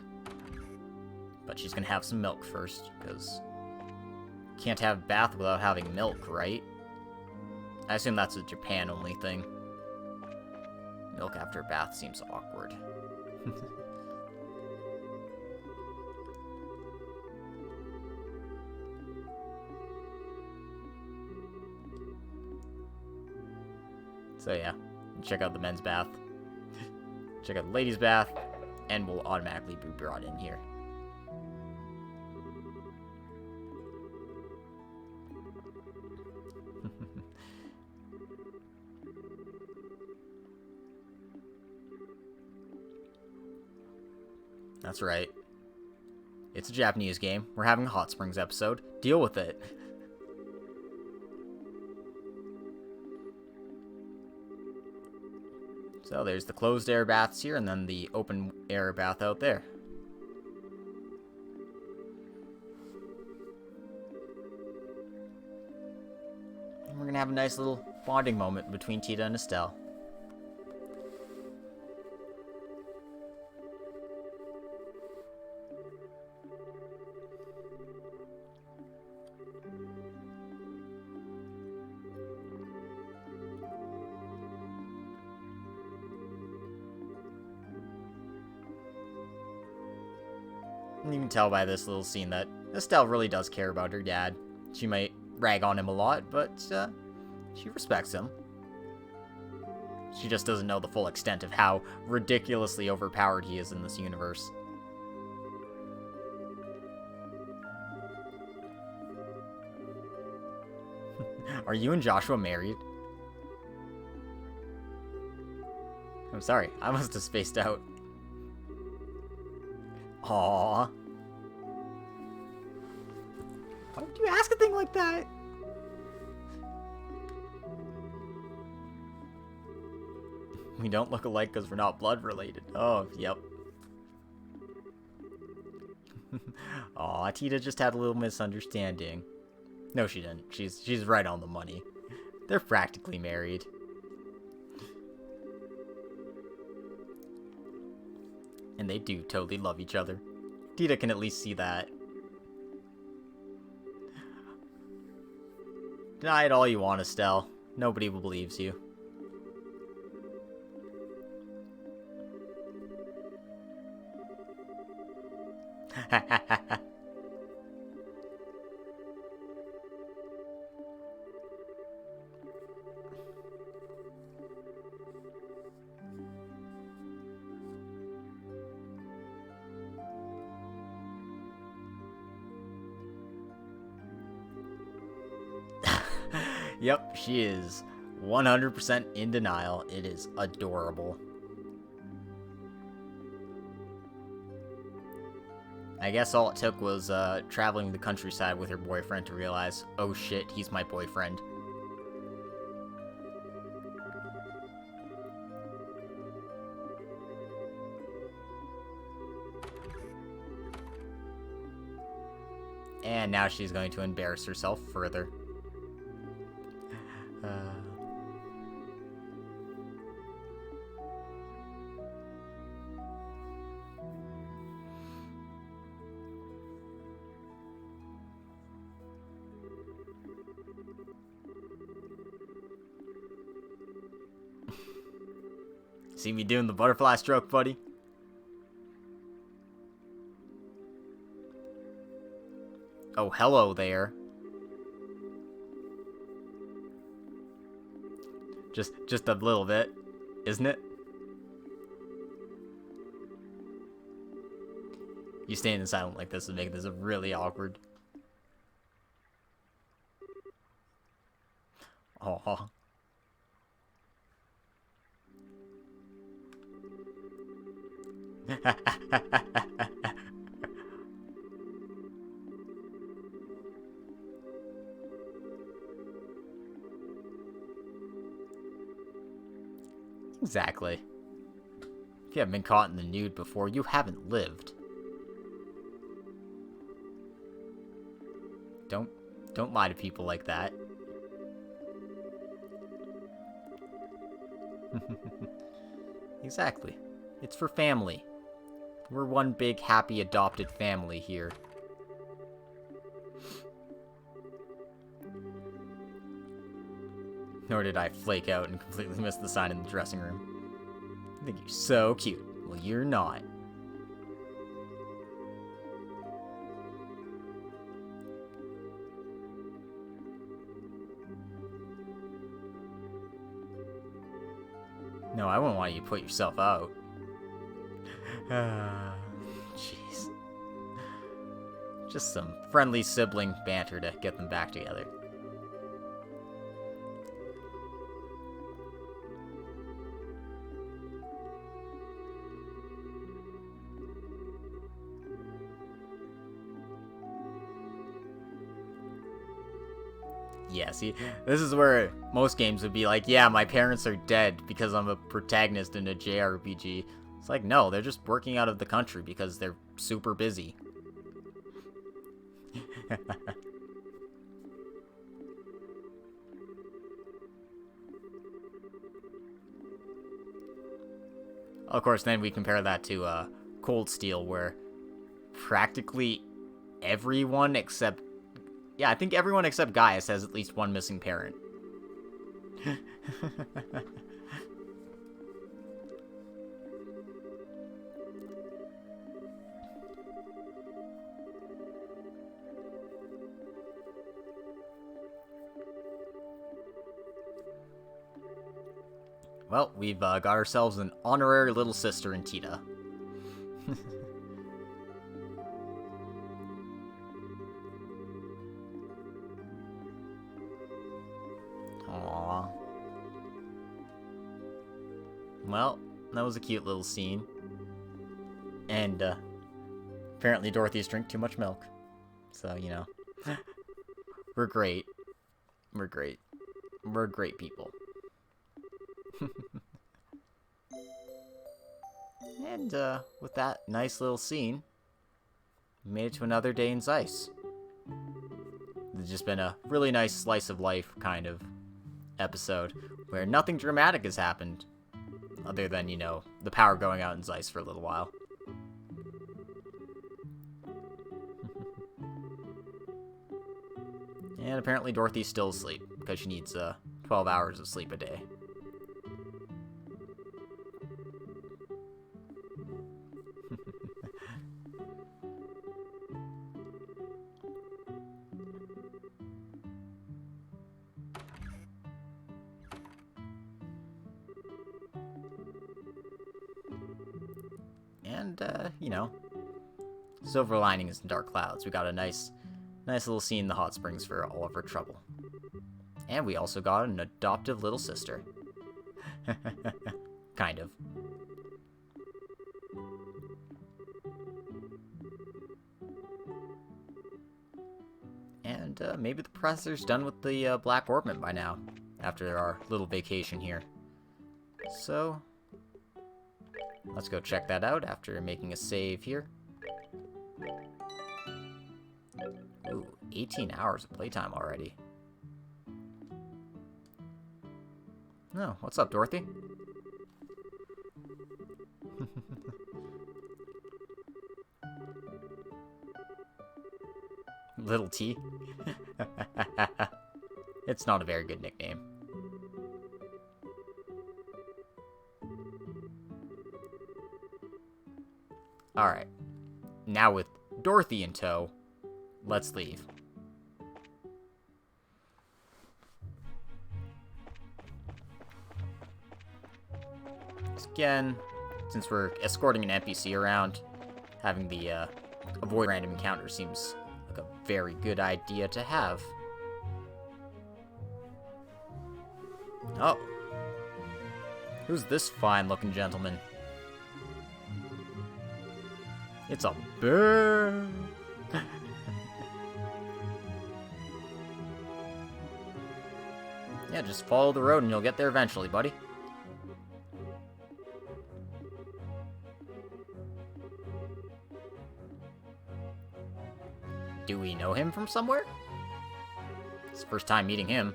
But she's gonna have some milk first, because can't have bath without having milk, right? I assume that's a Japan-only thing. Milk after a bath seems awkward. So yeah, check out the men's bath. Check out the ladies' bath, and we'll automatically be brought in here. That's right. It's a Japanese game. We're having a Hot Springs episode. Deal with it. So there's the closed air baths here, and then the open air bath out there. And we're gonna have a nice little bonding moment between Tita and Estelle. And you can tell by this little scene that Estelle really does care about her dad. She might rag on him a lot, but she respects him. She just doesn't know the full extent of how ridiculously overpowered he is in this universe. Are you and Joshua married? I'm sorry, I must have spaced out. Aww. Why would you ask a thing like that? We don't look alike because we're not blood related. Oh, yep. Aw, Tita just had a little misunderstanding. No, she didn't. She's right on the money. They're practically married. And they do totally love each other. Tita can at least see that. Deny it all you want, Estelle. Nobody believes you. Yep, she is 100% in denial. It is adorable. I guess all it took was traveling the countryside with her boyfriend to realize, oh shit, he's my boyfriend. And now she's going to embarrass herself further. See me doing the butterfly stroke, buddy? Oh, hello there. Just a little bit, isn't it? You staying silent like this would make this really awkward. Aww. Exactly. If you haven't been caught in the nude before, you haven't lived. Don't lie to people like that. Exactly. It's for family. We're one big, happy, adopted family here. Nor did I flake out and completely miss the sign in the dressing room. I think you're so cute. Well, you're not. No, I wouldn't want you to put yourself out. Jeez. Just some friendly sibling banter to get them back together. Yeah, see, this is where most games would be like, yeah, my parents are dead because I'm a protagonist in a JRPG. It's like, no, they're just working out of the country because they're super busy. Of course, then we compare that to Cold Steel, where practically everyone except... Yeah, I think everyone except Gaius has at least one missing parent. Well, we've got ourselves an honorary little sister in Tita. Aww. Well, that was a cute little scene. And, apparently Dorothy's drank too much milk. So, you know. We're great. We're great. We're great people. And, with that nice little scene, we made it to another day in Zeiss. It's just been a really nice slice of life kind of episode, where nothing dramatic has happened, other than, you know, the power going out in Zeiss for a little while. And apparently Dorothy's still asleep, because she needs, 12 hours of sleep a day. And, you know, silver linings in dark clouds. We got a nice little scene in the hot springs for all of our trouble. And we also got an adoptive little sister. Kind of. And, maybe the professor's done with the, Black Orbment by now, after our little vacation here. So, let's go check that out after making a save here. Ooh, 18 hours of playtime already. Oh, what's up, Dorothy? Little T? It's not a very good nickname. Alright. Now with Dorothy in tow, let's leave. Again, since we're escorting an NPC around, having the avoid random encounter seems like a very good idea to have. Oh. Who's this fine-looking gentleman? It's a bird. Yeah, just follow the road and you'll get there eventually, buddy. Do we know him from somewhere? It's the first time meeting him.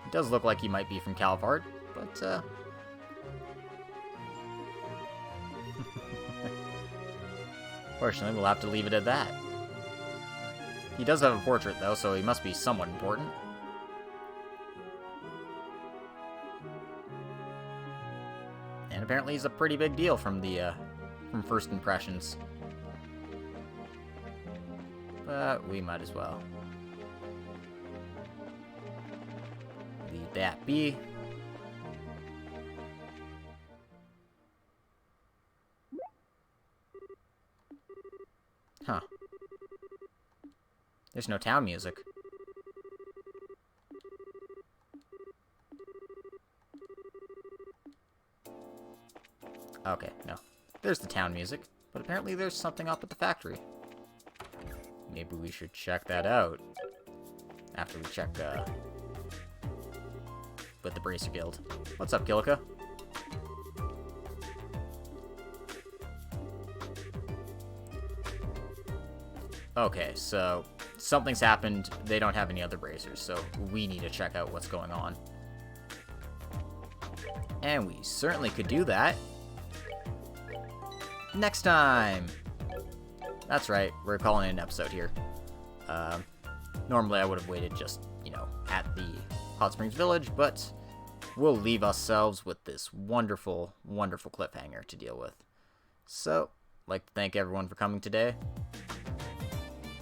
He does look like he might be from Calvard, but, fortunately, we'll have to leave it at that. He does have a portrait, though, so he must be somewhat important. And apparently he's a pretty big deal from the, from first impressions. But we might as well leave that be. Huh. There's no town music. Okay, no. There's the town music, but apparently there's something up at the factory. maybe we should check that out after we check with the Bracer Guild. What's up, Kilika? Okay, so something's happened. They don't have any other bracers, so we need to check out what's going on. And we certainly could do that next time. That's right, we're calling it an episode here. Normally I would have waited just, you know, at the Hot Springs Village, but we'll leave ourselves with this wonderful, wonderful cliffhanger to deal with. So, I'd like to thank everyone for coming today.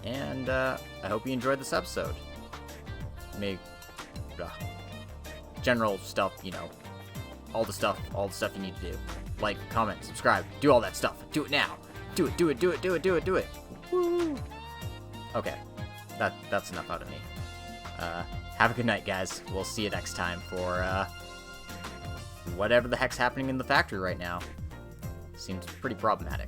And I hope you enjoyed this episode. General stuff, you know, all the stuff you need to do. Like, comment, subscribe, do all that stuff. Do it now. Do it. Woo! Okay, that's enough out of me. Have a good night, guys. We'll see you next time for whatever the heck's happening in the factory right now. Seems pretty problematic.